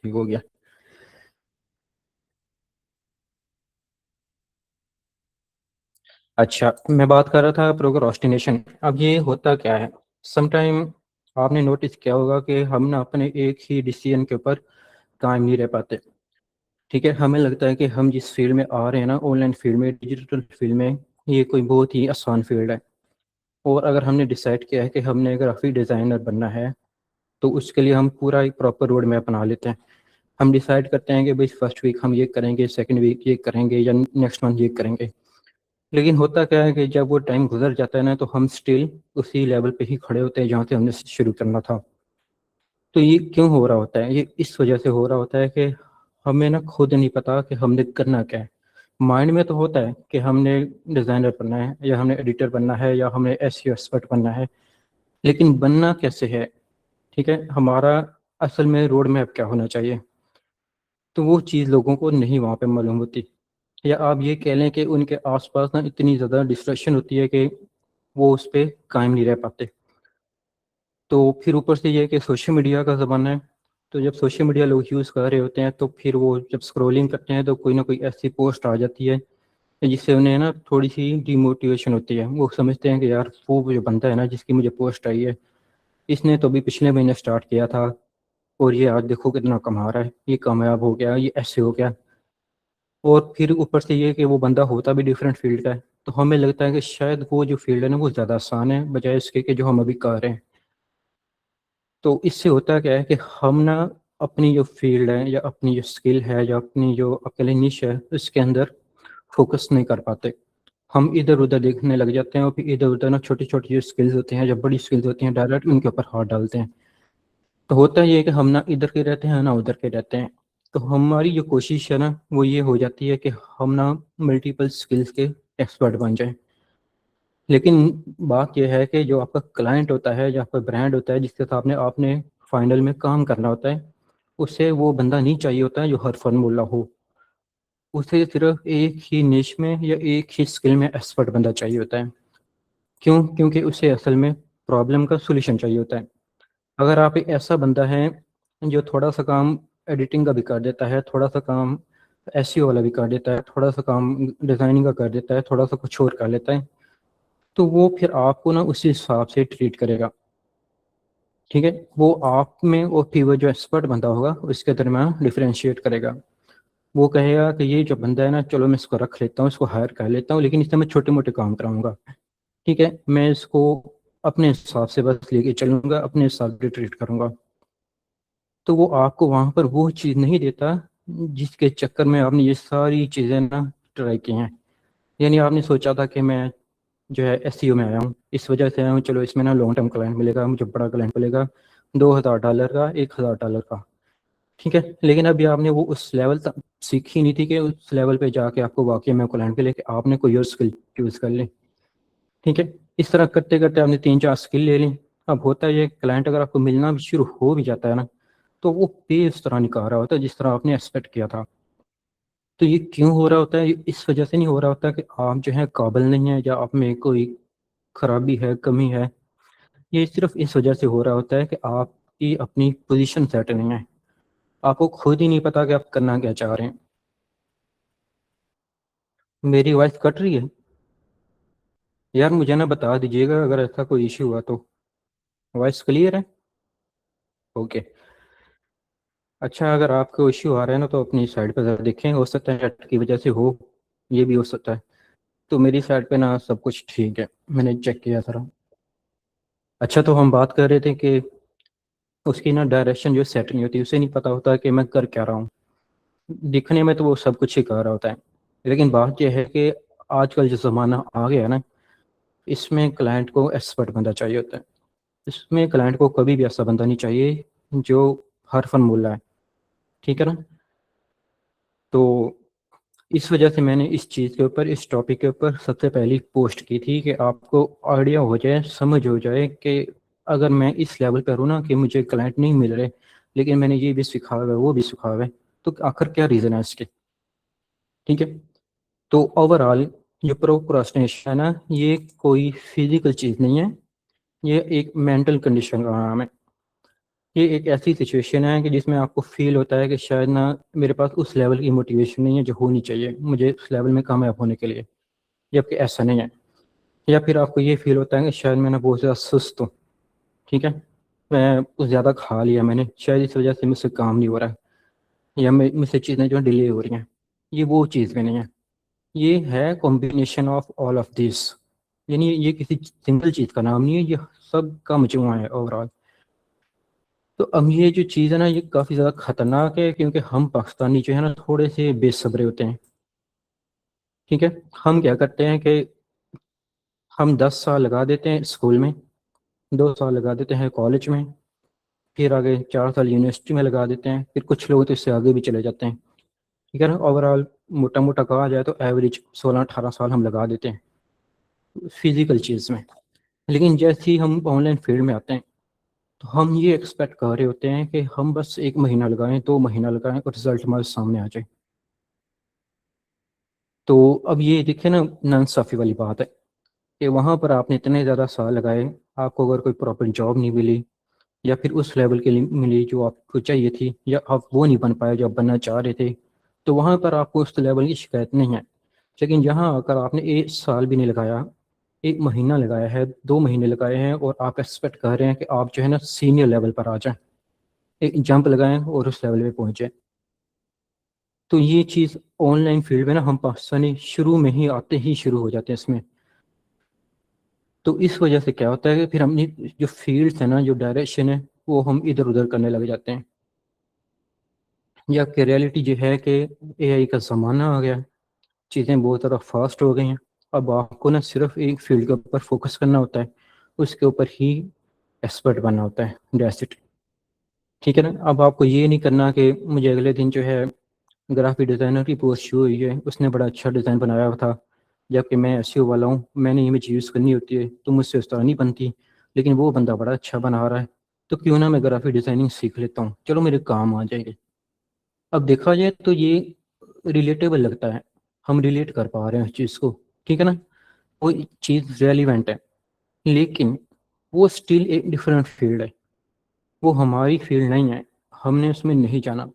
ठीक हो गया। अच्छा, मैं बात कर रहा था प्रोक्रास्टिनेशन। अब ये होता क्या है, समटाइम आपने नोटिस किया होगा कि हम ना अपने एक ही डिसीजन के ऊपर कायम नहीं रह पाते। ठीक है, हमें लगता है कि हम जिस फील्ड में आ रहे हैं ना, ऑनलाइन फील्ड में, डिजिटल फील्ड में, ये कोई बहुत ही आसान फील्ड है। और अगर हमने डिसाइड किया है कि हमने ग्राफिक डिज़ाइनर बनना है, तो उसके लिए हम पूरा एक प्रॉपर रोड मैप बना लेते हैं। हम डिसाइड करते हैं कि भाई फर्स्ट वीक हम ये करेंगे, सेकंड वीक ये करेंगे, या नेक्स्ट मंथ ये करेंगे। लेकिन होता क्या है कि जब वो टाइम गुजर जाता है ना, तो हम स्टिल उसी लेवल पे ही खड़े होते हैं जहाँ से हमने शुरू करना था। तो ये क्यों हो रहा होता है? ये इस वजह से हो रहा होता है कि हमें ना खुद नहीं पता कि हमने करना क्या है। माइंड में तो होता है कि हमने डिज़ाइनर बनना है, या हमने एडिटर बनना है, या हमने एसईओ एक्सपर्ट बनना है, लेकिन बनना कैसे है? ठीक है, हमारा असल में रोड मैप क्या होना चाहिए, तो वो चीज़ लोगों को नहीं वहाँ पे मालूम होती। या आप ये कह लें कि उनके आसपास ना इतनी ज़्यादा डिस्ट्रैक्शन होती है कि वो उस पर कायम नहीं रह पाते। तो फिर ऊपर से ये है कि सोशल मीडिया का ज़माना है। तो जब सोशल मीडिया लोग यूज़ कर रहे होते हैं, तो फिर वो जब स्क्रॉलिंग करते हैं तो कोई ना कोई ऐसी पोस्ट आ जाती है जिससे उन्हें ना थोड़ी सी डिमोटिवेशन होती है। वो समझते हैं कि यार, वो जो बंदा है ना जिसकी मुझे पोस्ट आई है, इसने तो अभी पिछले महीने स्टार्ट किया था, और ये आज देखो कितना कमा रहा है, ये कामयाब हो गया, ये ऐसे हो गया। और फिर ऊपर से ये कि वो बंदा होता भी डिफरेंट फील्ड का है, तो हमें लगता है कि शायद वो जो फील्ड है ना वो ज़्यादा आसान है बजाय इसके कि जो हम अभी कर रहे हैं। तो इससे होता क्या है कि हम ना अपनी जो फील्ड है, या अपनी जो स्किल है, या अपनी जो अकेले निश है, उसके अंदर फोकस नहीं कर पाते। हम इधर उधर देखने लग जाते हैं, और फिर इधर उधर ना छोटी छोटी जो स्किल्स होती हैं, जो बड़ी स्किल्स होती हैं, डायरेक्ट उनके ऊपर हाथ डालते हैं। तो होता ये है कि हम ना इधर के रहते हैं ना उधर के रहते हैं। तो हमारी जो कोशिश है ना वो ये हो जाती है कि हम ना मल्टीपल स्किल्स के एक्सपर्ट बन जाएं। लेकिन बात यह है कि जो आपका क्लाइंट होता है, जो आपका ब्रांड होता है, जिसके साथ आपने आपने फाइनल में काम करना होता है, उसे वो बंदा नहीं चाहिए होता है जो हर फॉर्मूला हो। उसे सिर्फ एक ही निश में या एक ही स्किल में एक्सपर्ट बंदा चाहिए होता है। क्यों? क्योंकि उसे असल में प्रॉब्लम का सोल्यूशन चाहिए होता है। अगर आप एक ऐसा बंदा है जो थोड़ा सा काम एडिटिंग का भी कर देता है, थोड़ा सा काम एसईओ वाला भी कर देता है, थोड़ा सा काम डिज़ाइनिंग का कर देता है, थोड़ा सा कुछ और कर लेता है, तो वो फिर आपको ना उसी हिसाब से ट्रीट करेगा। ठीक है, वो आप में और फिर वो जो एक्सपर्ट बंदा होगा उसके दरमियान डिफरेंशिएट करेगा। वो कहेगा कि ये जो बंदा है ना, चलो मैं इसको रख लेता हूँ, इसको हायर कर लेता हूँ, लेकिन इससे मैं छोटे मोटे काम कराऊंगा। ठीक है, मैं इसको अपने हिसाब से बस लेके चलूंगा, अपने हिसाब से ट्रीट करूंगा। तो वो आपको वहां पर वो चीज़ नहीं देता जिसके चक्कर में आपने ये सारी चीज़ें ना ट्राई की हैं। यानी आपने सोचा था कि मैं जो है एसईओ में आया हूँ, इस वजह से आया हूँ, चलो इसमें ना लॉन्ग टर्म क्लाइंट मिलेगा, मुझे बड़ा क्लाइंट मिलेगा, $2000 का, $1000 का। ठीक है, लेकिन अभी आपने वो उस लेवल तक सीखी नहीं थी कि उस लेवल पे जाके आपको वाकई में क्लाइंट के लेके आपने कोई और स्किल चूज़ कर ली। ठीक है, इस तरह करते करते आपने 3-4 स्किल ले ली। अब होता है ये, क्लाइंट अगर आपको मिलना भी शुरू हो भी जाता है ना, तो वो पे उस तरह नहीं कर रहा होता जिस तरह आपने एक्सपेक्ट किया था। तो ये क्यों हो रहा होता है? ये इस वजह से नहीं हो रहा होता कि आप जो है काबिल नहीं है, या आप में कोई खराबी है, कमी है। ये सिर्फ इस वजह से हो रहा होता है कि आपकी अपनी पोजीशन सेट नहीं है। आपको खुद ही नहीं पता कि आप करना क्या चाह रहे हैं। मेरी वॉइस कट रही है? यार मुझे ना बता दीजिएगा अगर ऐसा कोई इश्यू हुआ तो। वॉइस क्लियर है? ओके। अच्छा, अगर आपको इश्यू आ रहा है ना, तो अपनी साइड पर ज़रा देखें, हो सकता है नेट की वजह से हो, ये भी हो सकता है। तो मेरी साइड पे ना सब कुछ ठीक है, मैंने चेक किया था। अच्छा, तो हम बात कर रहे थे कि उसकी ना डायरेक्शन जो सेट नहीं होती, उसे नहीं पता होता कि मैं कर क्या रहा हूँ। दिखने में तो वो सब कुछ ही कर रहा होता है, लेकिन बात यह है कि आजकल जो ज़माना आ गया है ना, इसमें क्लाइंट को एक्सपर्ट बंदा चाहिए होता है। इसमें क्लाइंट को कभी भी ऐसा बंदा नहीं चाहिए जो हर फन बोल रहा है। ठीक है ना? तो इस वजह से मैंने इस चीज़ के ऊपर, इस टॉपिक के ऊपर सबसे पहली पोस्ट की थी कि आपको आइडिया हो जाए, समझ हो जाए कि अगर मैं इस लेवल पर हूँ ना कि मुझे क्लाइंट नहीं मिल रहे, लेकिन मैंने ये भी सीखा हुआ है, वो भी सीखा हुआ है, तो आखिर क्या रीज़न है इसके। ठीक है, तो ओवरऑल जो प्रोक्रास्टिनेशन है ना, ये कोई फिजिकल चीज़ नहीं है, ये एक मेंटल कंडीशन का नाम है। ये एक ऐसी सिचुएशन है कि जिसमें आपको फील होता है कि शायद ना मेरे पास उस लेवल की मोटिवेशन नहीं है जो होनी चाहिए मुझे उस लेवल में कामयाब होने के लिए, जबकि ऐसा नहीं है। या फिर आपको ये फील होता है कि शायद मैं ना बहुत ज़्यादा सुस्त हूँ, ठीक है, मैं कुछ ज़्यादा खा लिया मैंने, शायद इस वजह से मुझसे काम नहीं हो रहा है, या मुझसे चीज़ें जो डिले हो रही हैं। ये वो चीज़ भी नहीं है, ये है combination of all of this. यानी ये किसी सिंगल चीज़ का नाम नहीं है, ये सब का मजमुआ है ओवरऑल। तो अब ये जो चीज़ है ना ये काफ़ी ज़्यादा खतरनाक है, क्योंकि हम पाकिस्तानी जो है ना थोड़े से बेसब्रे होते हैं, ठीक है। हम क्या करते हैं कि हम 10 साल लगा देते हैं स्कूल में, 2 साल लगा देते हैं कॉलेज में, फिर आगे 4 साल यूनिवर्सिटी में लगा देते हैं, फिर कुछ लोग तो इससे आगे भी चले जाते हैं, ठीक है ना। ओवरऑल मोटा मोटा कहा जाए तो एवरेज 16-18 साल हम लगा देते हैं फिजिकल चीज़ में। लेकिन जैसे ही हम ऑनलाइन फील्ड में आते हैं तो हम ये एक्सपेक्ट कर रहे होते हैं कि हम बस 1 महीना लगाएं, 2 महीना लगाएं और रिजल्ट हमारे सामने आ जाए। तो अब ये देखिए ना नाइंसाफ़ी वाली बात है कि वहाँ पर आपने इतने ज़्यादा साल लगाए, आपको अगर कोई प्रॉपर जॉब नहीं मिली, या फिर उस लेवल के लिए मिली जो आपको चाहिए थी, या आप वो नहीं बन पाए जो आप बनना चाह रहे थे, तो वहाँ पर आपको उस लेवल की शिकायत नहीं है। लेकिन यहाँ आकर आपने 1 साल भी नहीं लगाया, 1 महीना लगाया है, 2 महीने लगाए हैं, और आप एक्सपेक्ट कर रहे हैं कि आप जो है ना सीनियर लेवल पर आ जाएं, एक जंप लगाएं और उस लेवल पे पहुंचे। तो ये चीज़ ऑनलाइन फील्ड में ना हम पाकिस्तानी शुरू में ही आते ही शुरू हो जाते हैं इसमें। तो इस वजह से क्या होता है कि फिर हमने जो फील्ड्स है ना, जो डायरेक्शन है, वो हम इधर उधर करने लग जाते हैं। या कि रियलिटी ये है कि एआई का ज़माना आ गया, चीज़ें बहुत ज़्यादा फास्ट हो गई हैं। अब आपको ना सिर्फ एक फील्ड के ऊपर फोकस करना होता है, उसके ऊपर ही एक्सपर्ट बनना होता है, दैट्स इट, ठीक है ना। अब आपको ये नहीं करना कि मुझे अगले दिन जो है ग्राफिक डिज़ाइनर की पोस्ट शो हुई है, उसने बड़ा अच्छा डिज़ाइन बनाया हुआ था, जबकि मैं एसईओ वाला हूँ, मैंने इमेज यूज़ करनी होती है तो मुझसे उस तरह नहीं बनती, लेकिन वो बंदा बड़ा अच्छा बना रहा है, तो क्यों ना मैं ग्राफिक डिज़ाइनिंग सीख लेता हूँ, चलो मेरे काम आ जाएंगे। अब देखा जाए तो ये रिलेटेबल लगता है, हम रिलेट कर पा रहे हैं उस चीज़ को, ठीक है ना, वो चीज़ रेलिवेंट है। लेकिन वो स्टिल एक डिफरेंट फील्ड है, वो हमारी फील्ड नहीं है, हमने उसमें नहीं जाना।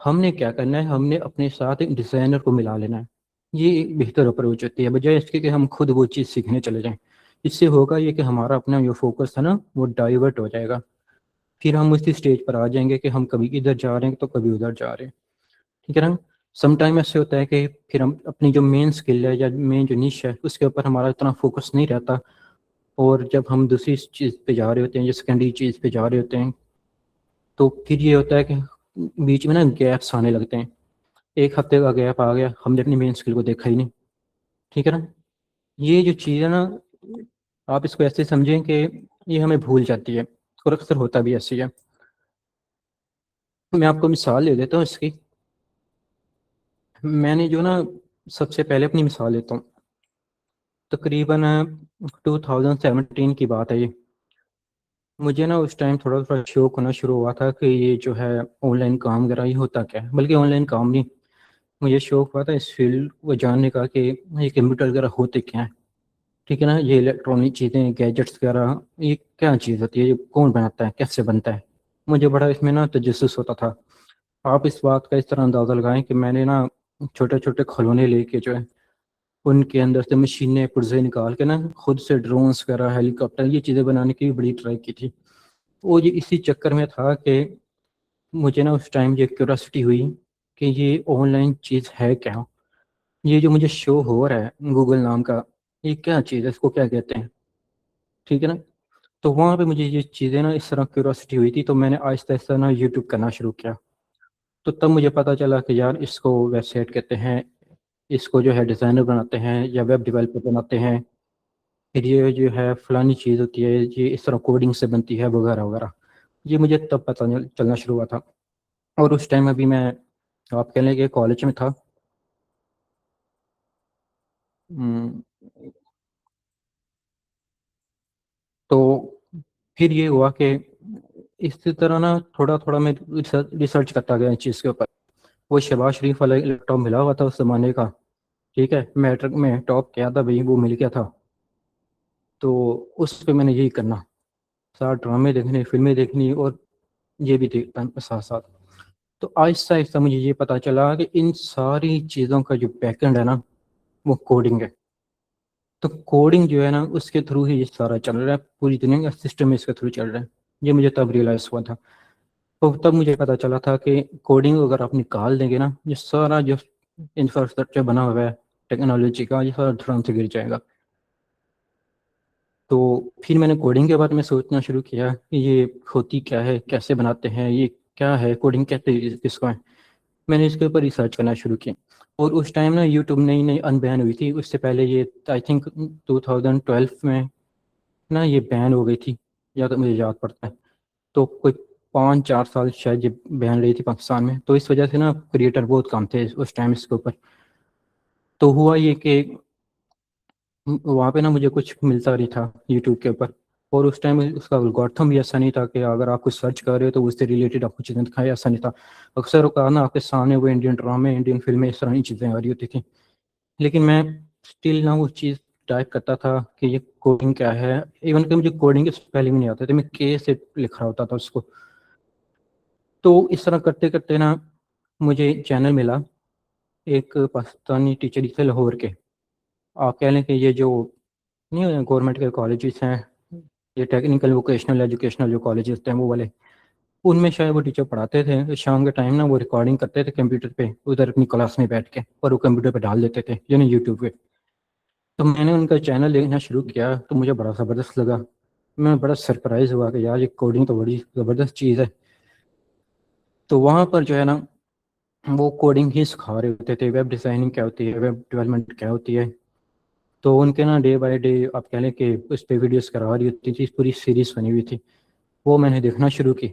हमने क्या करना है, हमने अपने साथ एक डिज़ाइनर को मिला लेना है। ये एक बेहतर अप्रोच होती है, बजाय इसके कि हम खुद वो चीज़ सीखने चले जाएं। इससे होगा ये कि हमारा अपना जो फोकस है ना वो डाइवर्ट हो जाएगा, फिर हम उसी स्टेज पर आ जाएंगे कि हम कभी इधर जा रहे हैं तो कभी उधर जा रहे हैं, ठीक है ना। समटाइम ऐसे होता है कि फिर हम अपनी जो मेन स्किल है या मेन जो निश है उसके ऊपर हमारा इतना फोकस नहीं रहता, और जब हम दूसरी चीज़ पे जा रहे होते हैं या सेकेंडरी चीज़ पे जा रहे होते हैं, तो फिर ये होता है कि बीच में ना गैप्स आने लगते हैं। 1 हफ्ते का गैप आ गया, हमने अपनी मेन स्किल को देखा ही नहीं, ठीक है ना। ये जो चीज़ है ना, आप इसको ऐसे समझें कि ये हमें भूल जाती है, और अक्सर होता भी ऐसे ही है। मैं आपको मिसाल दे देता हूँ इसकी। मैंने जो ना सबसे पहले अपनी मिसाल लेता हूँ, तकरीबन 2017 की बात है ये। मुझे ना उस टाइम थोड़ा थोड़ा शौक होना शुरू हुआ था कि ये जो है ऑनलाइन काम वगैरह ये होता क्या है, बल्कि ऑनलाइन काम नहीं, मुझे शौक हुआ था इस फील्ड को जानने का कि ये कंप्यूटर वगैरह होते क्या हैं, ठीक है ना, ये इलेक्ट्रॉनिक चीज़ें गैजेट्स वगैरह ये क्या चीज़ होती है, ये कौन बनाता है, कैसे बनता है। मुझे बड़ा इसमें ना तजस्सुस होता था। आप इस बात का इस तरह अंदाज़ा लगाएं कि मैंने ना छोटे छोटे खिलौने लेके जो है उनके अंदर से मशीनें पुर्जे निकाल के ना खुद से ड्रोन्स वगैरह हेलीकॉप्टर ये चीज़ें बनाने की भी बड़ी ट्राई की थी। वो ये इसी चक्कर में था कि मुझे ना उस टाइम ये क्यूरियोसिटी हुई कि ये ऑनलाइन चीज़ है क्या, ये जो मुझे शो हो रहा है गूगल नाम का, ये क्या चीज़ है, इसको क्या कहते हैं, ठीक है ना। तो वहाँ पे मुझे ये चीज़ें ना इस तरह क्यूरियोसिटी हुई थी, तो मैंने आहिस्ता आहिस्ता ना यूट्यूब करना शुरू किया। तो तब मुझे पता चला कि यार इसको वेबसाइट कहते हैं, इसको जो है डिज़ाइनर बनाते हैं या वेब डेवलपर बनाते हैं, फिर ये जो है फलानी चीज़ होती है, ये इस तरह कोडिंग से बनती है वगैरह वगैरह। ये मुझे तब पता चलना शुरू हुआ था। और उस टाइम अभी मैं, आप कह लें कि कॉलेज में था। हम्म, तो फिर ये हुआ कि इसी तरह ना थोड़ा थोड़ा मैं रिसर्च करता गया इस चीज़ के ऊपर। वो शहबाज शरीफ वाला लैपटॉप मिला हुआ था उस ज़माने का, ठीक है, मैट्रिक में टॉप किया था भाई, वो मिल गया था। तो उस पे मैंने यही करना, सारा ड्रामे देखने, फिल्में देखनी, और ये भी देखता हूँ साथ साथ। तो आहिस्ता आहिस्ता मुझे ये पता चला कि इन सारी चीज़ों का जो बैकएंड है ना, वो कोडिंग है। तो कोडिंग जो है ना, उसके थ्रू ही ये सारा चल रहा है, पूरी दुनिया का सिस्टम इसके थ्रू चल रहा है। ये मुझे तब रियलाइज़ हुआ था। तो तब मुझे पता चला था कि कोडिंग अगर आप निकाल देंगे ना, ये सारा जो इंफ्रास्ट्रक्चर बना हुआ है टेक्नोलॉजी का, ये सारा धड़ाम से गिर जाएगा। तो फिर मैंने कोडिंग के बारे में सोचना शुरू किया कि ये होती क्या है, कैसे बनाते हैं, ये क्या है कोडिंग, कहते हैं किसको है। मैंने इसके ऊपर रिसर्च करना शुरू किया। और उस टाइम ना यूट्यूब नई नई अनबैन हुई थी, उससे पहले ये आई थिंक 2012 में ना ये बैन हो गई थी, या तो मुझे याद पड़ता है। तो कोई 5-4 साल शायद ये बैन रही थी पाकिस्तान में, तो इस वजह से ना क्रिएटर बहुत कम थे उस टाइम इसके ऊपर। तो हुआ ये कि वहाँ पे ना मुझे कुछ मिलता नहीं था यूट्यूब के ऊपर। और उस टाइम उसका एल्गोरिथम भी ऐसा नहीं था कि अगर आप कुछ सर्च कर रहे हो तो उससे रिलेटेड आपको चीज़ें दिखाई, ऐसा नहीं था। अक्सर वो कहा ना आपके सामने वो इंडियन ड्रामे, इंडियन फिल्में, इस तरह की चीज़ें आ रही होती थी। लेकिन मैं स्टिल ना वो चीज़ टाइप करता था कि ये कोडिंग क्या है। इवन कि मुझे कोडिंग के स्पेलिंग नहीं आते थे, मैं के से लिख रहा होता था उसको। तो इस तरह करते करते ना मुझे चैनल मिला, एक पाकिस्तानी टीचर थे लाहौर के। आप कह लें कि ये जो नहीं गवर्नमेंट के कॉलेजेस हैं, ये टेक्निकल वोकेशनल एजुकेशनल जो कॉलेजेस हैं वो वाले, उनमें शायद वो टीचर पढ़ाते थे। तो शाम के टाइम ना वो रिकॉर्डिंग करते थे कंप्यूटर पे उधर अपनी क्लास में बैठ के, और वो कंप्यूटर पे डाल देते थे यानी यूट्यूब पे। तो मैंने उनका चैनल देखना शुरू किया तो मुझे बड़ा ज़बरदस्त लगा। मैं बड़ा सरप्राइज हुआ कि यार ये कोडिंग तो बड़ी ज़बरदस्त चीज़ है। तो वहाँ पर जो है ना, वो कोडिंग ही सिखा रहे होते थे, वेब डिज़ाइनिंग क्या होती है, वेब डेवलपमेंट क्या होती है। तो उनके ना डे बाय डे आप कह लें कि उस पर वीडियोस करा रही होती थी, पूरी सीरीज बनी हुई थी। वो मैंने देखना शुरू की।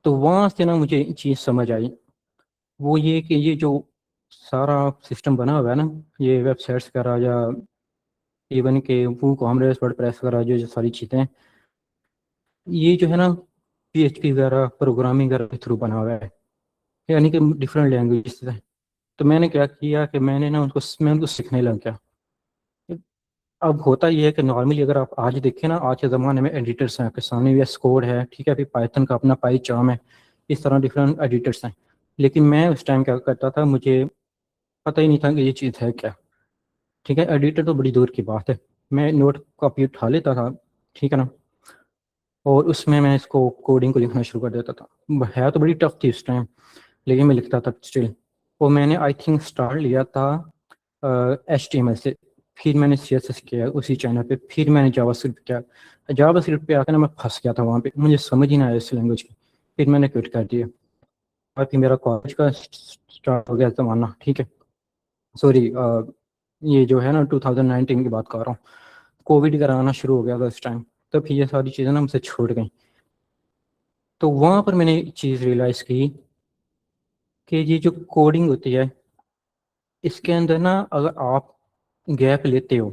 तो वहाँ से ना मुझे एक चीज़ समझ आई, वो ये कि ये जो सारा सिस्टम बना हुआ है ना, ये वेबसाइट्स वगैरह या इवन के वो कॉमर्स वर्डप्रेस वगैरह जो जो सारी चीज़ें हैं, ये जो है ना PHP वगैरह प्रोग्रामिंग वगैरह के थ्रू बना हुआ है, यानी कि डिफरेंट लैंग्वेज है। तो मैंने क्या किया कि मैं उनको सीखने लग गया। अब होता यह है कि नॉर्मली अगर आप आज देखें ना, आज के ज़माने में एडिटर्स हैं आपके सामने, VS कोड है, ठीक है, अभी पाइथन का अपना पाईचार्म है, इस तरह डिफरेंट एडिटर्स हैं। लेकिन मैं उस टाइम क्या करता था, मुझे पता ही नहीं था कि ये चीज़ है क्या। ठीक है, एडिटर तो बड़ी दूर की बात है, मैं नोट कॉपी उठा लेता था, ठीक है ना, और उसमें मैं इसको कोडिंग को लिखना शुरू कर देता था। है तो बड़ी टफ थी उस टाइम, लेकिन मैं लिखता था स्टिल। और मैंने आई थिंक स्टार्ट लिया था HTML से, फिर मैंने CSS किया उसी चैनल पे, फिर मैंने जावास्क्रिप्ट किया। जावास्क्रिप्ट पे आकर ना मैं फंस गया था वहाँ पे, मुझे समझ ही ना आया इस लैंग्वेज की। फिर मैंने क्विट कर दिया। और फिर मेरा कॉलेज का स्टार्ट हो गया ज़माना, ठीक है। सॉरी, ये जो है ना 2019 की बात कर रहा हूँ। कोविड कराना शुरू हो गया था इस टाइम, तो फिर ये सारी चीज़ें ना मुझसे छूट गई। तो वहाँ पर मैंने एक चीज़ रियलाइज़ की कि ये जो कोडिंग होती है, इसके अंदर ना अगर आप गैप लेते हो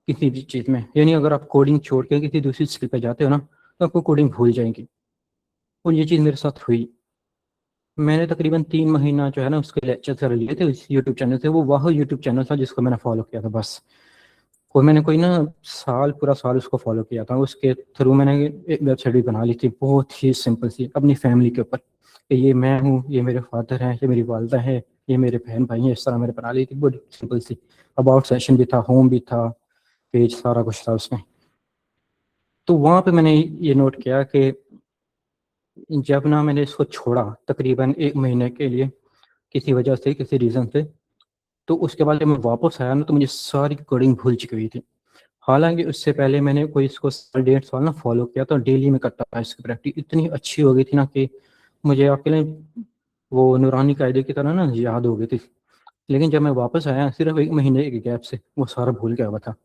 किसी भी चीज़ में, यानी अगर आप कोडिंग छोड़ के किसी दूसरी स्किल पे जाते हो ना, तो आपको कोडिंग भूल जाएंगी। और ये चीज़ मेरे साथ हुई। मैंने तकरीबन 3 महीना जो है ना उसके लेक्चर सारे लिए थे इस यूट्यूब चैनल से। वो वह यूट्यूब चैनल था जिसको मैंने फॉलो किया था बस। और मैंने कोई ना साल, पूरा साल उसको फॉलो किया था। उसके थ्रू मैंने एक वेबसाइट भी बना ली थी, बहुत ही सिंपल सी, अपनी फैमिली के ऊपर, कि ये मैं हूँ, ये मेरे फादर हैं, ये मेरी वालदा है, ये मेरे बहन भाई हैं, इस तरह मैंने बना ली थी, बहुत सिंपल सी। अबाउट सेशन भी था, होम भी था, पेज सारा कुछ था उसमें। तो वहाँ पे मैंने ये नोट किया कि जब ना मैंने इसको छोड़ा तकरीबन 1 महीने के लिए, किसी वजह से, किसी रीज़न से, तो उसके बाद जब मैं वापस आया ना तो मुझे सारी कोडिंग भूल चुकी हुई थी। हालांकि उससे पहले मैंने कोई इसको साल 1.5 साल ना फॉलो किया, तो डेली में करता था। इसकी प्रैक्टिस इतनी अच्छी हो गई थी ना कि मुझे आपके लिए वो नूरानी कायदे की तरह ना याद हो गई थी। लेकिन जब मैं वापस आया सिर्फ 1 महीने के गैप से, वो सारा भूल गया हुआ था।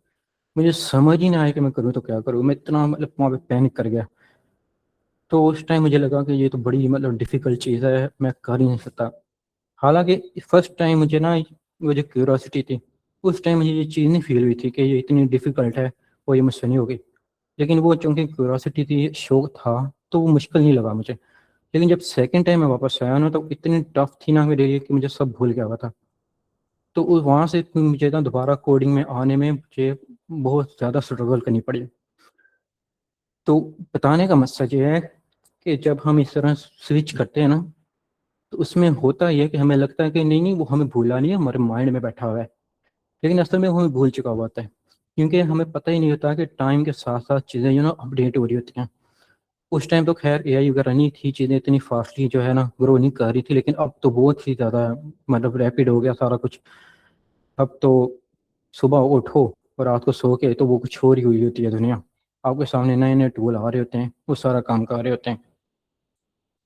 मुझे समझ ही ना आया कि मैं करूँ तो क्या करूँ। मैं इतना मतलब वहाँ पे पैनिक कर गया। तो उस टाइम मुझे लगा कि ये तो बड़ी मतलब डिफ़िकल्ट चीज़ है, मैं कर ही नहीं सकता। हालाँकि फर्स्ट टाइम मुझे ना वो जो क्यूरियोसिटी थी, उस टाइम मुझे ये चीज़ नहीं फ़ील हुई थी कि ये इतनी डिफ़िकल्ट है और ये मुझसे नहीं होगी। लेकिन वो चूँकि क्यूरियोसिटी थी, शौक था, तो वो मुश्किल नहीं लगा मुझे। लेकिन जब सेकंड टाइम मैं वापस आया ना, तो इतनी टफ़ थी ना मेरे लिए कि मुझे सब भूल गया हुआ था। तो वहाँ से फिर मुझे ना दोबारा कोडिंग में आने में मुझे बहुत ज़्यादा स्ट्रगल करनी पड़ी। तो बताने का मकसद ये है कि जब हम इस तरह स्विच करते हैं ना, तो उसमें होता ये है कि हमें लगता है कि नहीं नहीं वो हमें भूला नहीं है, हमारे माइंड में बैठा हुआ है, लेकिन असल में वो हमें भूल चुका हुआ होता है, क्योंकि हमें पता ही नहीं होता कि टाइम के साथ साथ चीज़ें अपडेट हो रही होती हैं। उस टाइम तो खैर एआई वगैरह नहीं थी, चीज़ें इतनी फास्टली जो है ना ग्रो नहीं कर रही थी, लेकिन अब तो बहुत ही ज़्यादा मतलब रैपिड हो गया सारा कुछ। अब तो सुबह उठो और रात को सो के तो वो कुछ हो रही हुई होती है दुनिया, आपके सामने नए नए टूल आ रहे होते हैं, वो सारा काम कर रहे होते हैं।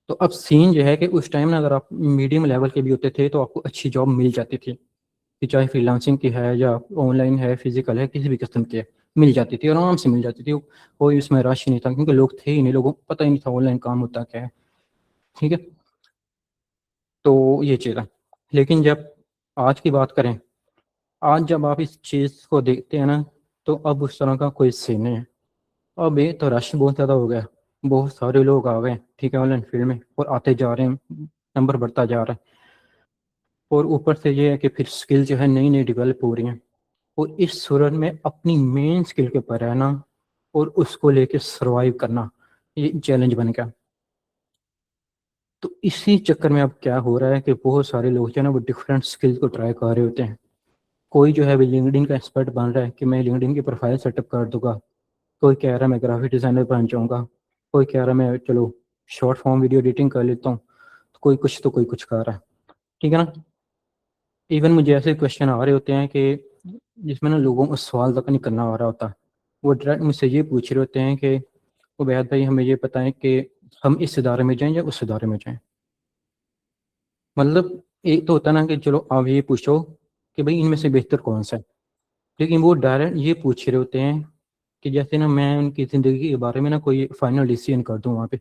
तो अब सीन जो है कि उस टाइम ना अगर आप मीडियम लेवल के भी होते थे तो आपको अच्छी जॉब मिल जाती थी, कि चाहे फ्रीलांसिंग की है या ऑनलाइन है, फिजिकल है, किसी भी किस्म की है, मिल जाती थी, आराम से मिल जाती थी। कोई उसमें रश नहीं था, क्योंकि लोग थे ही नहीं, लोगों को पता ही नहीं था ऑनलाइन काम होता क्या है। ठीक है, तो ये चीज़ है। लेकिन जब आज की बात करें, आज जब आप इस चीज़ को देखते हैं ना, तो अब उस तरह का कोई सीन नहीं है। अब ये तो रश बहुत ज़्यादा हो गया, बहुत सारे लोग आ गए, ठीक है, ऑनलाइन फील्ड में, और आते जा रहे हैं, नंबर बढ़ता जा रहा है। और ऊपर से ये है कि फिर स्किल जो है नई नई डेवलप हो रही हैं, और इस सूरत में अपनी मेन स्किल के ऊपर रहना और उसको लेके सरवाइव करना, ये चैलेंज बन गया। तो इसी चक्कर में अब क्या हो रहा है कि बहुत सारे लोग जो है ना वो डिफरेंट स्किल्स को ट्राई कर रहे होते हैं। कोई जो है वो लिंक्डइन का एक्सपर्ट बन रहा है कि मैं लिंक्डइन की प्रोफाइल सेटअप कर दूंगा, कोई कह रहा है मैं ग्राफिक डिज़ाइनर बन जाऊंगा, कोई कह रहा है मैं चलो शॉर्ट फॉर्म वीडियो एडिटिंग कर लेता हूँ, तो कोई कुछ कर रहा है। ठीक है ना। इवन मुझे ऐसे क्वेश्चन आ रहे होते हैं कि जिसमें ना लोगों को सवाल तक नहीं करना आ रहा होता, वो डायरेक्ट मुझसे ये पूछ रहे होते हैं कि उबैद भाई हमें ये बताएं कि हम इस इदारे में जाएं या उस इदारे में जाएं। मतलब एक तो होता है ना कि चलो आप ये पूछो कि भाई इनमें से बेहतर कौन सा है, लेकिन वो डायरेक्ट ये पूछ रहे होते हैं कि जैसे ना मैं उनकी ज़िंदगी के बारे में ना कोई फाइनल डिसीजन कर दूं वहाँ पे।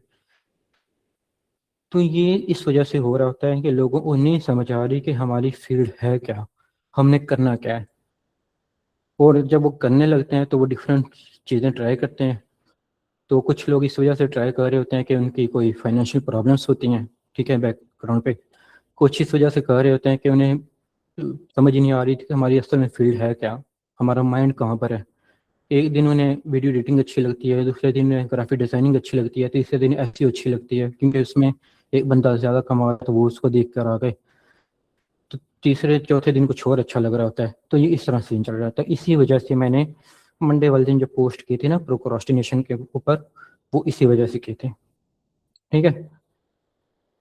तो ये इस वजह से हो रहा होता है कि लोगों को नहीं समझ आ रही कि हमारी फील्ड है क्या, हमने करना क्या है। और जब वो करने लगते हैं तो वो डिफरेंट चीज़ें ट्राई करते हैं। तो कुछ लोग इस वजह से ट्राई कर रहे होते हैं कि उनकी कोई फाइनेंशियल प्रॉब्लम्स होती हैं, ठीक है, बैकग्राउंड पे। कुछ इस वजह से कर रहे होते हैं कि उन्हें समझ ही नहीं आ रही थी कि हमारी असल में फील्ड है क्या, हमारा माइंड कहाँ पर है। एक दिन उन्हें वीडियो एडिटिंग अच्छी लगती है, दूसरे दिन उन्हें ग्राफिक डिज़ाइनिंग अच्छी लगती है, तीसरे दिन एसईओ अच्छी लगती है, क्योंकि उसमें एक बंदा ज़्यादा कमा रहा है तो वो उसको देख कर आ गए। तो तीसरे चौथे दिन कुछ और अच्छा लग रहा होता है। तो ये इस तरह सीन चल रहा था। इसी वजह से मैंने मंडे वाले दिन जो पोस्ट की थी ना प्रोक्रास्टिनेशन के ऊपर, वो इसी वजह से की थी। ठीक है,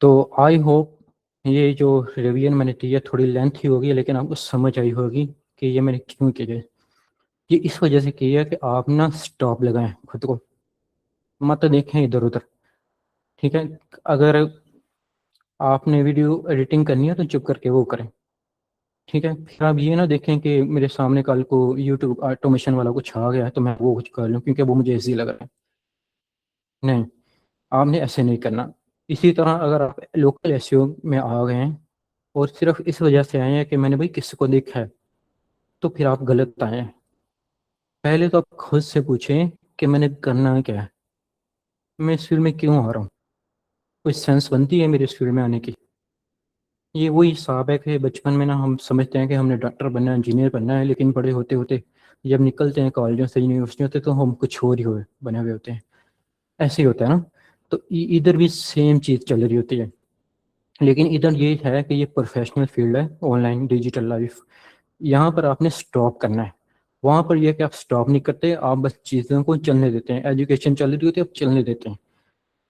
तो आई होप ये जो रिवीजन मैंने दी है थोड़ी लेंथ ही होगी, लेकिन आपको समझ आई होगी कि ये मैंने क्यों की है। ये इस वजह से की है कि आप ना स्टॉप लगाएं खुद को, मत देखें इधर उधर। ठीक है, अगर आपने वीडियो एडिटिंग करनी है तो चुप करके वो करें। ठीक है, फिर आप ये ना देखें कि मेरे सामने कल को यूट्यूब ऑटोमेशन वाला कुछ आ गया है तो मैं वो कुछ कर लूँ क्योंकि वो मुझे ईजी लग रहा है। नहीं, आपने ऐसे नहीं करना। इसी तरह अगर आप लोकल एसईओ में आ गए हैं और सिर्फ इस वजह से आए हैं कि मैंने भाई किसी को देखा है, तो फिर आप गलत आए हैं। पहले तो आप खुद से पूछें कि मैंने करना क्या है, मैं इस फील्ड में क्यों आ रहा हूँ, कोई सेंस बनती है मेरे इस फील्ड में आने की। ये वही हिसाब है कि बचपन में ना हम समझते हैं कि हमने डॉक्टर बनना है, इंजीनियर बनना है, लेकिन बड़े होते होते जब निकलते हैं कॉलेजों से, यूनिवर्सिटियों से, तो हम कुछ और ही हुए बने हुए होते हैं। ऐसे ही होता है ना। तो इधर भी सेम चीज़ चल रही होती है, लेकिन इधर ये है कि ये प्रोफेशनल फील्ड है, ऑनलाइन डिजिटल लाइफ। यहाँ पर आपने स्टॉप करना है। वहाँ पर यह है कि आप स्टॉप नहीं करते, आप बस चीज़ों को चलने देते हैं, एजुकेशन चल रही होती है आप चलने देते हैं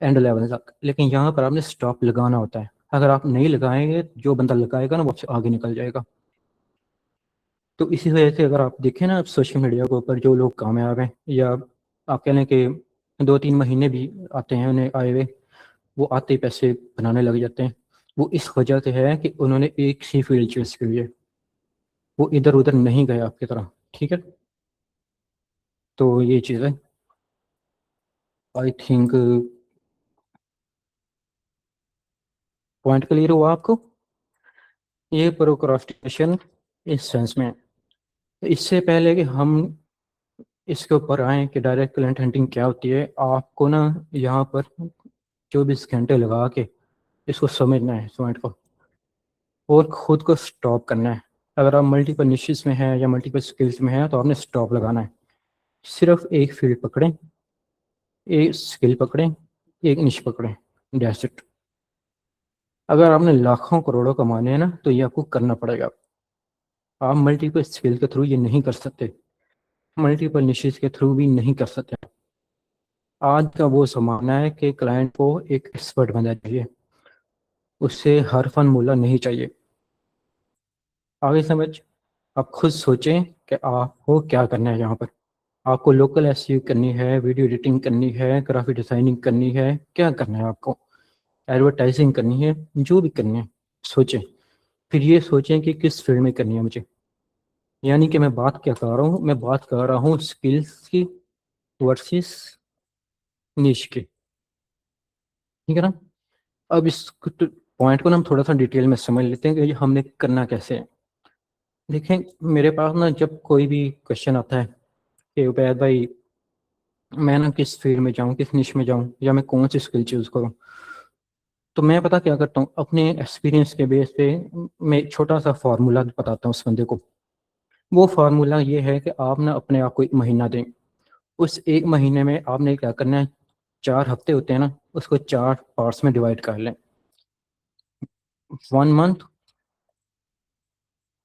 एंड लेवल तक। लेकिन यहाँ पर आपने स्टॉप लगाना होता है। अगर आप नहीं लगाएंगे, जो बंदा लगाएगा ना वो आपसे आगे निकल जाएगा। तो इसी वजह से अगर आप देखें ना, आप सोशल मीडिया के ऊपर जो लोग कामयाब हैं, या आप कह लें कि 2-3 महीने भी आते हैं उन्हें आए हुए, वो आते ही पैसे बनाने लग जाते हैं, वो इस वजह से है कि उन्होंने एक ही फील्ड चूज की है, वो इधर उधर नहीं गए आपकी तरह। ठीक है, तो ये चीज़ है। आई थिंक पॉइंट क्लियर हुआ आपको। ये प्रोक्रास्टिनेशन इस सेंस में है। तो इससे पहले कि हम इसके ऊपर आए कि डायरेक्ट क्लाइंट हंटिंग क्या होती है, आपको ना यहाँ पर 24 घंटे लगा के इसको समझना है, इस पॉइंट को, और खुद को स्टॉप करना है। अगर आप मल्टीपल निशेस में हैं या मल्टीपल स्किल्स में हैं तो आपने स्टॉप लगाना है। सिर्फ एक फील्ड पकड़ें, एक स्किल पकड़ें, एक निश पकड़ें, दैट्स इट। अगर आपने लाखों करोड़ों कमाने हैं ना, तो ये आपको करना पड़ेगा। आप मल्टीपल स्किल के थ्रू ये नहीं कर सकते, मल्टीपल निशेस के थ्रू भी नहीं कर सकते। आज का वो ज़माना है कि क्लाइंट को एक एक्सपर्ट बनना चाहिए, उससे हर फन मूला नहीं चाहिए। आगे समझ, आप खुद सोचें कि आपको क्या करना है यहाँ पर। आपको लोकल एसईओ करनी है, वीडियो एडिटिंग करनी है, ग्राफिक डिजाइनिंग करनी है, क्या करना है आपको, एडवर्टाइजिंग करनी है, जो भी करनी है सोचें। फिर ये सोचें कि किस फील्ड में करनी है मुझे। यानी कि मैं बात क्या कर रहा हूँ, मैं बात कर रहा हूँ स्किल्स की वर्सेस निश की, ठीक है ना। अब इस पॉइंट को ना हम थोड़ा सा डिटेल में समझ लेते हैं कि ये हमने करना कैसे है। देखें, मेरे पास ना जब कोई भी क्वेश्चन आता है कि उबैद भाई मैं ना किस फील्ड में जाऊँ, किस निश में जाऊँ, या मैं कौन सी स्किल चूज़ करूँ, तो मैं पता क्या करता हूँ, अपने एक्सपीरियंस के बेस पे मैं एक छोटा सा फार्मूला बताता हूँ उस बंदे को। वो फार्मूला ये है कि आप ना अपने आप को एक महीना दें। उस एक महीने में आपने क्या करना है, 4 हफ्ते होते हैं ना, उसको 4 पार्ट्स में डिवाइड कर लें। 1 मंथ,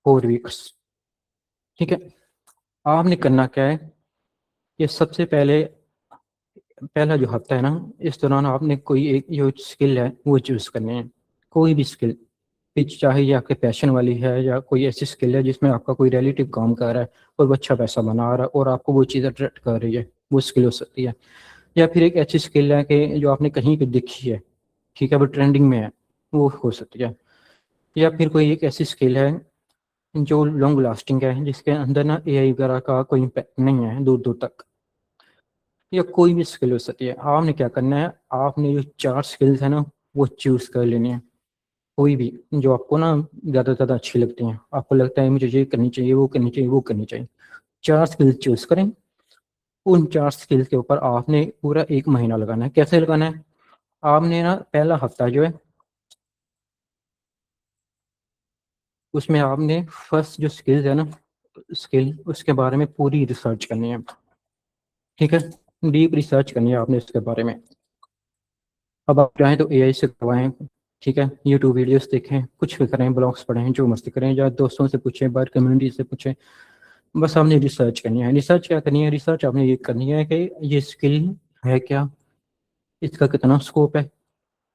4 वीक्स, ठीक है। आपने करना क्या है, ये सबसे पहले पहला जो हफ्ता है ना, इस दौरान आपने कोई एक जो स्किल है वो चूज़ करनी है। कोई भी स्किल, फिर चाहे ये आपके पैशन वाली है या कोई ऐसी स्किल है जिसमें आपका कोई रिलेटिव काम कर रहा है और वो अच्छा पैसा बना रहा है और आपको वो चीज़ अट्रैक्ट कर रही है, वो स्किल हो सकती है। या फिर एक ऐसी स्किल है कि जो आपने कहीं पे देखी है, ठीक है, वो ट्रेंडिंग में है, वो हो सकती है। या फिर कोई एक ऐसी स्किल है जो लॉन्ग लास्टिंग है, जिसके अंदर ना एआई वगैरह का कोई इम्पैक्ट नहीं है दूर दूर तक। या कोई भी स्किल हो सकती है। आपने क्या करना है, आपने जो 4 स्किल्स है ना वो चूज कर लेनी है। कोई भी जो आपको ना ज़्यादा से ज़्यादा अच्छी लगती हैं, आपको लगता है मुझे ये करनी चाहिए, वो करनी चाहिए, वो करनी चाहिए, 4 स्किल्स चूज करें। उन 4 स्किल्स के ऊपर आपने पूरा एक महीना लगाना है। कैसे लगाना है, आपने ना पहला हफ्ता जो है उसमें आपने फर्स्ट जो स्किल्स है ना स्किल, उसके बारे में पूरी रिसर्च करनी है, ठीक है। डीप रिसर्च करनी है आपने उसके बारे में। अब आप चाहें तो एआई से करवाएं, ठीक है, यूट्यूब वीडियोस देखें, कुछ भी करें, ब्लॉग्स पढ़ें, जो मस्ती करें, या दोस्तों से पूछें, बाहर कम्युनिटी से पूछें। बस आपने रिसर्च करनी है। रिसर्च क्या करनी है, रिसर्च आपने ये करनी है कि ये स्किल है क्या, इसका कितना स्कोप है,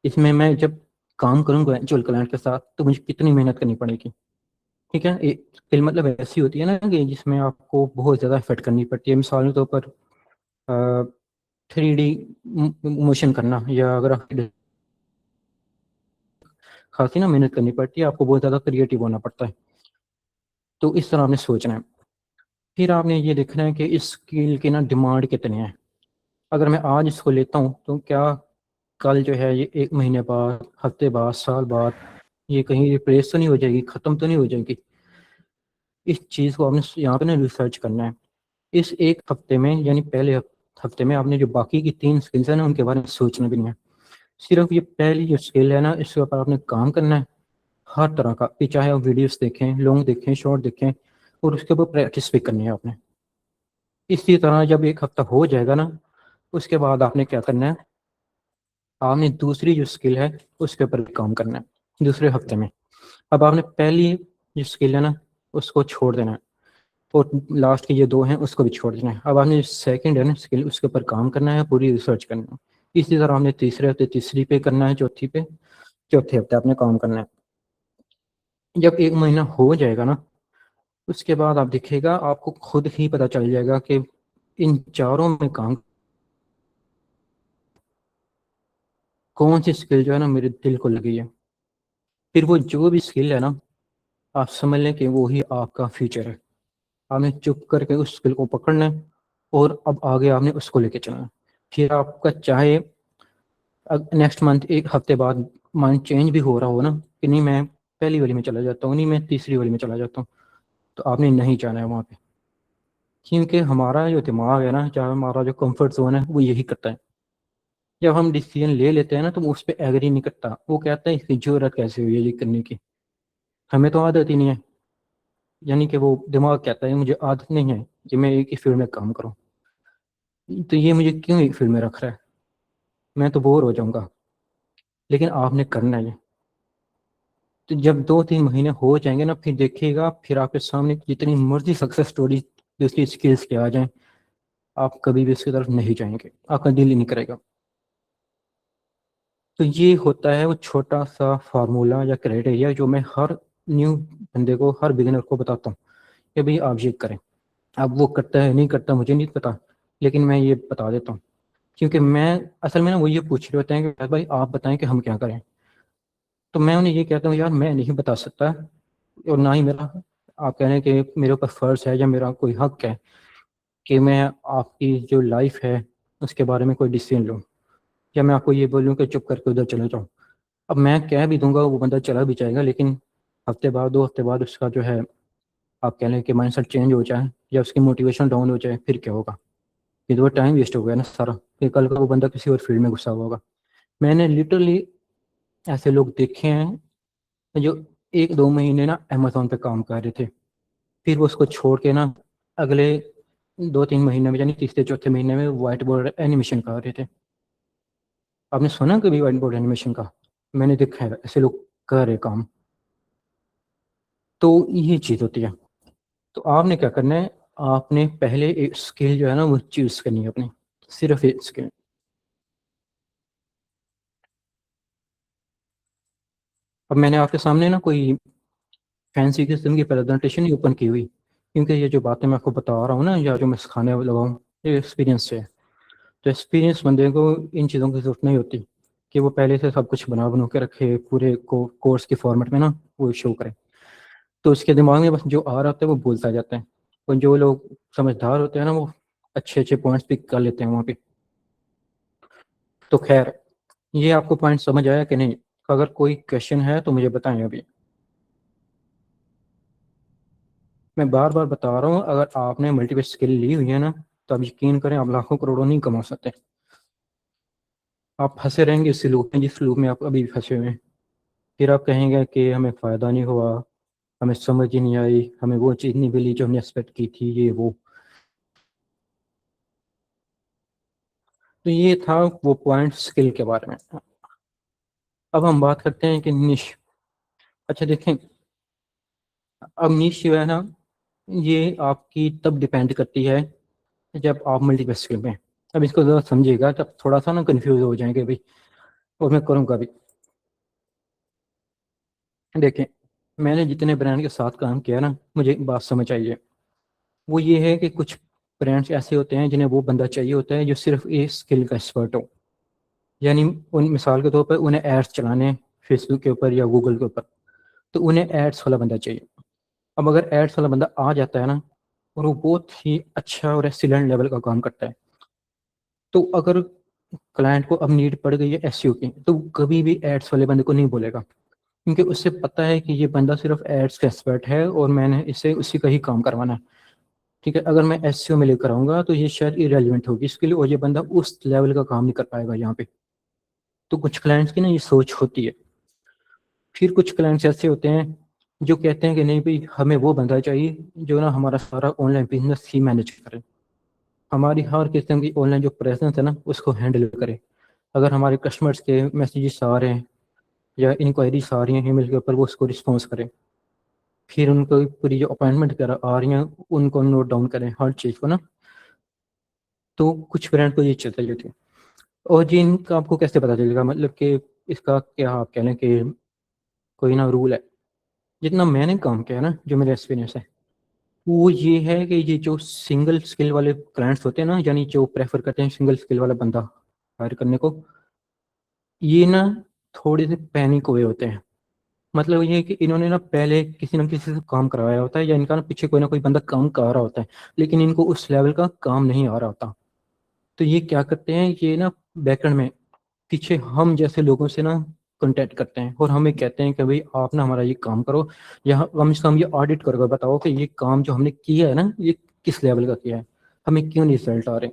इसमें मैं जब काम करूंगा एक्चुअल क्लाइंट के साथ तो मुझे कितनी मेहनत करनी पड़ेगी, ठीक है। एक स्किल मतलब ऐसी होती है ना कि जिसमें आपको बहुत ज़्यादा एफर्ट करनी पड़ती है। मिसाल के तौर पर 3D मोशन करना, या अगर आप खासी ना मेहनत करनी पड़ती है, आपको बहुत ज़्यादा क्रिएटिव होना पड़ता है। तो इस तरह आपने सोचना है। फिर आपने ये देखना है कि इस स्किल की ना डिमांड कितनी है। अगर मैं आज इसको लेता हूँ तो क्या कल जो है, ये एक महीने बाद, हफ्ते बाद, साल बाद ये कहीं रिप्लेस तो नहीं हो जाएगी, ख़त्म तो नहीं हो जाएगी। इस चीज़ को आपने यहाँ पे ना रिसर्च करना है। इस एक हफ्ते में, यानी पहले हफ्ते में आपने जो बाकी की 3 स्किल्स है ना उनके बारे में सोचना भी नहीं है। सिर्फ ये पहली जो स्किल है ना इसके ऊपर आपने काम करना है, हर तरह का, कि चाहे आप वीडियोस देखें, लॉन्ग देखें, शॉर्ट देखें, और उसके ऊपर प्रैक्टिस भी करनी है आपने। इसी तरह जब एक हफ्ता हो जाएगा ना, उसके बाद आपने क्या करना है, आपने दूसरी जो स्किल है उसके ऊपर भी काम करना है दूसरे हफ्ते में। अब आपने पहली जो स्किल है ना उसको छोड़ देना है, और लास्ट के ये 2 हैं उसको भी छोड़ देना है। अब आपने जो सेकंड है ना स्किल, उसके ऊपर काम करना है, पूरी रिसर्च करना है। इसी तरह आपने तीसरे हफ्ते तीसरी पे करना है, चौथी पे, चौथे हफ्ते आपने काम करना है। जब एक महीना हो जाएगा ना, उसके बाद आप देखिएगा, आपको खुद ही पता चल जाएगा कि इन चारों में काम कौन सी स्किल जो है ना मेरे दिल को लगी है। फिर वो जो भी स्किल है ना, आप समझ लें कि वो ही आपका फ्यूचर है। आपने चुप करके उस स्किल को पकड़ना है और अब आगे आपने उसको लेके चलना है। फिर आपका चाहे नेक्स्ट मंथ, एक हफ्ते बाद माइंड चेंज भी हो रहा हो ना, कि नहीं मैं पहली वाली में चला जाता हूँ, नहीं मैं तीसरी वाली में चला जाता हूँ, तो आपने नहीं जाना है वहाँ पे। क्योंकि हमारा जो दिमाग है ना, चाहे हमारा जो कंफर्ट जोन है, वो यही करता है। जब हम डिसीजन ले लेते हैं ना तो वो उस पर एग्री नहीं करता, वो कहता है इसकी जरूरत कैसे हुई है ये करने की, हमें तो आदत ही नहीं है। यानी कि वो दिमाग कहता है मुझे आदत नहीं है कि मैं एक ही फील्ड में काम करूँ, तो ये मुझे क्यों एक फील्ड में रख रहा है। मैं तो बोर हो जाऊंगा। लेकिन आपने करना है। तो जब 2-3 महीने हो जाएंगे ना, फिर देखिएगा, फिर आपके सामने जितनी मर्जी सक्सेस स्टोरी दूसरी स्किल्स के आ जाएं, आप कभी भी इसकी तरफ नहीं जाएंगे, आपका दिल ही नहीं करेगा। तो ये होता है वो छोटा सा फार्मूला या क्राइटेरिया जो मैं हर न्यू बंदे को, हर बिगिनर को बताता हूँ कि भाई आप ये करें। अब वो करता है नहीं करता मुझे नहीं पता, लेकिन मैं ये बता देता हूँ। क्योंकि मैं असल में ना वो ये पूछ रहे होते हैं कि भाई आप बताएं कि हम क्या करें। तो मैं उन्हें ये कहता हूँ यार मैं नहीं बता सकता, और ना ही मेरा, आप कह रहे हैं कि मेरे ऊपर फर्ज है या मेरा कोई हक है कि मैं आपकी जो लाइफ है उसके बारे में कोई डिसीजन लूँ, या मैं आपको ये बोलूँ कि चुप करके उधर चले जाऊँ। अब मैं कह भी दूंगा वो बंदा चला भी जाएगा, लेकिन हफ्ते बाद 2 हफ्ते बाद उसका जो है, आप कह लें कि माइंडसेट चेंज हो जाए या उसकी मोटिवेशन डाउन हो जाए, फिर क्या होगा? ये तो वो टाइम वेस्ट हो गया ना सारा, फिर कल का वो बंदा किसी और फील्ड में घुसा हुआ होगा। मैंने लिटरली ऐसे लोग देखे हैं जो 1-2 महीने ना अमेजोन पे काम कर रहे थे, फिर वो उसको छोड़ के ना अगले 2-3 महीने में, यानी तीसरे चौथे महीने में व्हाइट बोर्ड एनिमेशन कर रहे थे। आपने सुना कभी व्हाइट बोर्ड एनिमेशन का? मैंने देखा है ऐसे लोग कर रहे काम। तो ये चीज़ होती है। तो आपने क्या करना है, आपने पहले एक स्किल जो है ना वो चूज करनी है अपनी, सिर्फ एक स्किल। अब मैंने आपके सामने ना कोई फैंसी किस्म की प्रेजेंटेशन नहीं ओपन की हुई, क्योंकि ये जो बातें मैं आपको बता रहा हूँ ना, या जो मैं सिखाने लगा हूँ, ये एक्सपीरियंस से है। तो एक्सपीरियंस बंदे को इन चीज़ों की जरूरत नहीं होती कि वो पहले से सब कुछ बना बना के रखे पूरे कोर्स के फॉर्मेट में ना, वो शो करे। तो उसके दिमाग में बस जो आ रहा होता है वो बोलता जाता है। और जो लोग समझदार होते हैं ना, वो अच्छे अच्छे पॉइंट्स पिक कर लेते हैं वहाँ पे। तो खैर, ये आपको पॉइंट समझ आया कि नहीं? अगर कोई क्वेश्चन है तो मुझे बताएं अभी। मैं बार बार बता रहा हूँ, अगर आपने मल्टीपल स्किल ली हुई है ना, तो आप यकीन करें आप लाखों करोड़ों नहीं कमा सकते। आप फंसे रहेंगे इस लूप में, जिस लूप में आप अभी भी फंसे हुए हैं। फिर आप कहेंगे कि हमें फ़ायदा नहीं हुआ, हमें समझ ही नहीं आई, हमें वो चीज़ नहीं मिली जो हमने एक्सपेक्ट की थी, ये वो। तो ये था वो पॉइंट स्किल के बारे में। अब हम बात करते हैं कि निश। अच्छा देखें, अब निश जो है ना, ये आपकी तब डिपेंड करती है जब आप मल्टीपल स्किल में हैं। अब इसको ज़रा समझिएगा, तब थोड़ा सा ना कंफ्यूज हो जाएंगे भाई, और मैं करूँगा भी। देखें, मैंने जितने ब्रांड के साथ काम किया ना, मुझे एक बात समझ आई है। वो ये है कि कुछ ब्रांड्स ऐसे होते हैं जिन्हें वो बंदा चाहिए होता है जो सिर्फ एक स्किल का एक्सपर्ट हो। यानी उन मिसाल के तौर पर उन्हें एड्स चलाने हैं फेसबुक के ऊपर या गूगल के ऊपर, तो उन्हें एड्स वाला बंदा चाहिए। अब अगर एड्स वाला बंदा आ जाता है ना, और वो बहुत ही अच्छा और एक्सीलेंट लेवल का काम करता है, तो अगर क्लाइंट को अब नीड पड़ गई है एसईओ की, तो वो कभी भी एड्स वाले बंदे को नहीं बोलेगा, क्योंकि उससे पता है कि ये बंदा सिर्फ एड्स का एक्सपर्ट है और मैंने इसे उसी का ही काम करवाना है। ठीक है, अगर मैं एसईओ में लेकर आऊंगा तो ये शायद इरेलीवेंट होगी इसके लिए, और ये बंदा उस लेवल का काम नहीं कर पाएगा यहाँ पे। तो कुछ क्लाइंट्स की ना ये सोच होती है। फिर कुछ क्लाइंट्स ऐसे होते हैं जो कहते हैं कि नहीं भाई, हमें वो बंदा चाहिए जो ना हमारा सारा ऑनलाइन बिजनेस ही मैनेज करे, हमारी हर किस्म की ऑनलाइन जो प्रेजेंस है ना उसको हैंडल करे। अगर हमारे कस्टमर्स के मैसेजेस आ रहे हैं या इंक्वायरीज आ रही हैं ईमेल के ऊपर, वो उसको रिस्पॉन्स करें। फिर उनको पूरी जो अपॉइंटमेंट वगैरह आ रही हैं उनको नोट डाउन करें हर चीज़ को ना। तो कुछ ब्रांड को ये चाहिए थी। और जी, इनका आपको कैसे पता चलेगा, मतलब कि इसका क्या आप कह लें कि कोई ना रूल है। जितना मैंने काम किया है ना, जो मेरा एक्सपीरियंस है, वो ये है कि ये जो सिंगल स्किल वाले क्लाइंट्स होते हैं ना, यानी जो प्रेफर करते हैं सिंगल स्किल वाला बंदा हायर करने को, ये ना थोड़े से पैनिक हुए होते हैं। मतलब ये है कि इन्होंने ना किसी से काम करवाया होता है, या इनका ना पीछे कोई ना कोई बंदा काम कर रहा होता है, लेकिन इनको उस लेवल का काम नहीं आ रहा होता। तो ये क्या करते हैं, ये ना बैकएंड में पीछे हम जैसे लोगों से ना कांटेक्ट करते हैं और हमें कहते हैं कि भाई आप ना हमारा ये काम करो, या कम से कम ये ऑडिट करो, बताओ कि ये काम जो हमने किया है ना, ये किस लेवल का किया है, हमें क्यों नहीं रिजल्ट आ रहे।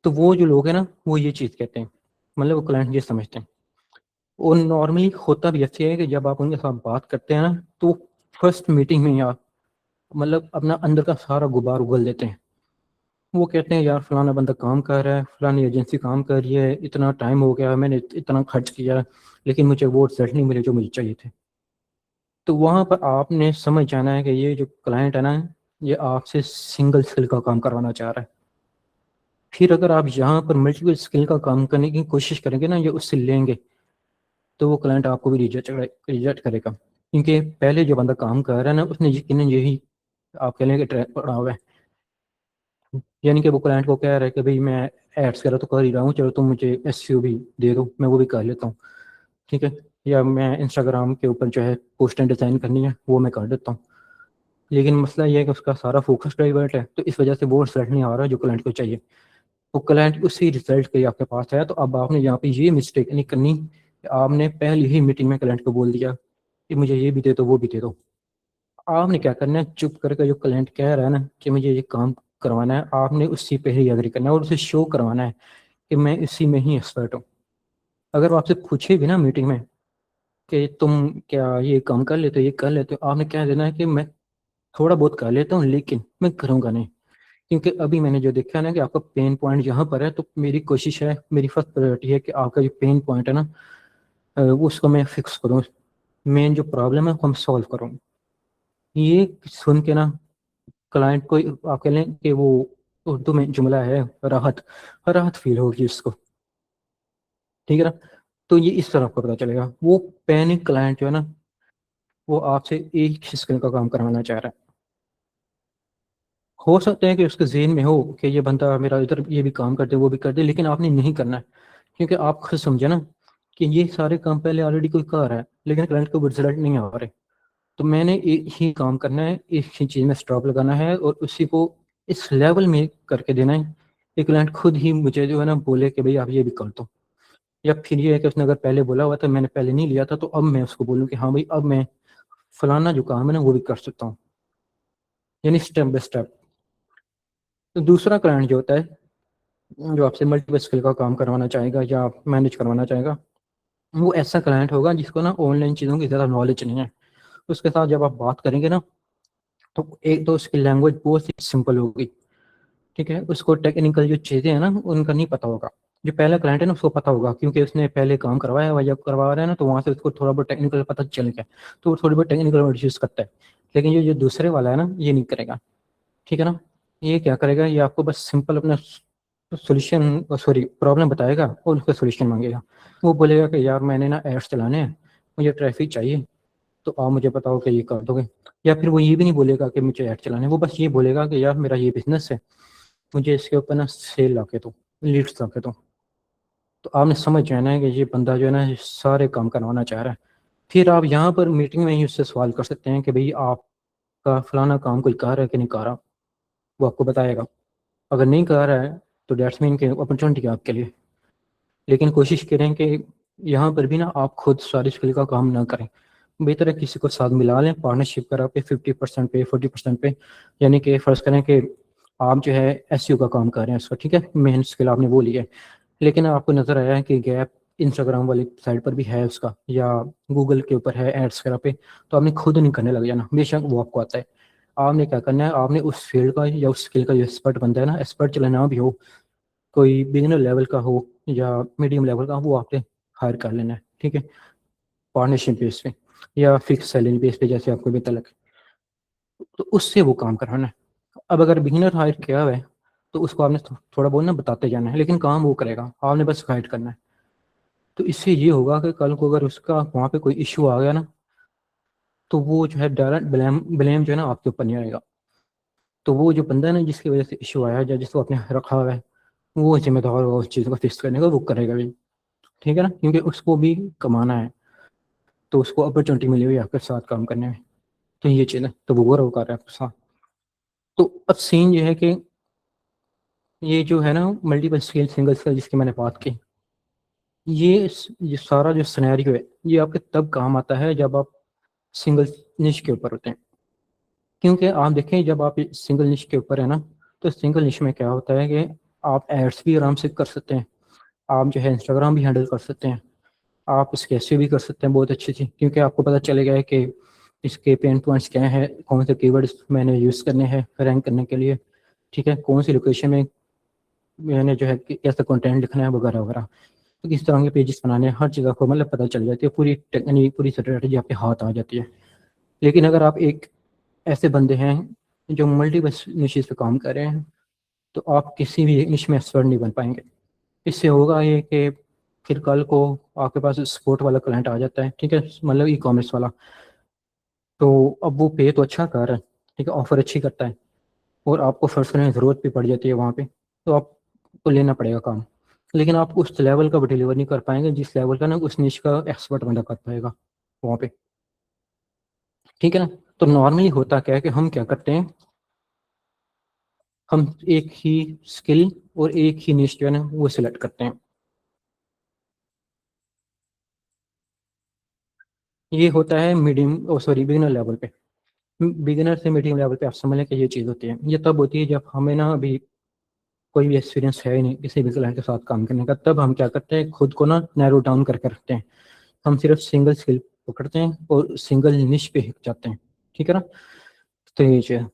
तो वो जो लोग हैं ना, वो ये चीज़ कहते हैं, मतलब वो क्लाइंट ये समझते हैं। और नॉर्मली होता भी ऐसे है कि जब आप उनके साथ बात करते हैं ना, तो फर्स्ट मीटिंग में ही आप मतलब अपना अंदर का सारा गुबार उगल देते हैं वो कहते हैं यार फलाना बंदा काम कर रहा है, फलानी एजेंसी काम कर रही है, इतना टाइम हो गया, मैंने इतना खर्च किया, लेकिन मुझे वो रिजल्ट नहीं मिले जो मुझे चाहिए थे। तो वहाँ पर आपने समझ जाना है कि ये जो क्लाइंट है ना, ये आपसे सिंगल स्किल का काम करवाना चाह रहा है। फिर अगर आप यहाँ पर मल्टीपल स्किल का काम करने की कोशिश करेंगे ना, या उससे लेंगे, तो वो क्लाइंट आपको भी रिजेक्ट करेगा, क्योंकि पहले जो बंदा काम कर रहा है ना, उसने यकीनन यही आप कह लें कि ट्रैक पड़ा हुआ है। यानी कि वो क्लाइंट को कह रहा है कि भाई मैं एड्स करा तो कर ही रहा हूँ, चलो तुम मुझे एसईओ भी दे दो, मैं वो भी कर लेता हूँ, ठीक है। या मैं इंस्टाग्राम के ऊपर जो है पोस्टें डिज़ाइन करनी है वो मैं कर देता हूँ। लेकिन मसला ये है कि उसका सारा फोकस डाइवर्ट है, तो इस वजह से वो रिजल्ट नहीं आ रहा जो क्लाइंट को चाहिए। तो क्लाइंट उसी रिजल्ट के लिए आपके पास है, तो अब आपने यहाँ पे ये मिस्टेक नहीं करनी कि आपने पहली ही मीटिंग में क्लाइंट को बोल दिया कि मुझे ये भी दे दो वो भी दे दो। आपने क्या करना है, चुप करके जो क्लाइंट कह रहा है ना कि मुझे ये काम करवाना है, आपने उसी पे ही एग्री करना है और उसे शो करवाना है कि मैं इसी में ही एक्सपर्ट हूँ। अगर वो आपसे पूछे भी ना मीटिंग में कि तुम क्या ये काम कर लेते हो, ये कर लेते हो, आपने क्या देना है कि मैं थोड़ा बहुत कर लेता हूँ लेकिन मैं करूँगा नहीं। क्योंकि अभी मैंने जो देखा है ना कि आपका पेन पॉइंट यहाँ पर है, तो मेरी कोशिश है, मेरी फर्स्ट प्रायोरिटी है कि आपका जो पेन पॉइंट है ना, वो उसको मैं फिक्स करूँ, मेन जो प्रॉब्लम है वो हम सॉल्व करूँ। ये सुन के ना क्लाइंट को आप कह लें कि वो उर्दू में जुमला है राहत, राहत फील होगी उसको, ठीक है ना। तो ये इस तरह आपको पता चलेगा वो पैनिक क्लाइंट जो है ना, वो आपसे एक ही स्किल का काम करवाना चाह रहा है। हो सकता है कि उसके ज़हन में हो कि ये बंदा मेरा इधर ये भी काम कर दे वो भी कर दे, लेकिन आपने नहीं करना है, क्योंकि आप खुद समझे ना कि ये सारे काम पहले ऑलरेडी कोई कर रहा है, लेकिन क्लाइंट को रिजल्ट नहीं आ रहे। तो मैंने एक ही काम करना है, एक ही चीज़ में स्टॉप लगाना है और उसी को इस लेवल में करके देना है कि क्लाइंट खुद ही मुझे जो है ना बोले कि भाई आप ये भी कर दो। या फिर ये है कि उसने अगर पहले बोला हुआ था, मैंने पहले नहीं लिया था, तो अब मैं उसको बोलूँ कि हाँ भाई अब मैं फलाना जो काम है ना वो भी कर सकता हूँ, यानी स्टेप बाय स्टेप। तो दूसरा क्लाइंट जो होता है, जो आपसे मल्टीपल स्किल का काम करवाना चाहेगा या मैनेज करवाना चाहेगा, वो ऐसा क्लाइंट होगा जिसको ना ऑनलाइन चीज़ों की ज़्यादा नॉलेज नहीं है। उसके साथ जब आप बात करेंगे ना, तो एक तो उसकी लैंग्वेज बहुत ही सिंपल होगी, ठीक है। उसको टेक्निकल जो चीज़ें हैं ना उनका नहीं पता होगा। जो पहला क्लाइंट है ना उसको पता होगा, क्योंकि उसने पहले काम करवाया हुआ, जब करवा रहा है ना तो वहाँ से उसको थोड़ा बहुत टेक्निकल पता चल गया, तो वो थोड़ी बहुत टेक्निकल वर्ड यूज़ करता है। लेकिन ये जो दूसरे वाला है ना ये नहीं करेगा, ठीक है ना। ये क्या करेगा, ये आपको बस सिंपल अपना सोल्यूशन सॉरी प्रॉब्लम बताएगा और उसका सोल्यूशन मांगेगा। वो बोलेगा कि यार मैंने ना एड्स चलाने हैं, मुझे ट्रैफिक चाहिए, तो आप मुझे बताओ कि ये कर दोगे। या फिर वो ये भी नहीं बोलेगा कि मुझे ऐड चलाने, वो बस ये बोलेगा कि यार मेरा ये बिजनेस है, मुझे इसके ऊपर ना सेल ला के दो, लीड्स ला के दो। तो आपने समझ जाना है कि ये बंदा जो है ना ये सारे काम करवाना चाह रहा है। फिर आप यहाँ पर मीटिंग में ही उससे सवाल कर सकते हैं कि भाई आपका फलाना काम कोई कर रहा है कि नहीं कर रहा, वो आपको बताएगा। अगर नहीं कर रहा है तो डेट्स मीन के अपॉर्चुनिटी है आपके लिए। लेकिन कोशिश करें कि यहाँ पर भी ना आप खुद सारी स्किल का काम ना करें, बेहतर है किसी को साथ मिला लें, पार्टनरशिप करा पे 50% पे 40% पे। यानी कि फ़र्ज़ करें कि आप जो है एसईओ का काम कर रहे हैं उसका, ठीक है, मेन स्किल आपने वो ली है, लेकिन आपको नज़र आया है कि गैप इंस्टाग्राम वाली साइड पर भी है उसका, या गूगल के ऊपर है एड्स वगैरह पे, तो आपने खुद नहीं करने लग जाना, बेशक वो आपको आता है। आपने क्या करना है, आपने उस फील्ड का या उस स्किल का जो एक्सपर्ट बनता है ना, एक्सपर्ट चले ना भी हो, कोई बिगिनर लेवल का हो या मीडियम लेवल का, वो आपने हायर कर लेना है, ठीक है, पार्टनरशिप बेस पे या फिक्स सैलरी बेस पे जैसे आपको बेहतर लगे, तो उससे वो काम कराना है। अब अगर बिगिनर हायर किया हुआ है तो उसको आपने थोड़ा बहुत ना बताते जाना है, लेकिन काम वो करेगा, आपने बस गाइड करना है। तो इससे ये होगा कि कल को अगर उसका वहाँ पे कोई इशू आ गया ना, तो वो जो है डायरेक्ट ब्लेम ब्लेम जो है ना आपके ऊपर नहीं आएगा। तो वो जो बंदा है ना जिसकी वजह से इशू आया या जिसको आपने रखा हुआ है, वो जिम्मेदार होगा उस चीज़ को फिक्स करने का, वो करेगा भी, ठीक है ना, क्योंकि उसको भी कमाना है, तो उसको अपॉर्चुनिटी मिली हुई है आपके साथ काम करने में। तो ये चीज़ है, तो वो कर रहा है आपके साथ। तो अब सीन ये है कि ये जो है ना मल्टीपल स्किल सिंगल स्किल जिसकी मैंने बात की, ये सारा जो सिनेरियो है ये आपके तब काम आता है जब आप सिंगल निश के ऊपर होते हैं। क्योंकि आप देखें जब आप सिंगल निश के ऊपर है ना, तो सिंगल निश में क्या होता है कि आप एड्स भी आराम से कर सकते हैं, आप जो है इंस्टाग्राम भी हैंडल कर सकते हैं, आप इसके ऐसे भी कर सकते हैं बहुत अच्छी थी, क्योंकि आपको पता चलेगा है कि इसके पेन पॉइंट्स क्या हैं, कौन से कीवर्ड्स मैंने यूज़ करने हैं रैंक करने के लिए, ठीक है, कौन सी लोकेशन में मैंने जो है कि कैसा कंटेंट लिखना है वगैरह वगैरह। तो किस तरह के पेजेस बनाने हैं हर चीज़ आपको मतलब पता चल जाती है, पूरी टेक्निक पूरी स्ट्रेटजी आपके हाथ आ जाती है। लेकिन अगर आप एक ऐसे बंदे हैं जो मल्टीपल निशेस पे काम कर रहे हैं, तो आप किसी भी निश में एक्सपर्ट नहीं बन पाएंगे। इससे होगा ये कि फिर कल को आपके पास स्पोर्ट वाला क्लाइंट आ जाता है, ठीक है, मतलब ई कॉमर्स वाला, तो अब वो पे तो अच्छा कर रहा है, ठीक है, ऑफर अच्छी करता है, और आपको फर्स्ट करने की ज़रूरत भी पड़ जाती है वहाँ पे, तो आपको लेना पड़ेगा काम। लेकिन आप उस लेवल का भी डिलीवर नहीं कर पाएंगे जिस लेवल का ना उस निश का एक्सपर्ट बंदा कर पाएगा वहाँ पे, ठीक है ना। तो नॉर्मली होता क्या है कि हम क्या करते हैं, हम एक ही स्किल और एक ही निश जो है ना वो सिलेक्ट करते हैं। ये होता है मीडियम सॉरी बिगिनर लेवल पे। बिगिनर से मीडियम लेवल पे आप समझ लें कि ये चीज़ होती है। ये तब होती है जब हमें ना अभी कोई भी एक्सपीरियंस है ही नहीं किसी भी क्लाइंट के साथ काम करने का, तब हम क्या करते हैं, खुद को ना नैरो डाउन करके रखते हैं। हम सिर्फ सिंगल स्किल पकड़ते हैं और सिंगल निश पे हिट जाते हैं, ठीक है ना। तो ये चीज़ है।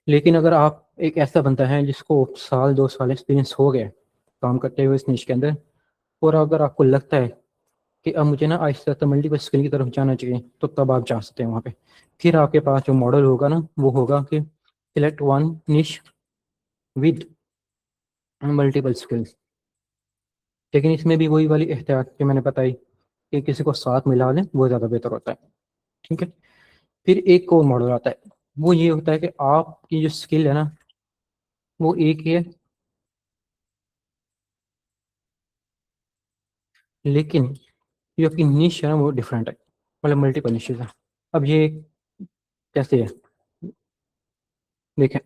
लेकिन अगर आप एक ऐसा बंदा है जिसको साल 2 साल एक्सपीरियंस हो गया काम करते हुए इस निश के अंदर, और अगर आपको लगता है कि अब मुझे ना आहिस्ता आहिस्ता मल्टीपल स्किल की तरफ जाना चाहिए, तो तब आप जा सकते हैं वहाँ पे। फिर आपके पास जो मॉडल होगा ना वो होगा कि सिलेक्ट वन निश विद मल्टीपल स्किल्स। लेकिन इसमें भी वही वाली एहतियात जो मैंने बताई कि किसी को साथ मिला लें वो ज़्यादा बेहतर होता है, ठीक है। फिर एक और मॉडल आता है, वो ये होता है कि आपकी जो स्किल है ना वो एक ही है, लेकिन जो आपकी निश है ना वो डिफरेंट है, मतलब मल्टीपल निशेज है। अब ये कैसे है, देखें,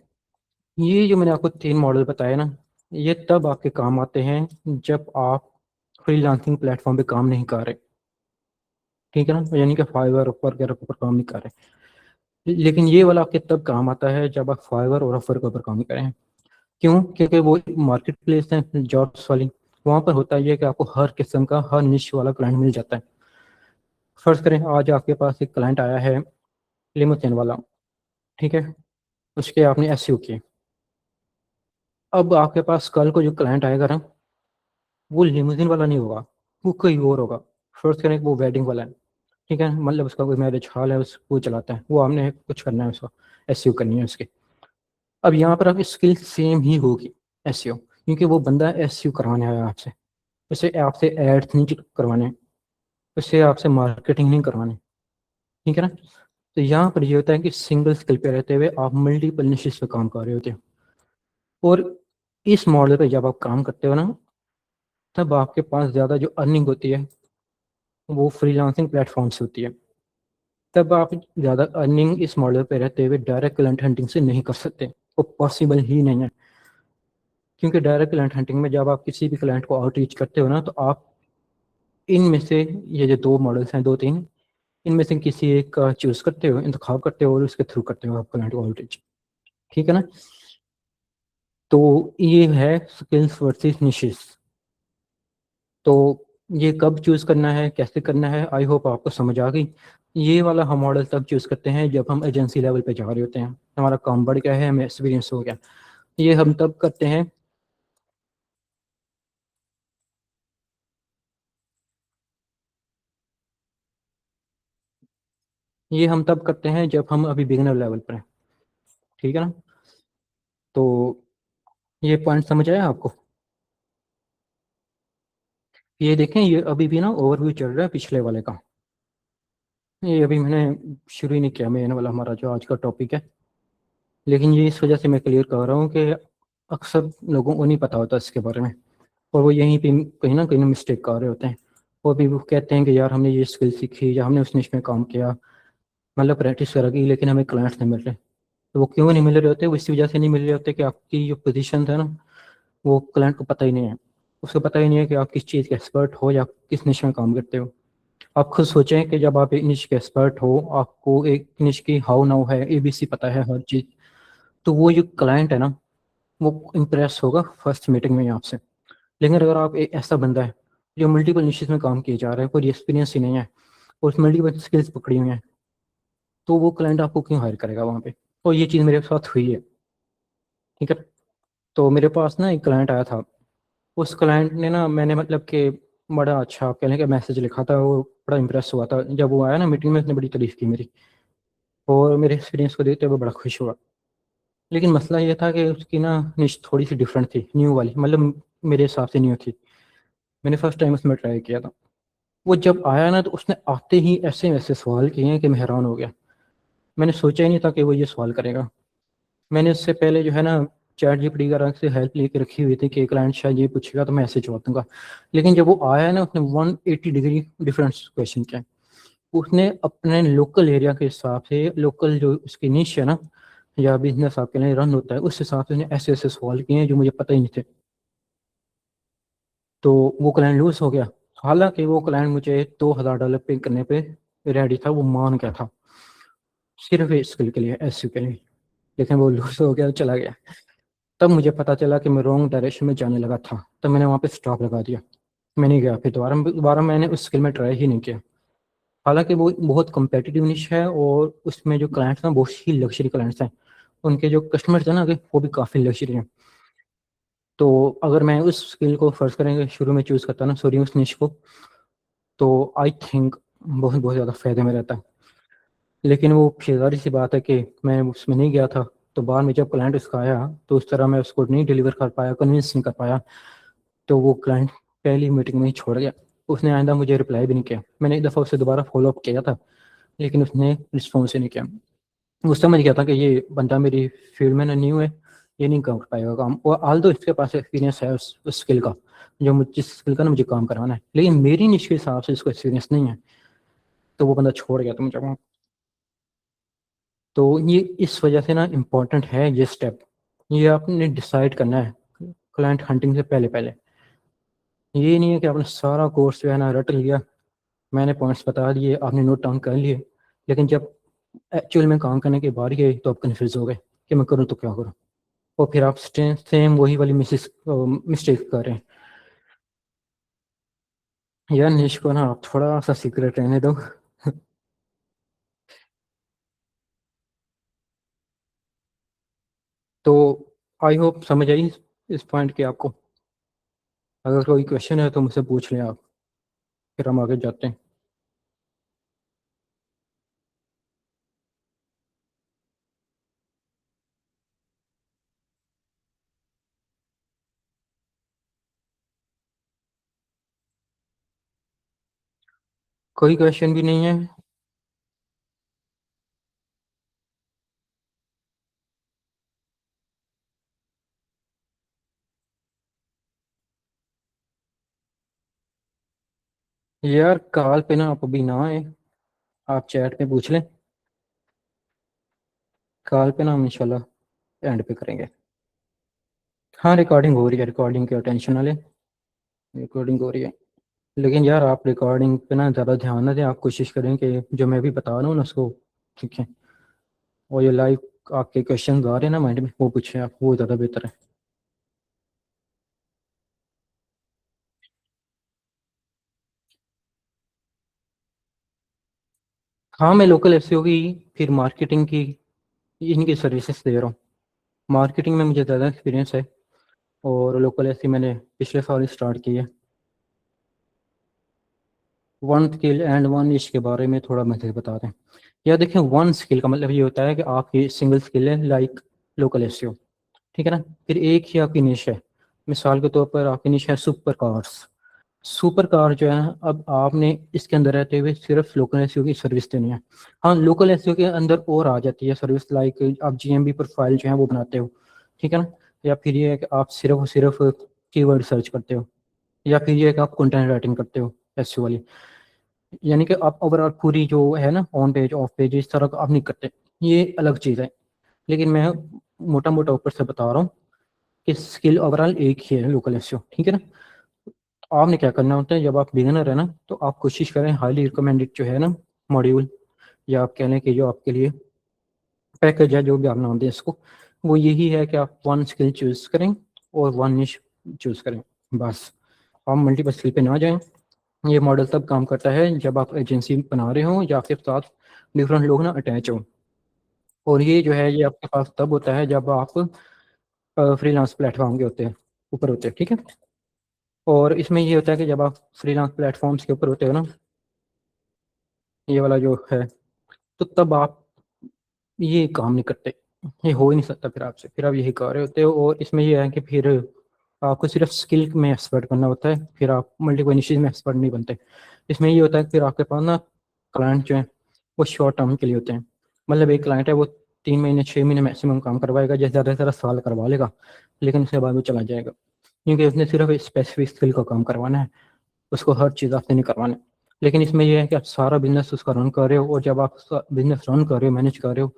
ये जो मैंने आपको 3 मॉडल बताए ना, ये तब आपके काम आते हैं जब आप फ्रीलांसिंग प्लेटफॉर्म पे काम नहीं कर रहे, ठीक है ना, यानी कि फाइवर ऊपर के ऊपर काम नहीं कर रहे। लेकिन ये वाला आपके तब काम आता है जब आप फाइवर और ऑफर के ऊपर काम करें। क्यों? क्योंकि वो मार्केट प्लेस है जॉब्स वाली, वहाँ पर होता है कि आपको हर किस्म का हर निश वाला क्लाइंट मिल जाता है। फर्ज करें आज आपके पास एक क्लाइंट आया है लिमोसिन वाला, ठीक है, उसके आपने एसईओ किए। अब आपके पास कल को जो क्लाइंट आएगा ना वो लिमोजिन वाला नहीं होगा, वो कोई और होगा। फर्स्ट करें वो वेडिंग वाला है, ठीक है, मतलब उसका कोई मैरिज हॉल है उस वो चलाता है, वो हमने कुछ करना है उसका, एसईओ करनी है उसकी। अब यहाँ पर आपकी स्किल सेम ही होगी, एसईओ, क्योंकि वो बंदा एसईओ करवाने आया आपसे, उसे आपसे एड्स नहीं करवाने, उसे आपसे मार्केटिंग नहीं करवाने, ठीक है ना। तो यहाँ पर ये होता है कि सिंगल स्किल पे रहते हुए आप मल्टीपल निशेस पे काम कर रहे होते हो। और इस मॉडल पे जब आप काम करते हो ना, तब आपके पास ज़्यादा जो अर्निंग होती है वो फ्रीलांसिंग प्लेटफॉर्म से होती है। तब आप ज़्यादा अर्निंग इस मॉडल पे रहते हुए डायरेक्ट क्लाइंट हंटिंग से नहीं कर सकते, वो पॉसिबल ही नहीं है। क्योंकि डायरेक्ट क्लाइंट हंटिंग में जब आप किसी भी क्लाइंट को आउटरीच करते हो ना, तो आप इनमें से ये जो 2 मॉडल्स हैं 2 3, इनमें से किसी एक का चूज करते हो, इंतखाब करते हो और उसके थ्रू करते हो आप क्लाइंट को आउटरीच, ठीक है ना। तो ये है स्किल्स वर्सेस निशेस। तो ये कब चूज करना है कैसे करना है, आई होप आपको समझ आ गई। ये वाला हम मॉडल तब चूज करते हैं जब हम एजेंसी लेवल पे जा रहे होते हैं, हमारा काम बढ़ गया है, हमें एक्सपीरियंस हो गया। ये हम तब करते हैं, ये हम तब करते हैं जब हम अभी बिगिनर लेवल पर हैं, ठीक है ना। तो ये पॉइंट समझ आया आपको? ये देखें, ये अभी भी ना ओवरव्यू चल रहा है पिछले वाले का, ये अभी मैंने शुरू ही नहीं किया मेन वाला हमारा जो आज का टॉपिक है। लेकिन ये इस वजह से मैं क्लियर कर रहा हूँ कि अक्सर लोगों को नहीं पता होता इसके बारे में, और वो यहीं पे कहीं ना मिस्टेक कर रहे होते हैं। वो भी वो कहते हैं कि यार हमने ये स्किल सीखी या हमने उस निश में काम किया, मतलब प्रैक्टिस करेगी, लेकिन हमें क्लाइंट्स नहीं मिल रहे। तो वो क्यों नहीं मिल रहे होते, वो इसी वजह से नहीं मिल रहे होते कि आपकी जो पोजीशन है ना वो क्लाइंट को पता ही नहीं है। उसको पता ही नहीं है कि आप किस चीज़ के एक्सपर्ट हो या किस निश में काम करते हो। आप खुद सोचें कि जब आप एक निश के एक्सपर्ट हो, आपको एक निश की हाउ नाउ है, एबीसी पता है हर चीज़, तो वो जो क्लाइंट है ना वो इम्प्रेस होगा फर्स्ट मीटिंग में ही आपसे। लेकिन अगर आप एक ऐसा बंदा है जो मल्टीपल निशेस में काम किए जा रहा है, कोई एक्सपीरियंस ही नहीं है और उस मल्टीपल स्किल्स पकड़ी हुई हैं, तो वो क्लाइंट आपको क्यों हायर करेगा वहाँ पे। और ये चीज़ मेरे साथ हुई है, ठीक है। तो मेरे पास ना एक क्लाइंट आया था। उस क्लाइंट ने ना, मैंने मतलब कि बड़ा अच्छा कहने का मैसेज लिखा था, वो बड़ा इंप्रेस हुआ था। जब वो आया ना मीटिंग में, उसने बड़ी तारीफ की मेरी, और मेरे एक्सपीरियंस को देखते हुए बड़ा खुश हुआ। लेकिन मसला ये था कि उसकी ना निश थोड़ी सी डिफरेंट थी, न्यू वाली, मतलब मेरे हिसाब से न्यू थी। मैंने फर्स्ट टाइम उसमें ट्राई किया था। वो जब आया ना, तो उसने आते ही ऐसे वैसे सवाल किए हैं कि मैं हैरान हो गया। मैंने सोचा ही नहीं था कि वो ये सवाल करेगा। मैंने उससे पहले जो है ना, चैट जीपीटी वगैरह से हेल्प लेके रखी हुई थी कि क्लाइंट शायद ये पूछेगा तो मैं ऐसे जवाब दूंगा। लेकिन जब वो आया ना, उसने 180 डिग्री डिफरेंट क्वेश्चन किया। उसने अपने लोकल एरिया के हिसाब से, लोकल जो उसकी निश है ना, या बिजनेस आपके लिए रन होता है, उस हिसाब से उसने ऐसे ऐसे सवाल किए हैं जो मुझे पता ही नहीं थे। तो वो क्लाइंट लूज हो गया। हालांकि वो क्लाइंट मुझे $2000 पे करने पे रेडी था, वो मान गया था, सिर्फ इस स्किल के लिए, एस के लिए। लेकिन वो लूज हो गया, चला गया। तब मुझे पता चला कि मैं रॉन्ग डायरेक्शन में जाने लगा था। तब मैंने वहाँ पे स्टॉप लगा दिया। मैं नहीं गया फिर दोबारा दोबारा मैंने उस स्किल में ट्राई ही नहीं किया। हालांकि वो बहुत कम्पेटिटिव निश है, और उसमें जो क्लाइंट्स हैं बहुत ही लग्जरी क्लाइंट्स हैं। उनके जो कस्टमर्स हैं ना, वो भी काफ़ी लग्जरी हैं। तो अगर मैं उस स्किल को फर्स्ट करेंगे शुरू में चूज़ करता ना, सॉरी, उस निश को, तो आई थिंक बहुत बहुत ज़्यादा फायदे में रहता है। लेकिन वो शेजारी सी बात है कि मैं उसमें नहीं गया था। तो बाद में जब क्लाइंट उसका आया, तो उस तरह मैं उसको नहीं डिलीवर कर पाया, कन्विंस नहीं कर पाया। तो वो क्लाइंट पहली मीटिंग में ही छोड़ गया। उसने आइंदा मुझे रिप्लाई भी नहीं किया। मैंने एक दफ़ा उससे दोबारा फॉलोअप किया था, लेकिन उसने रिस्पॉन्स ही नहीं किया। वो समझ गया था कि ये बंदा मेरी फील्ड में ना न्यू है, ये नहीं कर पाएगा काम। और आल दो इसके पास एक्सपीरियंस है उस स्किल का, जो मुझ जिस स्किल का ना मुझे काम करवाना है, लेकिन मेरी निश के हिसाब से इसको एक्सपीरियंस नहीं है। तो वो बंदा छोड़ गया था मुझे वहाँ। तो ये इस वजह से ना इम्पोर्टेंट है ये स्टेप। ये आपने डिसाइड करना है क्लाइंट हंटिंग से पहले पहले। ये नहीं है कि आपने सारा कोर्स जो है ना रट लिया, मैंने पॉइंट्स बता दिए, आपने नोट डाउन कर लिए, लेकिन जब एक्चुअल में काम करने की बारी आई तो आप कन्फ्यूज हो गए कि मैं करूँ तो क्या करूँ। और फिर आप सेम वही वाली मिस्टेक कर रहे हैं। यार निश को ना आप थोड़ा सा सीक्रेट रहने दो। तो आई होप समझ आई इस पॉइंट की आपको। अगर कोई क्वेश्चन है तो मुझसे पूछ लें आप, फिर हम आगे जाते हैं। कोई क्वेश्चन भी नहीं है? यार कॉल पे ना आप अभी ना आए, आप चैट पे पूछ लें। कॉल पे ना हम इंशाल्लाह एंड पे करेंगे। हाँ रिकॉर्डिंग हो रही है, रिकॉर्डिंग की टेंशन ना लें, रिकॉर्डिंग हो रही है। लेकिन यार आप रिकॉर्डिंग पे ना ज़्यादा ध्यान ना दें, आप कोशिश करें कि जो मैं भी बता रहा हूँ ना उसको सीखें। और ये लाइव आपके क्वेश्चन आ रहे हैं ना माइंड में, वो पूछें आप, वो ज़्यादा बेहतर है। हाँ मैं लोकल एसईओ की, फिर मार्केटिंग की, इनकी सर्विसेज दे रहा हूँ। मार्केटिंग में मुझे ज़्यादा एक्सपीरियंस है, और लोकल एसईओ मैंने पिछले साल स्टार्ट की है। वन स्किल एंड वन निश के बारे में थोड़ा मुझे बता दें। या देखें, वन स्किल का मतलब ये होता है कि आपकी सिंगल स्किल है, लाइक लोकल एसईओ, ठीक है ना। फिर एक ही आपकी निश है। मिसाल के तौर पर आपकी निश है सुपर कार्स। सुपर कार जो है ना, अब आपने इसके अंदर रहते हुए सिर्फ लोकल एसईओ की सर्विस देनी है। हाँ लोकल एसईओ के अंदर और आ जाती है सर्विस, लाइक आप जीएमबी प्रोफाइल जो है वो बनाते हो, ठीक है ना। या फिर ये है कि आप सिर्फ और सिर्फ कीवर्ड सर्च करते हो, या फिर ये है कि आप कंटेंट राइटिंग करते हो एसईओ वाली। यानी कि आप ओवरऑल पूरी जो है ना, ऑन पेज ऑफ पेज इस तरह का आप नहीं करते, ये अलग चीज़ है। लेकिन मैं मोटा मोटा ऊपर से बता रहा हूँ कि स्किल ओवरऑल एक ही है, लोकल एसईओ, ठीक है ना। आपने क्या करना होता है, जब आप बिगिनर है ना, तो आप कोशिश करें हाईली रिकमेंडेड जो है ना मॉड्यूल, या आप कह लें कि जो आपके लिए पैकेज है, जो भी आप नाम दें इसको, वो यही है कि आप वन स्किल चूज करें और वन निश चूज करें, बस। आप मल्टीपल स्किल पे ना जाएं। ये मॉडल तब काम करता है जब आप एजेंसी बना रहे हो या आपके साथ डिफरेंट लोग ना अटैच हो। और ये जो है ये आपके पास तब होता है जब आप फ्रीलांस प्लेटफॉर्म के होते हैं, ऊपर होते हैं, ठीक है। और इसमें ये होता है कि जब आप फ्रीलांस प्लेटफॉर्म्स के ऊपर होते हो ना, ये वाला जो है, तो तब आप ये काम नहीं करते, ये हो ही नहीं सकता फिर आपसे, फिर आप यही कर रहे होते हो। और इसमें ये है कि फिर आपको सिर्फ स्किल में एक्सपर्ट बनना होता है, फिर आप मल्टीपल निशेज में एक्सपर्ट नहीं बनते। इसमें ये होता है कि फिर आपके पास ना क्लाइंट जो है वो शॉर्ट टर्म के लिए होते हैं। मतलब एक क्लाइंट है वो 3 महीने 6 महीने मैक्सिमम काम करवाएगा, जैसे ज़्यादा से ज़्यादा साल करवा लेगा, लेकिन उसके बाद वो चला जाएगा, क्योंकि उसने सिर्फ स्पेसिफिक स्किल का काम करवाना है, उसको हर चीज़ आपसे नहीं करवाना है। लेकिन इसमें यह है कि आप सारा बिजनेस उसका रन कर रहे हो, और जब आप बिजनेस रन कर रहे हो, मैनेज कर रहे हो,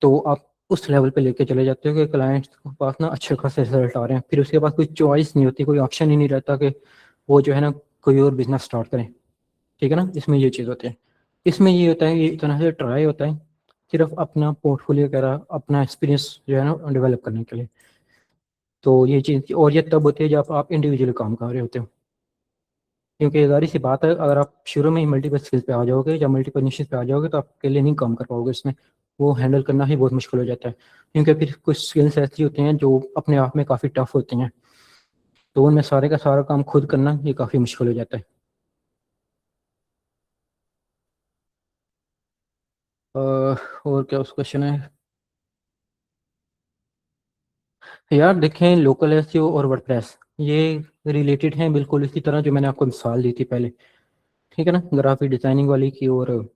तो आप उस लेवल पे लेके चले जाते हो कि क्लाइंट के पास ना अच्छे खासे रिजल्ट आ रहे हैं, फिर उसके पास कोई चॉइस नहीं होती, कोई ऑप्शन ही नहीं रहता कि वो जो है ना कोई और बिजनेस स्टार्ट करें, ठीक है ना। इसमें ये चीज़ होती है। इसमें ये होता है, ये इतना से ट्राई होता है सिर्फ अपना पोर्टफोलियो वगैरह, अपना एक्सपीरियंस जो है ना डेवलप करने के लिए। तो ये चीज़, और ये तब होती है जब आप इंडिविजुअली काम कर रहे होते हो, क्योंकि जाहिर सी बात है अगर आप शुरू में ही मल्टीपल स्किल्स पे आ जाओगे या मल्टीपल निशेस पे आ जाओगे तो आप अकेले नहीं काम कर पाओगे इसमें, वो हैंडल करना ही बहुत मुश्किल हो जाता है, क्योंकि फिर कुछ स्किल्स ऐसी होती हैं जो अपने आप में काफ़ी टफ होती हैं, तो उनमें सारे का सारा काम खुद करना ये काफ़ी मुश्किल हो जाता है। और क्या उस क्वेश्चन है यार, देखें लोकल एसईओ और वर्डप्रेस ये रिलेटेड हैं बिल्कुल इसी तरह जो मैंने आपको मिसाल दी थी पहले, ठीक है ना, ग्राफिक डिजाइनिंग वाली की, और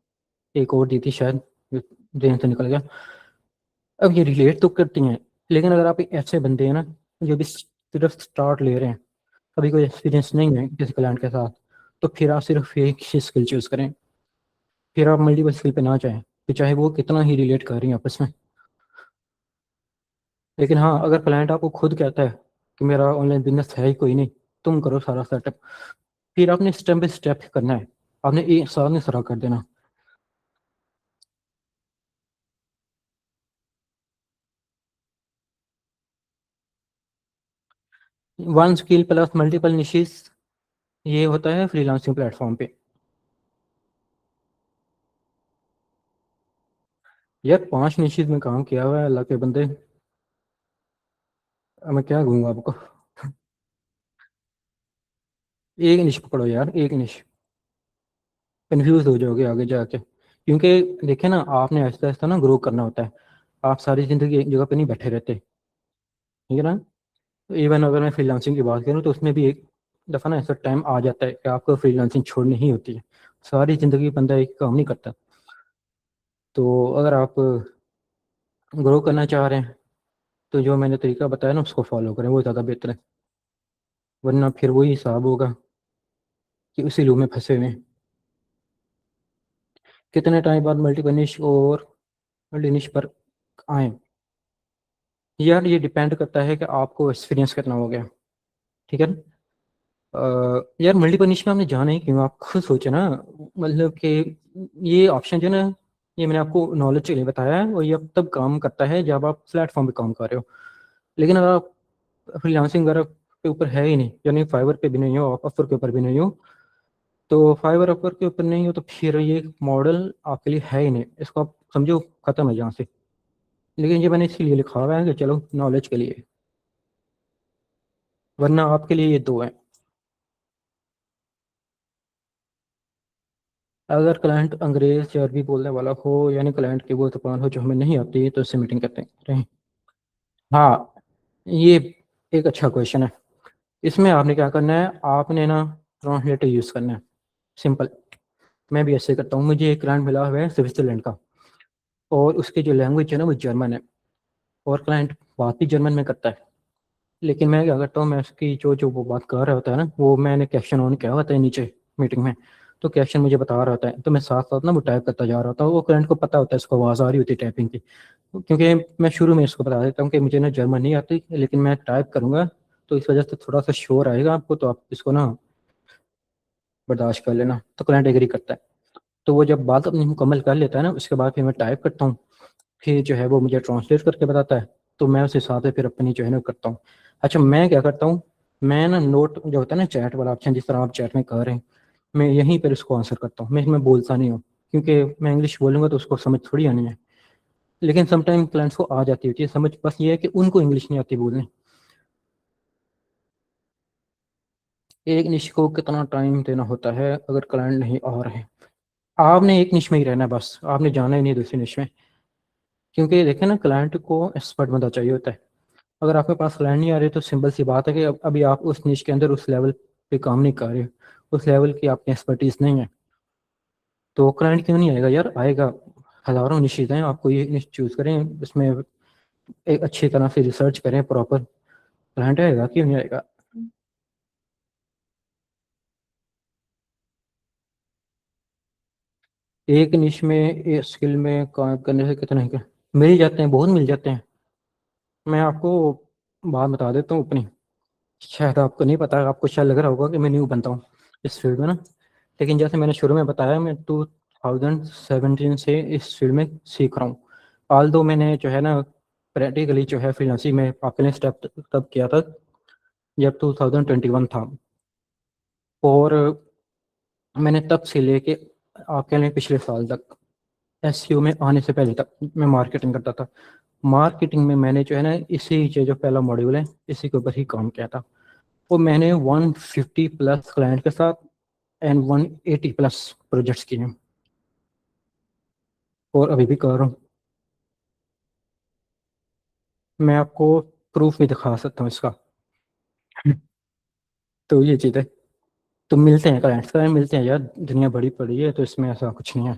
एक और दी थी शायद, देन से निकल गया। अब ये रिलेट तो करती हैं, लेकिन अगर आप एक ऐसे बंदे हैं ना जो भी सिर्फ स्टार्ट ले रहे हैं, अभी कोई एक्सपीरियंस नहीं है किसी क्लाइंट के साथ, तो फिर आप सिर्फ एक ही स्किल चूज करें, फिर आप मल्टीपल स्किल पे ना चाहें, तो चाहे वो कितना ही रिलेट कर रही है आपस में। लेकिन हाँ, अगर क्लाइंट आपको खुद कहता है कि मेरा ऑनलाइन बिजनेस है ही कोई नहीं, तुम करो सारा सेटअप, फिर आपने स्टेप बाई स्टेप करना है, आपने एक साथ नहीं सारा कर देना। One skill plus multiple niches, ये होता है फ्रीलांसिंग प्लेटफॉर्म पे। यार 5 निशेस में काम किया हुआ है अल्लाह के बंदे, अब मैं क्या कहूँगा आपको। एक निश पकड़ो यार, एक निश, कंफ्यूज हो जाओगे आगे जाके, क्योंकि देखे ना आपने आहिस्ता आहिस्ता ना ग्रो करना होता है, आप सारी ज़िंदगी एक जगह पे नहीं बैठे रहते, ठीक है ना। इवन अगर मैं फ्रीलांसिंग की बात करूँ तो उसमें भी एक दफ़ा ना ऐसा टाइम आ जाता है कि आपको फ्रीलांसिंग छोड़नी ही होती है, सारी ज़िंदगी बंदा एक काम नहीं करता। तो अगर आप ग्रो करना चाह रहे हैं तो जो मैंने तरीका बताया ना उसको फॉलो करें, वो ज़्यादा बेहतर है, वरना फिर वही हिसाब होगा कि उसी लूप में फंसे हुए हैं। कितने टाइम बाद मल्टीपल निश और मल्टी निश पर आए, यार ये डिपेंड करता है कि आपको एक्सपीरियंस कितना हो गया, ठीक है ना। यार मल्टीपल निश में आपने जाना ही क्यों, आप खुद सोचे ना, मतलब कि ये ऑप्शन जो है ना, ये मैंने आपको नॉलेज के लिए बताया है, और ये अब तब काम करता है जब आप प्लेटफॉर्म पे काम कर रहे हो। लेकिन अगर आप फ्रीलांसिंग वगैरह के ऊपर है ही नहीं, यानी फाइवर पे भी नहीं हो, आप अपवर के ऊपर भी नहीं हो, तो फाइवर अपवर के ऊपर नहीं हो, तो फिर ये मॉडल आपके लिए है ही नहीं, इसको आप समझो खत्म है यहाँ से। लेकिन ये मैंने इसलिए लिखा हुआ है कि चलो नॉलेज के लिए, वरना आपके लिए ये दो हैं। अगर क्लाइंट अंग्रेज या अरबी बोलने वाला हो, यानी क्लाइंट की वो जबान हो जो हमें नहीं आती, तो इससे मीटिंग करते हैं। हाँ, ये एक अच्छा क्वेश्चन है। इसमें आपने क्या करना है, आपने ना ट्रांसलेटर यूज़ करना है, सिंपल। मैं भी ऐसे करता हूँ, मुझे एक क्लाइंट मिला हुआ है स्विट्जरलैंड का, और उसकी जो लैंग्वेज है ना वो जर्मन है, और क्लाइंट बात भी जर्मन में करता है। लेकिन मैं क्या करता हूँ, मैं उसकी जो जो वो बात कर रहा होता है ना, वो मैंने कैप्शन ऑन किया होता है नीचे मीटिंग में, तो कैप्शन मुझे बता रहा होता है, तो मैं साथ साथ ना वो टाइप करता जा रहा होता हूँ, वो क्लाइंट को पता होता है, इसको आवाज़ आ रही होती है टाइपिंग की, क्योंकि मैं शुरू में इसको बता देता हूँ कि मुझे ना जर्मन नहीं आती, लेकिन मैं टाइप करूँगा, तो इस वजह से थोड़ा सा शोर आएगा आपको, तो आप इसको ना बर्दाश्त कर लेना, तो क्लाइंट एग्री करता है। तो वो जब बात अपनी मुकम्मल कर लेता है ना, उसके बाद फिर मैं टाइप करता हूँ, फिर जो है वो मुझे ट्रांसलेट करके बताता है, तो मैं उस हिसाब से फिर अपनी जो है ना करता हूँ। अच्छा, मैं क्या करता हूँ, मैं ना नोट जो होता है ना चैट वाला ऑप्शन, जिस तरह आप चैट में कर रहे हैं, मैं यहीं पर उसको आंसर करता हूँ, मैं इसमें बोलता नहीं हूँ, क्योंकि मैं इंग्लिश बोलूँगा तो उसको समझ थोड़ी आनी है, लेकिन समटाइम क्लाइंट्स को आ जाती होती है समझ, बस ये है कि उनको इंग्लिश नहीं आती बोलने। एक निश को कितना टाइम देना होता है अगर क्लाइंट नहीं आ रहे? आपने एक निश में ही रहना है, बस आपने जाना ही नहीं दूसरी निश में। क्योंकि देखें ना, क्लाइंट को एक्सपर्ट बंदा चाहिए होता है। अगर आपके पास क्लाइंट नहीं आ रहे तो सिंपल सी बात है कि अभी आप उस निश के अंदर उस लेवल पे काम नहीं कर रहे, उस लेवल की आपकी एक्सपर्टीज नहीं है। तो क्लाइंट क्यों नहीं आएगा यार? आएगा। हज़ारों निश्चित हैं, आपको ये निश चूज़ करें, इसमें एक अच्छी तरह से रिसर्च करें प्रॉपर, क्लाइंट आएगा, क्यों नहीं आएगा? एक निश में एक स्किल में काम करने से कितने मिल जाते हैं, बहुत मिल जाते हैं। मैं आपको बात बता देता हूँ अपनी, शायद आपको नहीं पता, आपको शायद लग रहा होगा कि मैं न्यू बनता हूँ इस फील्ड में ना। लेकिन जैसे मैंने शुरू में बताया, मैं 2017 से इस फील्ड में सीख रहा हूँ। आल दो मैंने जो है ना प्रैक्टिकली जो है फ्रीलांसिंग में आपके लिए स्टेप तब किया था जब 2021 था। और मैंने तब से लेके आपके लिए पिछले साल तक एसईओ में आने से पहले तक मैं मार्केटिंग करता था। मार्केटिंग में मैंने जो है ना इसी जो पहला मॉड्यूल है इसी के ऊपर ही काम किया था। वो मैंने 150 प्लस क्लाइंट के साथ एंड 180 प्लस प्रोजेक्ट्स किए हैं, और अभी भी कर रहा हूँ। मैं आपको प्रूफ भी दिखा सकता हूँ इसका। तो ये चीज़ है। तो मिलते हैं, क्लाइंट्स का मिलते हैं यार, दुनिया बड़ी पड़ी है तो इसमें ऐसा कुछ नहीं है,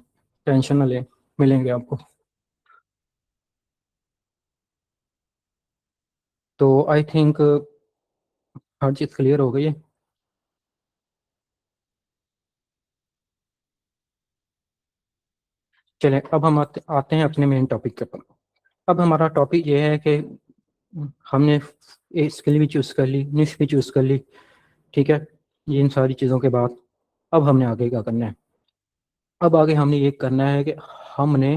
टेंशन ना ले, मिलेंगे आपको। तो I think her cheese clear हो गई है। चलें, अब हम आते हैं अपने मेन टॉपिक के ऊपर। अब हमारा टॉपिक ये है कि हमने एक स्किल भी चूज़ कर ली, निश भी चूज़ कर ली, ठीक है। ये इन सारी चीज़ों के बाद अब हमने आगे क्या करना है? अब आगे हमने ये करना है कि हमने,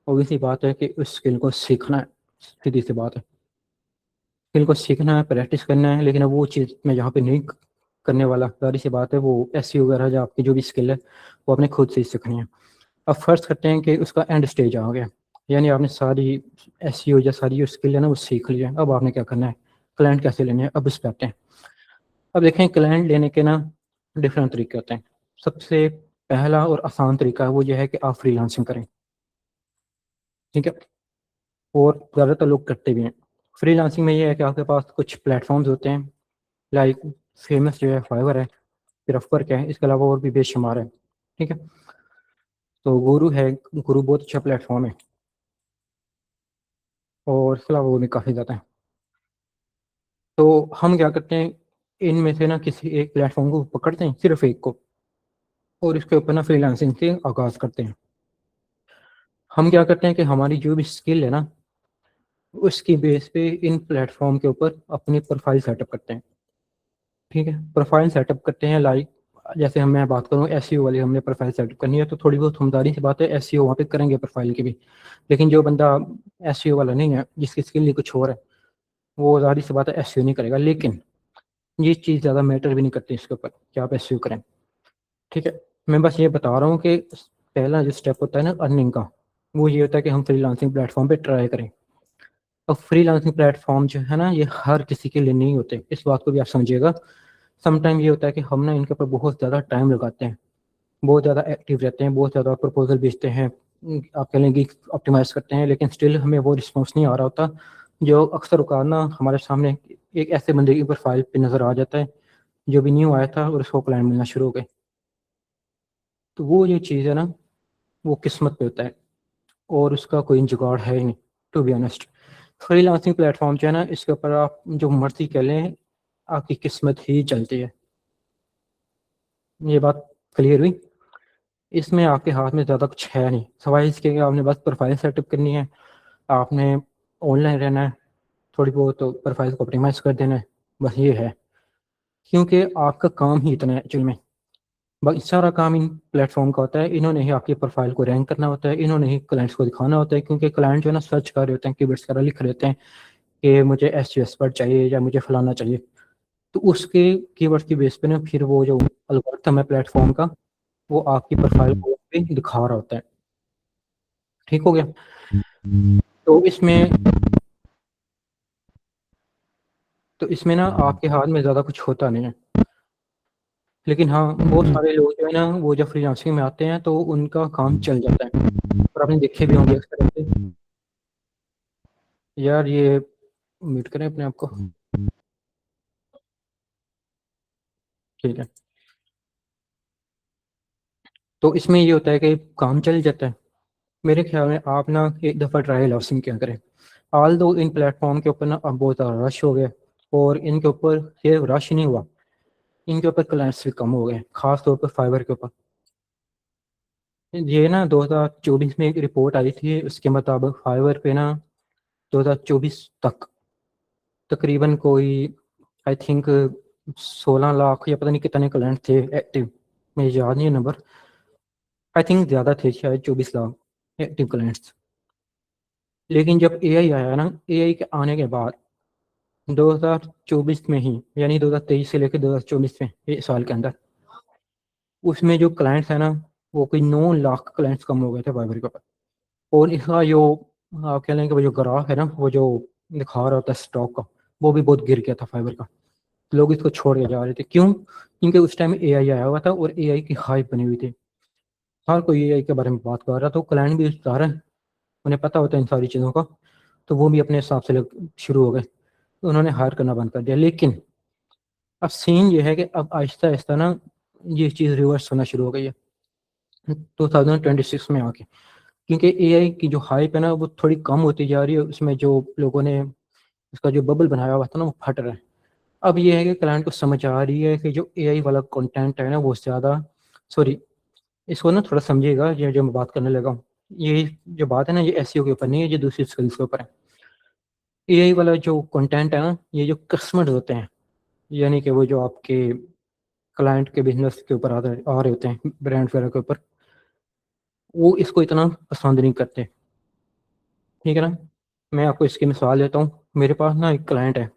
ऑब्वियसली बात है कि उस स्किल को सीखना है, सीधी सी बात है। स्किल को सीखना है, प्रैक्टिस करना है, लेकिन अब वो चीज़ मैं यहाँ पे नहीं करने वाला, सारी सी बात है। वो एसईओ वगैरह जो आपकी जो भी स्किल है वो अपने खुद से ही सीखनी है। अब फर्स्ट करते हैं कि उसका एंड स्टेज आ गया, यानी आपने सारी एसईओ या सारी जो स्किल है ना वो सीख ली है। अब आपने क्या करना है? क्लाइंट कैसे लेने हैं, अब इस पे आते हैं। अब देखें, क्लाइंट लेने के ना डिफरेंट तरीके होते हैं। सबसे पहला और आसान तरीका वो ये है कि आप फ्रीलांसिंग करें, ठीक है। और ज़्यादातर लोग करते भी हैं। फ्रीलांसिंग में ये है कि आपके पास कुछ प्लेटफॉर्म्स होते हैं, लाइक फेमस जो है फाइवर है, फिर अपवर्क है, इसके अलावा और भी बेशुमार है, ठीक है। तो गुरु है, गुरु बहुत अच्छा प्लेटफॉर्म है, और इसके अलावा वो भी काफ़ी ज़्यादा है। तो हम क्या करते हैं, इनमें से ना किसी एक प्लेटफॉर्म को पकड़ते हैं, सिर्फ एक को, और इसके ऊपर ना फ्रीलांसिंग के आगाज़ करते हैं। हम क्या करते हैं कि हमारी जो भी स्किल है ना उसकी बेस पे इन प्लेटफॉर्म के ऊपर अपनी प्रोफाइल सेटअप करते हैं, ठीक है। प्रोफाइल सेटअप करते हैं, लाइक जैसे हम मैं बात करूँ एसईओ वाली हमने प्रोफाइल सेटअप करनी है, तो थोड़ी बहुत समझदारी से बात है, एसईओ वहाँ पे करेंगे प्रोफाइल की भी। लेकिन जो बंदा एसईओ वाला नहीं है, जिसकी स्किल ही कुछ और है, वो ज़ाहिर सी बात है एसईओ नहीं करेगा। लेकिन ये चीज़ ज़्यादा मैटर भी नहीं करती इसके ऊपर कि आप एसईओ करें, ठीक है। मैं बस ये बता रहा हूँ कि पहला जो स्टेप होता है ना अर्निंग का, वो ये होता है कि हम फ्रीलांसिंग प्लेटफॉर्म पे ट्राई करें। अब फ्रीलांसिंग प्लेटफॉर्म जो है ना ये हर किसी के लिए नहीं होते, इस बात को भी आप समझिएगा। समटाइम ये होता है कि हम ना इनके ऊपर बहुत ज़्यादा टाइम लगाते हैं, बहुत ज़्यादा एक्टिव रहते हैं, बहुत ज़्यादा प्रपोजल भेजते हैं, आप कह लेंगे ऑप्टिमाइज करते हैं, लेकिन स्टिल हमें वो रिस्पॉन्स नहीं आ रहा होता जो अक्सर औकात ना हमारे सामने एक ऐसे बंदे की प्रोफाइल पे नज़र आ जाता है जो भी न्यू आया था और उसको क्लाइंट मिलना शुरू हो गए। तो वो जो चीज़ है ना वो किस्मत पे होता है, और उसका कोई जुगाड़ है ही नहीं, to be honest. Freelancing platform जो है ना इसके ऊपर आप जो मर्जी कह लें, आपकी किस्मत ही चलती है। ये बात क्लियर हुई? इसमें आपके हाथ में ज़्यादा कुछ है नहीं, सवाल इसके कि आपने बस प्रोफाइल सेटअप करनी है, आपने ऑनलाइन रहना है, थोड़ी बहुत तो प्रोफाइल को ऑप्टिमाइज कर देना है, बस ये है। क्योंकि आपका काम ही इतना है एक्चुअल में, बाकी सारा काम इन प्लेटफॉर्म का होता है। इन्होंने ही आपकी प्रोफाइल को रैंक करना होता है, इन्होंने ही क्लाइंट्स को दिखाना होता है, क्योंकि क्लाइंट जो है ना सर्च कर रहे होते हैं, कीवर्ड्स वगैरह लिख रहे होते हैं कि मुझे एस एक्सपर्ट चाहिए या मुझे फलाना चाहिए। तो उसके कीवर्ड्स की बेस पे ना फिर वो जो एल्गोरिथम है प्लेटफॉर्म का, वो आपकी प्रोफाइल को पे दिखा रहा होता है, ठीक हो गया। तो इसमें ना आपके हाथ में ज़्यादा कुछ होता नहीं है। लेकिन हाँ, बहुत सारे लोग जो है ना वो जब फ्रीलांसिंग में आते हैं तो उनका काम चल जाता है, और आपने देखे भी होंगे अक्सर ऐसे। यार ये म्यूट करें अपने आप को। ठीक है। तो इसमें ये होता है कि काम चल जाता है। मेरे ख्याल में आप ना एक दफ़ा ट्राई लाउसिंग क्या करें। आल दो इन प्लेटफॉर्म के ऊपर ना अब बहुत ज़्यादा रश हो गया, और इनके ऊपर सिर्फ रश नहीं हुआ, इनके ऊपर क्लाइंट्स भी कम हो गए, खास तौर पर फाइवर के ऊपर। ये ना 2024 में एक रिपोर्ट आई थी, उसके मुताबिक फाइवर पे ना 2024 तक तकरीबन कोई आई थिंक 16 लाख या पता नहीं कितने क्लाइंट थे एक्टिव, मुझे याद नहीं है नंबर। आई थिंक ज़्यादा थे, शायद 24 लाख एक्टिव क्लाइंट्स। लेकिन जब एआई आया ना, एआई के आने के बाद 2024 में ही, यानी 2023 से लेकर 2024 में, एक साल के अंदर, उसमें जो क्लाइंट्स है ना, वो कोई 9 लाख क्लाइंट्स कम हो गए थे फाइवर के ऊपर। और इसका जो आप कह लें कि वो जो ग्राफ है ना, वो जो दिखा रहा होता है स्टॉक का, वो भी बहुत गिर गया था फाइबर का। लोग इसको छोड़ के जा रहे थे, क्यों? क्योंकि उस टाइम एआई आया हुआ था और एआई की हाइप बनी हुई थी, हर कोई एआई के बारे में बात कर रहा था, तो क्लाइंट भी बता रहे हैं, उन्हें पता होता है इन सारी चीज़ों का, तो वो भी अपने हिसाब से शुरू हो गए, तो उन्होंने हायर करना बंद कर दिया। लेकिन अब सीन ये है कि अब आहिस्ता आहिस्ता ना ये चीज़ रिवर्स होना शुरू हो गई है 2026 में आके, क्योंकि एआई की जो हाइप है ना वो थोड़ी कम होती जा रही है, उसमें जो लोगों ने उसका जो बबल बनाया हुआ था ना वो फट रहा है। अब ये है कि क्लाइंट को समझ आ रही है कि जो एआई वाला कंटेंट है ना वो ज़्यादा, सॉरी, इसको ना थोड़ा समझिएगा, ये जो मैं बात करने लगा हूँ, ये जो बात है ना ये एसईओ के ऊपर नहीं है, ये दूसरी स्किल्स के ऊपर है। एआई वाला जो कंटेंट है ना, ये जो कस्टमर्स होते हैं, यानी कि वो जो आपके क्लाइंट के बिजनेस के ऊपर आ रहे होते हैं, ब्रांड वगैरह के ऊपर, वो इसको इतना पसंद नहीं करते। ठीक है ना। मैं आपको इसकी मिसाल देता हूँ। मेरे पास ना एक क्लाइंट है,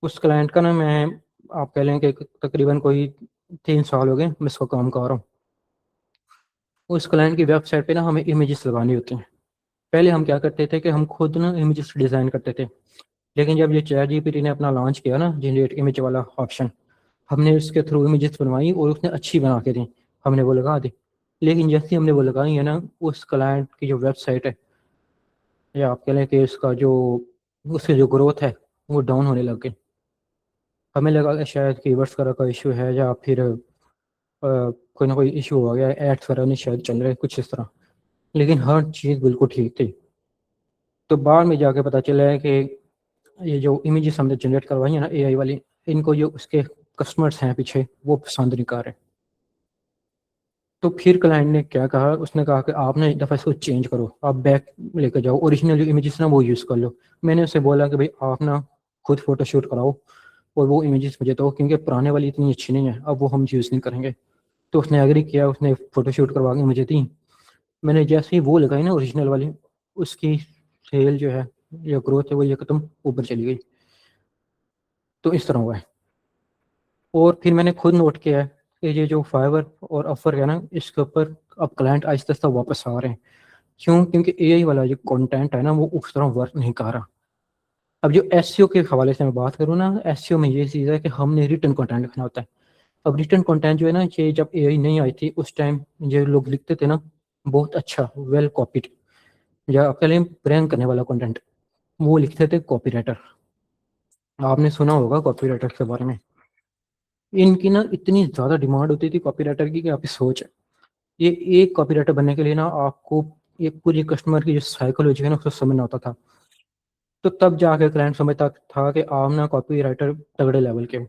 उस क्लाइंट का ना मैं, आप कह लें कि तकरीबन कोई 3 साल हो गए मैं इसको काम कर रहा हूँ। उस क्लाइंट की वेबसाइट पे ना हमें इमेजेस लगानी होती हैं। पहले हम क्या करते थे कि हम खुद ना इमेजेस डिज़ाइन करते थे, लेकिन जब ये चैट जीपीटी ने अपना लॉन्च किया ना जनरेट इमेज वाला ऑप्शन, हमने उसके थ्रू इमेजेस बनवाई और उसने अच्छी बना के दी, हमने वो लगा दी। लेकिन जैसे ही हमने वो लगाई है ना, उस क्लाइंट की जो वेबसाइट है, या आप कह लें कि उसका जो उसकी जो ग्रोथ है वो डाउन होने लग गई। हमें लगा कि शायद कीवर्ड्स वगैरह का इशू है, या फिर कोई ना कोई इशू हो गया, एड्स वगैरह नहीं शायद चल रहे, कुछ इस तरह। लेकिन हर चीज़ बिल्कुल ठीक थी। तो बाद में जाके पता चला है कि ये जो इमेजेस हमने जनरेट करवाई है ना एआई वाली, इनको जो उसके कस्टमर्स हैं पीछे वो पसंद नहीं कर रहे। तो फिर क्लाइंट ने क्या कहा, उसने कहा कि आप ना एक दफ़ा इसको चेंज करो, आप बैक लेकर जाओ, ओरिजिनल जो इमेजेस ना वो यूज़ कर लो। मैंने उससे बोला कि भाई आप ना खुद फोटोशूट कराओ और वो इमेजेस मुझे दो, क्योंकि पुराने वाली इतनी अच्छी नहीं है, अब वो हम यूज़ नहीं करेंगे। तो उसने एग्री किया, उसने फ़ोटोशूट करवा के मुझे दी। मैंने जैसे ही वो लगाई ना ओरिजिनल वाली, उसकी सेल जो है या ग्रोथ है वो एकदम ऊपर चली गई। तो इस तरह हुआ है। और फिर मैंने खुद नोट किया है कि ये जो फाइवर और ऑफर है ना, इसके ऊपर अब क्लाइंट आहिस्ता आहिस्ता वापस आ रहे हैं। क्यों? क्योंकि एआई वाला जो कंटेंट है ना वो उस तरह वर्क नहीं कर रहा। अब जो एसईओ के हवाले से मैं बात करूँ ना, एसईओ में ये चीज़ है कि हमने रिटर्न कंटेंट लिखना होता है। अब रिटर्न कंटेंट जो है ना, ये जब एआई नहीं आई थी उस टाइम जो लोग लिखते थे ना, बहुत अच्छा वेल कॉपीड, या आप कह लें प्रैंक करने वाला कंटेंट, वो लिखते थे कॉपी राइटर। आपने सुना होगा कॉपी राइटर के बारे में। इनकी ना इतनी ज़्यादा डिमांड होती थी कॉपी राइटर की कि आपकी सोच है। ये एक कॉपी राइटर बनने के लिए ना आपको ये पूरी कस्टमर की जो साइकोलॉजी है ना उसको समझना होता था। तो तब जाके क्लाइंट समझता था कि आप ना कॉपी राइटर तगड़े लेवल के हो।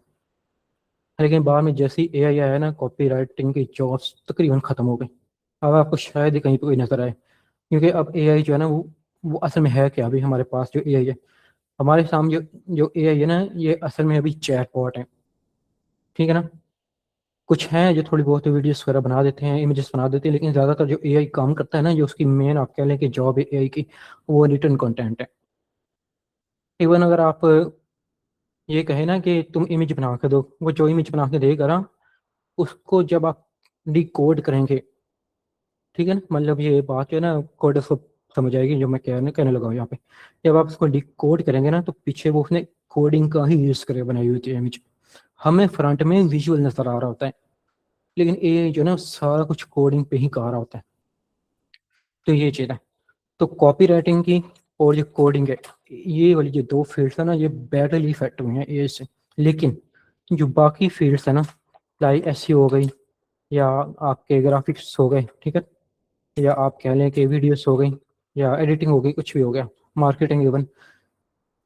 लेकिन बाद में जैसे ही एआई आया ना, कॉपी राइटिंग की जॉब्स तकरीबन ख़त्म हो गई। अब आपको शायद ही कहीं पे कोई नजर आए, क्योंकि अब एआई जो है ना वो असल में है क्या? अभी हमारे पास जो एआई है, हमारे सामने जो एआई है ना, ये असल में अभी चैट बॉट है। ठीक है ना। कुछ हैं जो थोड़ी बहुत वीडियोस वगैरह बना देते हैं, इमेजेस बना देते हैं, लेकिन ज़्यादातर जो एआई काम करता है ना, जो उसकी मेन आप कह लें कि जॉब है एआई की, वो रिटर्न कंटेंट है। इवन अगर आप ये कहें ना कि तुम इमेज बना के दो, वो जो इमेज बना के देगा ना, उसको जब आप डिकोड करेंगे, ठीक है ना, मतलब ये बात जो है ना कोड समझ आएगी जो मैं कहने लगा हूँ यहाँ पे। जब आप उसको डिकोड करेंगे ना तो पीछे वो उसने कोडिंग का ही यूज करके बनाई हुई थी इमेज, हमें फ्रंट में विजुअल नजर आ रहा होता है, लेकिन ये जो ना सारा कुछ कोडिंग पे ही कहा रहा होता है। तो ये चीज़ है। तो कॉपी राइटिंग की और जो कोडिंग है, ये वाली जो दो फील्ड्स है ना, ये बैडली इफेक्ट हुई हैं ए से। लेकिन जो बाकी फील्ड्स है ना, लाइक एसईओ हो गई, या आपके ग्राफिक्स हो गए, ठीक है, या आप कह लें कि वीडियोस हो गई, या एडिटिंग हो गई, कुछ भी हो गया, मार्केटिंग इवन,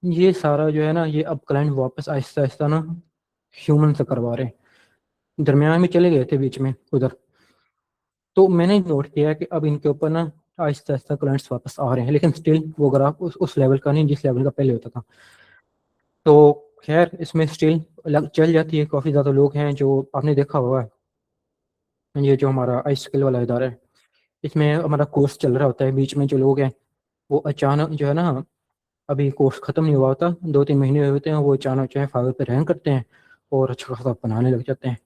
ये सारा जो है ना, ये अब क्लाइंट वापस आहिस्ता आहिस्ता ना ह्यूमन से करवा रहे हैं। दरमियान में चले गए थे बीच में उधर। तो मैंने नोट किया है कि अब इनके ऊपर ना आहिस्ता आहिस्ता क्लाइंट्स वापस आ रहे हैं, लेकिन स्टिल वो ग्राफ उस लेवल का नहीं जिस लेवल का पहले होता था। तो खैर इसमें स्टिल चल जाती है, काफ़ी ज़्यादा लोग हैं जो आपने देखा होगा। ये जो हमारा आई स्किल वाला इदारा है, इसमें हमारा कोर्स चल रहा होता है, बीच में जो लोग हैं वो अचानक जो है ना, अभी कोर्स ख़त्म नहीं हुआ होता, 2-3 महीने हुए होते हैं, वो अचानक जो है फाइवर पे रैंक करते हैं और अच्छा खासा बनाने लग जाते हैं।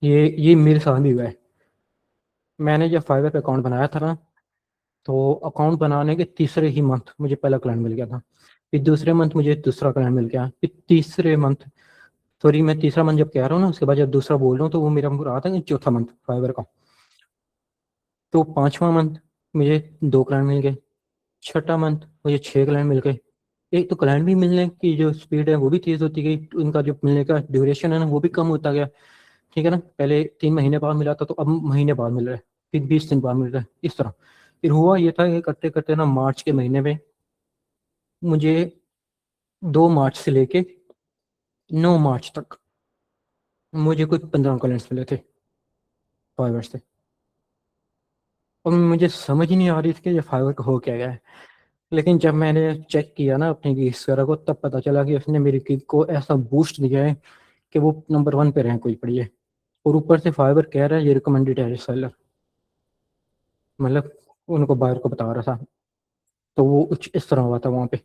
ये मेरे साथ भी हुआ है। मैंने जब फाइवर पे अकाउंट बनाया था ना, तो अकाउंट बनाने के तीसरे ही मंथ मुझे पहला क्लाइंट मिल गया था। फिर दूसरे मंथ मुझे दूसरा क्लाइंट मिल गया, फिर तीसरे मंथ, सॉरी मैं तीसरा मंथ जब कह रहा हूँ ना, उसके बाद जब दूसरा बोल रहा हूँ तो वो मेरा रहा था कि चौथा मंथ फाइवर का। तो पांचवा मंथ मुझे 2 क्लाइंट मिल गए, छठा मंथ मुझे 6 क्लाइंट मिल गए। एक तो क्लाइंट भी मिलने की जो स्पीड है वो भी तेज़ होती गई, उनका जो मिलने का ड्यूरेशन है ना वो भी कम होता गया। ठीक है ना, पहले 3 महीने बाद मिला था, तो अब महीने बाद मिल रहा है, फिर 20 दिन बाद मिल रहा है, इस तरह। फिर हुआ ये था कि करते करते ना मार्च के महीने में मुझे 2 मार्च से लेके 9 मार्च तक मुझे कुछ 15 क्लाइंट्स मिले थे फाइवर से। और मुझे समझ ही नहीं आ रही थी कि ये फाइवर का हो क्या गया है। लेकिन जब मैंने चेक किया ना अपनी गिग्स वगैरह को, तब पता चला कि उसने मेरी गिग को ऐसा बूस्ट दिया है कि वो नंबर 1 पे रैंक हुई पड़ी है। और ऊपर से फाइवर कह रहा है ये रिकमेंडेड है सेलर, मतलब उनको बायर को बता रहा था। तो वो कुछ इस तरह हुआ था वहाँ पे।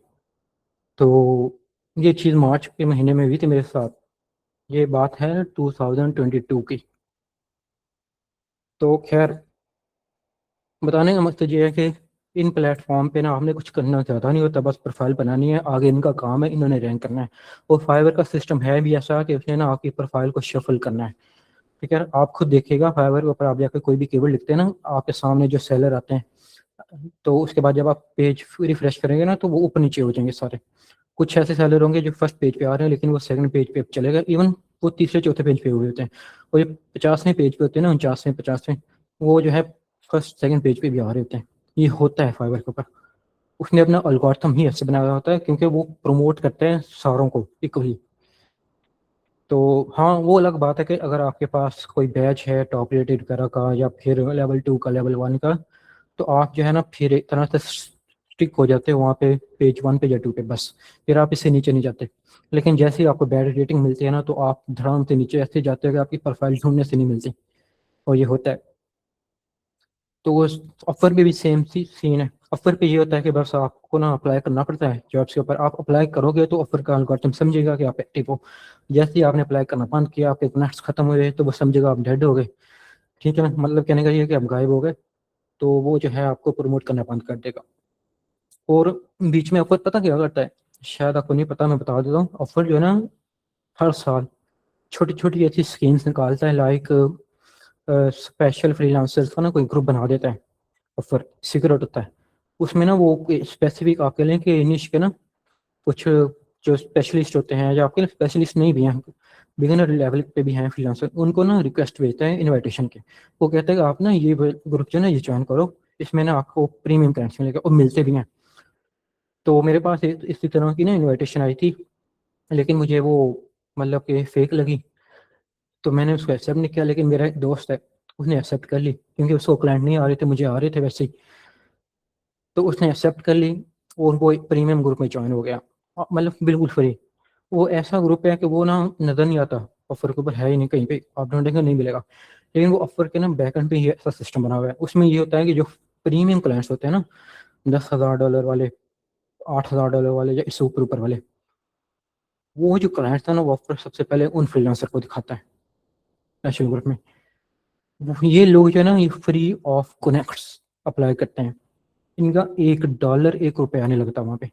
तो ये चीज़ मार्च के महीने में हुई थी मेरे साथ। ये बात है 2022 की। तो खैर बताने का मकसद ये है कि इन प्लेटफॉर्म पे ना आपने कुछ करना ज़्यादा नहीं होता, बस प्रोफाइल बनानी है, आगे इनका काम है, इन्होंने रैंक करना है। और फाइवर का सिस्टम है भी ऐसा कि उसने ना आपकी प्रोफाइल को शफल करना है। ठीक है, आप खुद देखिएगा फाइवर के ऊपर आप जाकर कोई भी केबल लिखते हैं ना, आपके सामने जो सेलर आते हैं, तो उसके बाद जब आप पेज रिफ्रेश करेंगे ना तो वो ऊपर नीचे हो जाएंगे सारे। कुछ ऐसे सेलर होंगे जो फर्स्ट पेज पे आ रहे हैं लेकिन वो सेकंड पेज पे चले गए, इवन वो तीसरे चौथे पेज पे हुए होते हैं। और ये 50वें पेज पे होते हैं ना, 49वें 50वें, वो जो है फर्स्ट सेकंड पेज पे भी आ रहे होते हैं। ये होता है फाइवर के ऊपर। उसने अपना एल्गोरिथम ही ऐसे बनाया होता है क्योंकि वो प्रमोट करते हैं सारों को इक्वली। तो हाँ, वो अलग बात है कि अगर आपके पास कोई बैच है टॉप रेटेड वगैरह का, या फिर लेवल 2 का, लेवल 1 का, तो आप जो है ना फिर एक तरह से स्टिक हो जाते हो वहाँ पे पेज 1 पे या 2 पे बस। फिर आप इससे नीचे नहीं जाते। लेकिन जैसे ही आपको बैड रेटिंग मिलती है ना, तो आप धड़ाम से नीचे ऐसे जाते हो कि आपकी प्रोफाइल ढूंढने से नहीं मिलती। और ये होता है। तो वो ऑफर पे भी सेम सी सीन है। ऑफर पे ये होता है कि बस आपको ना अप्लाई करना पड़ता है जॉब्स के ऊपर। आप अप्लाई करोगे तो ऑफर का एल्गोरिथम समझेगा कि आप एक्टिव हो। जैसे ही आपने अप्लाई करना बंद किया, आपके कनेक्ट्स खत्म हुए, तो वो समझेगा आप डेड हो गए। ठीक है, मतलब कहने का ये है कि आप गायब हो गए, तो वो जो है आपको प्रमोट करना बंद कर देगा। और बीच में ऑफर पता क्या करता है, शायद आपको नहीं पता, मैं बता देता हूँ। ऑफर जो है ना, हर साल छोटी छोटी ऐसी स्कीम्स निकालता है, लाइक स्पेशल फ्रीलांसर्स का ना कोई ग्रुप बना देता है। ऑफर सीक्रेट होता है। उसमें ना वो स्पेसिफिक आपके लिए कि निश के ना कुछ जो स्पेशलिस्ट होते हैं, या आपके लिए स्पेशलिस्ट नहीं भी हैं, बिगिनर लेवल पे भी हैं फ्रीलांसर, उनको ना रिक्वेस्ट भेजते हैं इनविटेशन के। वो कहते हैं कि आप ना ये ग्रुप जो है ना ये ज्वाइन करो, इसमें ना आपको प्रीमियम क्लाइंट्स मिलेगा, और मिलते भी हैं। तो मेरे पास इसी तरह की ना इनविटेशन आई थी, लेकिन मुझे वो मतलब कि फेक लगी, तो मैंने उसको एक्सेप्ट नहीं किया। लेकिन मेरा एक दोस्त है, उसने एक्सेप्ट कर ली, क्योंकि उसको क्लाइंट नहीं आ रहे थे, मुझे आ रहे थे वैसे ही। तो उसने एक्सेप्ट कर ली और वो एक प्रीमियम ग्रुप में ज्वाइन हो गया, मतलब बिल्कुल फ्री। वो ऐसा ग्रुप है कि वो ना नज़र नहीं आता, ऑफर के ऊपर है ही नहीं, कहीं पे आप ढूंढेंगे नहीं मिलेगा। लेकिन वो ऑफर के ना बैकएंड पे ये ऐसा सिस्टम बना हुआ है, उसमें ये होता है कि जो प्रीमियम क्लाइंट्स होते हैं ना, $10,000 वाले, $8,000 वाले, या इससे ऊपर ऊपर वाले, वो जो क्लाइंट्स था ना, वो ऑफर सबसे पहले उन फ्रीलांसर को दिखाता है नेशनल ग्रुप में। ये लोग जो है ना, ये फ्री ऑफ कनेक्ट्स, अप्लाई करते हैं, इनका $1 $1 नहीं लगता वहाँ पे।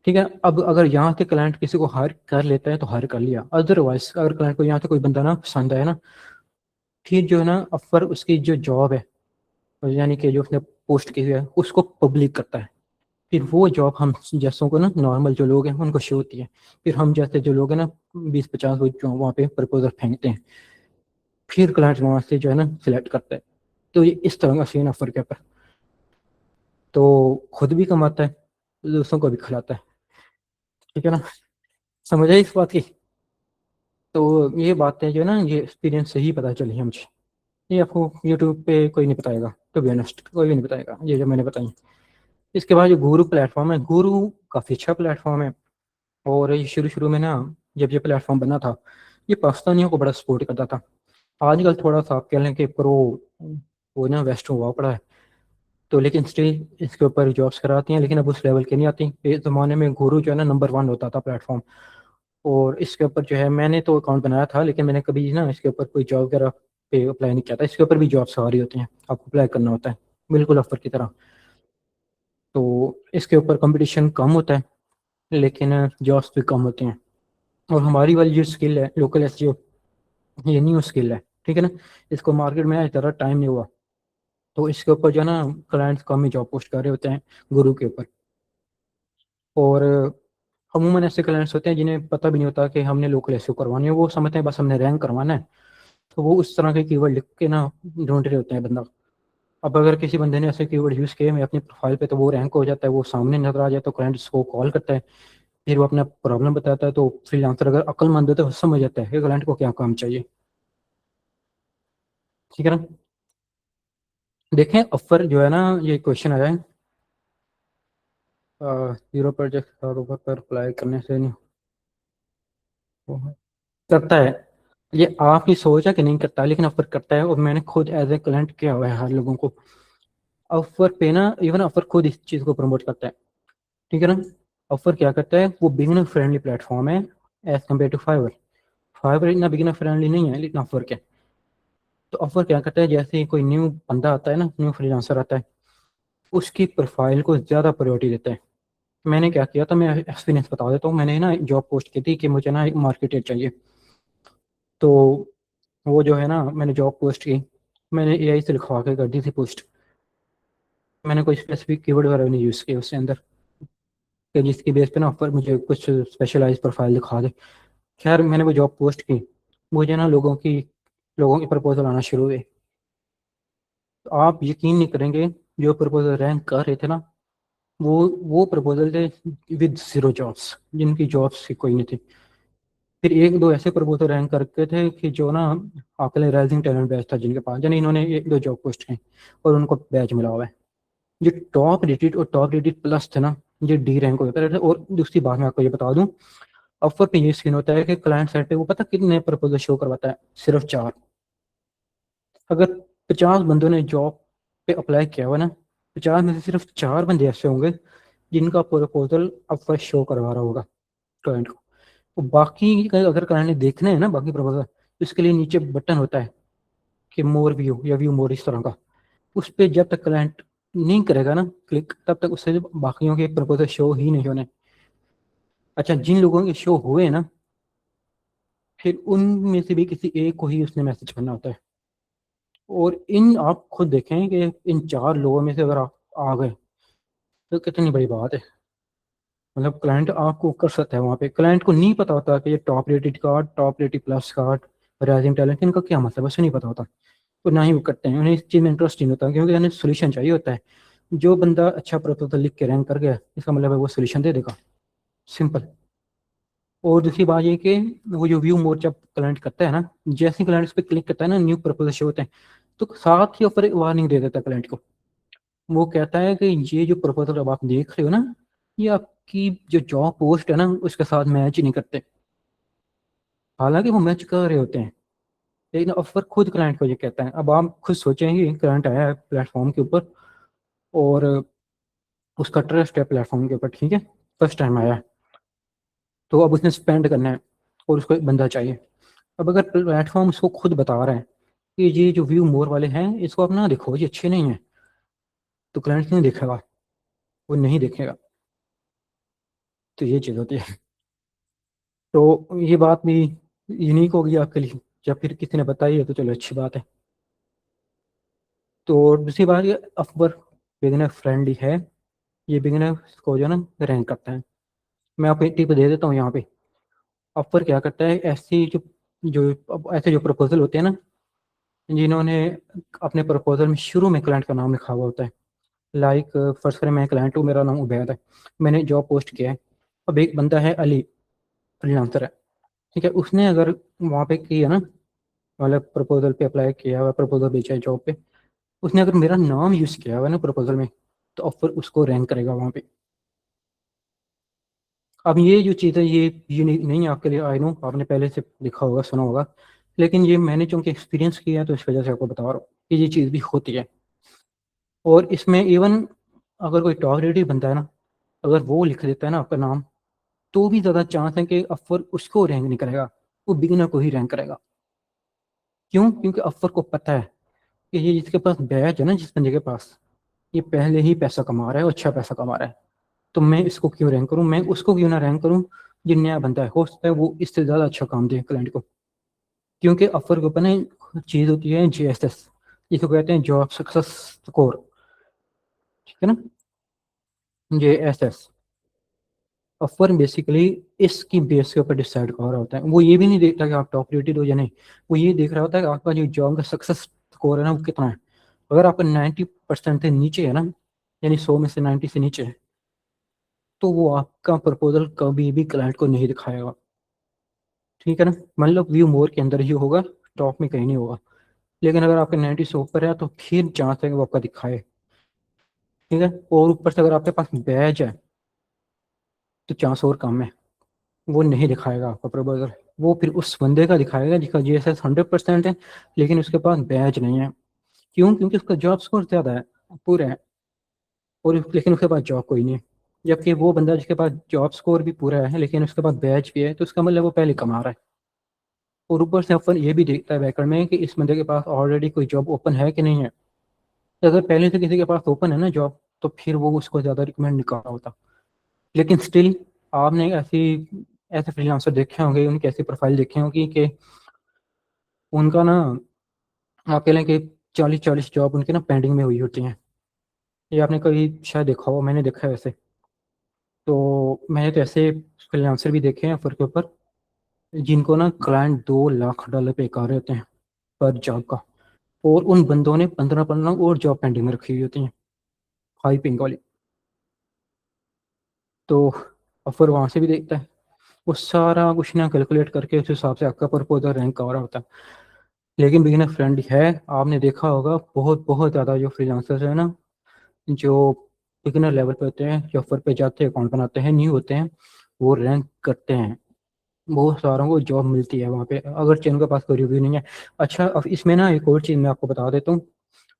ठीक है, अब अगर यहाँ से क्लाइंट किसी को हायर कर लेता है तो हायर कर लिया, अदरवाइज अगर क्लाइंट को यहाँ से कोई बंदा ना पसंद आया ना, फिर जो है ना अफर उसकी जो जॉब है, यानी कि जो उसने पोस्ट की हुई है उसको पब्लिक करता है। फिर वो जॉब हम जैसों को ना, नॉर्मल जो लोग हैं उनको शो होती है। फिर हम जैसे जो लोग हैं ना 20-50 वो जो वहाँ पे प्रपोजल फेंकते हैं, फिर क्लाइंट वहाँ से जो है ना सिलेक्ट करता है। तो ये इस तरह का सीन ऑफर के ऊपर, तो खुद भी कमाता है, दूसरों को भी खिलाता है। ठीक है ना, समझ आई इस बात की। तो ये बातें जो है ना, ये एक्सपीरियंस से ही पता चली है मुझे, ये आपको यूट्यूब पे कोई नहीं बताएगा, टू बी ऑनेस्ट कोई भी नहीं बताएगा ये जो मैंने बताई। इसके बाद जो गुरु प्लेटफॉर्म है, गुरु काफ़ी अच्छा प्लेटफॉर्म है। और ये शुरू शुरू में ना, जब ये प्लेटफॉर्म बना था, ये पाकिस्तानियों को बड़ा सपोर्ट करता था। आजकल थोड़ा सा आप कह लें कि प्रो वो ना वेस्ट हुआ पड़ा है, तो लेकिन स्टिल इसके ऊपर जॉब्स कराती हैं, लेकिन अब उस लेवल की नहीं आती। इस ज़माने में गुरु जो है ना नंबर 1 होता था प्लेटफॉर्म। और इसके ऊपर जो है, मैंने तो अकाउंट बनाया था, लेकिन मैंने कभी ना इसके ऊपर कोई जॉब वगैरह पे अप्लाई नहीं किया था। इसके ऊपर भी जॉब्स आ रही होती हैं, आपको अप्लाई करना होता है, बिल्कुल ऑफर की तरह। तो इसके ऊपर कंपटीशन कम होता है, लेकिन जॉब्स भी कम होती हैं। और हमारी वाली जो स्किल है लोकल एसईओ, ये न्यू स्किल है। ठीक है ना, इसको मार्केट में आज ज़्यादा टाइम नहीं हुआ, तो इसके ऊपर जो है ना क्लाइंट्स कम ही जॉब पोस्ट कर रहे होते हैं गुरु के ऊपर। और अमूमन ऐसे क्लाइंट्स होते हैं जिन्हें पता भी नहीं होता कि हमने लोकल एसईओ करवानी है, वो समझते हैं बस हमने रैंक करवाना है, तो वो उस तरह के कीवर्ड लिख के ना ढूंढ रहे होते हैं बंदा। अब अगर किसी बंदे ने ऐसे कीवर्ड यूज़ किए मैं अपनी प्रोफाइल पे, तो वो रैंक हो जाता है, वो सामने नजर आ जाए, तो क्लाइंट उसको कॉल करता है, फिर वो अपना प्रॉब्लम बताता है। तो फ्रीलांसर अगर अक्लमंद है तो वो समझ जाता है कि क्लाइंट को क्या काम चाहिए। ठीक है ना, देखें ऑफर जो है ना, ये क्वेश्चन आया है, 0 प्रोजेक्ट और ऊपर पर अप्लाई करने से नहीं करता है। ये आपकी सोच है कि नहीं करता, लेकिन ऑफर करता है, और मैंने खुद एज ए क्लाइंट किया हुआ है हर लोगों को। ऑफर पे ना, इवन ऑफर खुद इस चीज़ को प्रमोट करता है। ठीक है ना, ऑफर क्या करता है, वो बिगिनर फ्रेंडली प्लेटफॉर्म है as compare to Fiverr. Fiverr इतना बिगिनर फ्रेंडली नहीं है, लेकिन ऑफर क्या, तो ऑफर क्या करता है, जैसे ही कोई न्यू बंदा आता है ना, न्यू फ्रीलांसर आता है, उसकी प्रोफाइल को ज़्यादा प्रायोरिटी देता है। मैंने क्या किया था, मैं एक्सपीरियंस बता देता हूँ। मैंने ना जॉब पोस्ट की थी कि मुझे ना एक मार्केटर चाहिए, तो वो जो है ना, मैंने जॉब पोस्ट की, मैंने एआई से लिखवा के कर दी थी पोस्ट। मैंने कोई स्पेसिफिक कीवर्ड वगैरह नहीं यूज़ किया उसके अंदर, कि जिसकी बेस पे ना ऊपर मुझे कुछ स्पेशलाइज प्रोफाइल दिखा दे। खैर मैंने वो जॉब पोस्ट की, मुझे ना लोगों के प्रपोजल आना शुरू हुए। तो आप यकीन नहीं करेंगे, जो प्रपोजल रैंक कर रहे थे ना, वो वो प्रपोजल थे विद जीरो जॉब्स, जिनकी जॉब्स की कोई नहीं थी। फिर एक दो ऐसे प्रपोजल रैंक करके थे कि जो ना आपके राइजिंग टैलेंट बैच था जिनके पास, यानी इन्होंने एक दो जॉब पोस्ट की और उनको बैच मिला हुआ है। जो टॉप रेटेड और टॉप रेटेड प्लस थे ना, ये डी रैंक होते थे। और दूसरी बात मैं आपको ये बता दूं, ऑफर पे ये सीन होता है कि क्लाइंट साइड पे वो पता कितने प्रपोजल शो करवाता है, सिर्फ 4। अगर 50 बंदों ने जॉब पे अप्लाई किया हुआ ना, 50 में से सिर्फ 4 बंदे ऐसे होंगे जिनका प्रपोजल ऑफर शो करवा रहा होगा क्लाइंट को। तो बाकी अगर क्लाइंट ने देखने हैं ना बाकी प्रपोजल, तो इसके लिए नीचे बटन होता है कि मोर व्यू या व्यू मोर इस तरह का। उस पर जब तक क्लाइंट नहीं करेगा ना क्लिक, तब तक उससे बाकियों के प्रपोजल शो ही नहीं होने। अच्छा, जिन लोगों के शो हुए ना, फिर उनमें से भी किसी एक को ही उसने मैसेज करना होता है। और इन आप खुद देखें कि इन 4 लोगों में से अगर आप आ गए, तो कितनी बड़ी बात है। मतलब क्लाइंट आपको कर सकता है, वहाँ पे क्लाइंट को नहीं पता होता कि ये top rated card, top rated plus card, rising talent, इनका क्या मतलब है, उसे नहीं पता होता। तो ना ही वो करते हैं, उन्हें इस चीज़ में इंटरेस्ट नहीं होता, क्योंकि उन्हें सोल्यूशन चाहिए होता है। जो बंदा अच्छा प्रपोजल लिख के रैंक कर गया, इसका मतलब है वो सोल्यूशन दे देगा, सिंपल। और दूसरी बात ये कि वो जो व्यू मोड जब क्लाइंट करता है ना, जैसे ही क्लाइंट उस पर क्लिक करता है ना, न्यू प्रपोजल शो होते हैं, तो साथ ही ऊपर एक वार्निंग दे देता है क्लाइंट को। वो कहता है कि ये जो प्रपोजल अब आप देख रहे हो ना, ये आपकी जो जॉब पोस्ट है ना उसके साथ मैच ही नहीं करते। हालांकि वो मैच कर रहे होते हैं, लेकिन ऑफर खुद क्लाइंट को ये कहता है। अब आप खुद सोचेंगे, क्लाइंट आया है प्लेटफॉर्म के ऊपर, और उसका ट्रस्ट है प्लेटफॉर्म के ऊपर, ठीक है, फर्स्ट टाइम आया है, तो अब उसने स्पेंड करना है और उसको एक बंदा चाहिए। अब अगर प्लेटफॉर्म उसको खुद बता रहा है कि ये जो व्यू मोर वाले हैं इसको आप ना देखो, ये अच्छे नहीं है, तो क्लाइंट क्यों देखेगा, वो नहीं देखेगा। तो ये चीज़ होती है। तो ये बात भी यूनिक होगी आपके लिए, जब फिर किसी ने बताई है तो चलो अच्छी बात है। तो दूसरी बात, ये अकबर बिगिनर फ्रेंडली है, ये बिगिनर को जो है ना रैंक करता है। मैं आपको एक टिप दे देता हूँ यहाँ पे। अकबर क्या करता है, ऐसी जो जो ऐसे जो प्रपोजल होते हैं ना, जिन्होंने अपने प्रपोजल में शुरू में क्लाइंट का नाम लिखा हुआ होता है, लाइक फर्स्ट करें मैं क्लाइंट हूँ, मेरा नाम उबैद है, मैंने जॉब पोस्ट किया है। अब एक बंदा है अली, फ्रीलांसर है, ठीक है, उसने अगर वहाँ पे किया ना, मतलब प्रपोजल पे अप्लाई किया हुआ, प्रपोजल भेजा है जॉब पे, उसने अगर मेरा नाम यूज़ किया हुआ है ना प्रपोजल में, तो ऑफर उसको रैंक करेगा वहाँ पे। अब ये जो चीज़ है ये यूनिक नहीं है आपके लिए, आई नो आपने पहले से लिखा होगा, सुना होगा, लेकिन ये मैंने चूंकि एक्सपीरियंस किया है तो इस वजह से आपको बता रहा हूँ कि ये चीज़ भी होती है। और इसमें इवन अगर कोई टॉप रेटेड बनता है ना, अगर वो लिख देता है ना आपका नाम, तो भी ज़्यादा चांस है कि अफर उसको रैंक नहीं करेगा, वो बिगिनर को ही रैंक करेगा। क्यों? क्योंकि अफर को पता है कि ये जिसके पास बैच है ना, जिस बंदे के पास, ये पहले ही पैसा कमा रहा है और अच्छा पैसा कमा रहा है, तो मैं इसको क्यों रैंक करूं, मैं उसको क्यों ना रैंक करूं जो नया बनता है, हो सकता है वो इससे ज़्यादा अच्छा काम दे क्लाइंट को। क्योंकि अफर के ऊपर ना चीज़ होती है JSS, जिसको कहते हैं जॉब सक्सेस स्कोर, ठीक है ना, JSS। ऑफर बेसिकली इसकी बेस के ऊपर डिसाइड कर रहा होता है, वो ये भी नहीं देखता कि आप टॉप रेटेड हो या नहीं, वो ये देख रहा होता है कि आपका जो जॉब का सक्सेस स्कोर है ना वो कितना है। अगर आपका 90% से नीचे है ना, यानी 100 में से 90 से नीचे है, तो वो आपका प्रपोजल कभी भी क्लाइंट को नहीं दिखाएगा, ठीक है ना, मतलब व्यू मोर के अंदर ही होगा, टॉप में कहीं नहीं होगा। लेकिन अगर आपके 90 से ऊपर है तो फिर चांस है कि वो आपका दिखाए, ठीक है। और ऊपर से अगर आपके पास बैच है तो चांस और कम है, वो नहीं दिखाएगा आपका प्रपोजल, वो फिर उस बंदे का दिखाएगा जिसका GSS 100% है, लेकिन उसके पास बैच नहीं है। क्यों? क्योंकि उसका जॉब स्कोर ज़्यादा है, पूरा है, और लेकिन उसके पास जॉब कोई नहीं है। जबकि वो बंदा जिसके पास जॉब स्कोर भी पूरा है लेकिन उसके पास बैच भी है, तो उसका मतलब वो पहले कमा रहा है। और ऊपर से अपन ये भी देखता है बैकग्राउंड में कि इस बंदे के पास ऑलरेडी कोई जॉब ओपन है कि नहीं है। तो अगर पहले से किसी के पास ओपन है ना जॉब, तो फिर वो उसको ज़्यादा रिकमेंड नहीं कर रहा होता। लेकिन स्टिल आपने ऐसे फ्रीलांसर देखे होंगे, उनकी ऐसी प्रोफाइल देखी होगी कि उनका ना, आप कह लें कि 40-40 जॉब उनके ना पेंडिंग में हुई होती हैं। ये आपने कभी शायद देखा हो, मैंने देखा है वैसे। तो मैंने तो ऐसे फ्रीलांसर भी देखे हैं ऑफर के ऊपर, जिनको ना क्लाइंट $2 लाख पे कर रहे होते हैं पर जॉब का, और उन बंदों ने 15-15 और जॉब पेंडिंग में रखी हुई होती हैं, हाई पिंग वाली। तो ऑफर वहाँ से भी देखता है, वो सारा कुछ ना कैलकुलेट करके उस हिसाब से आपका प्रपोजल रैंक कर रहा होता है। लेकिन बिगिनर फ्रेंडली है, आपने देखा होगा बहुत बहुत ज़्यादा जो फ्रीलांसर्स है ना, जो बिगिनर लेवल पे होते हैं, जो ऑफर पे जाते हैं, अकाउंट बनाते हैं, न्यू होते हैं, वो रैंक करते हैं, बहुत सारों को जॉब मिलती है वहाँ पे, अगर उनके पास कोई रिव्यू नहीं है। अच्छा, अब इसमें ना एक और चीज़ मैं आपको बता देता हूँ।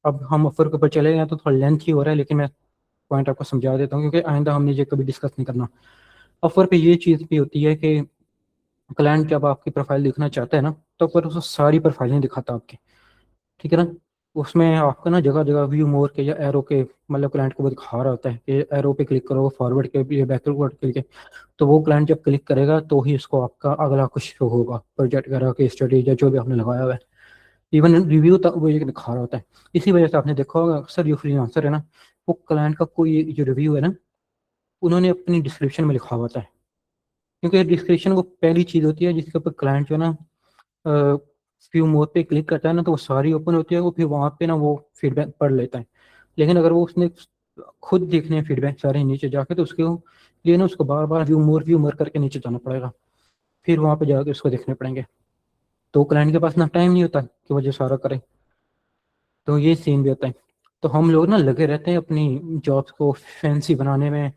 अब हम ऑफर के ऊपर चले गए तो थोड़ा लेंथ ही हो रहा है, लेकिन मैं पॉइंट आपको समझा देता हूँ क्योंकि आइंदा हमने ये कभी डिस्कस नहीं करना। ऑफर पे ये चीज़ भी होती है कि क्लाइंट जब आपकी प्रोफाइल देखना चाहता है ना, तो पर उसको सारी प्रोफाइल नहीं दिखाता आपकी, ठीक है ना। उसमें आपका ना जगह जगह व्यू मोर के या एरो के, मतलब क्लाइंट को वो दिखा रहा होता है कि एरो पे क्लिक करो, फॉरवर्ड के या बैकवर्ड क्लिक है। तो वो क्लाइंट जब क्लिक करेगा तो ही उसको आपका अगला कुछ शो होगा, प्रोजेक्ट वगैरह के स्टडी या जो भी आपने लगाया हुआ है। इवन रिव्यू तक वो ये दिखा रहा होता है। इसी वजह से आपने देखा होगा अक्सर जो फ्रीलांसर है ना, वो क्लाइंट का कोई जो रिव्यू है ना, उन्होंने अपनी डिस्क्रिप्शन में लिखा हुआ होता है। क्योंकि डिस्क्रिप्शन वो पहली चीज़ होती है जिसके ऊपर क्लाइंट जो है ना व्यू मोड पे क्लिक करता है ना, तो वो सारी ओपन होती है, वो फिर वहाँ पे ना वो फीडबैक पढ़ लेता है। लेकिन अगर वो उसने खुद देखने हैं फीडबैक सारे नीचे जाके, तो उसके लिए ना उसको बार बार व्यू मोर करके नीचे जाना पड़ेगा, फिर वहाँ पे जाके उसको देखने पड़ेंगे। तो क्लाइंट के पास ना टाइम नहीं होता कि वो जो सारा करे। तो ये सीन भी होता है। तो हम लोग ना लगे रहते हैं अपनी जॉब्स को फैंसी बनाने में,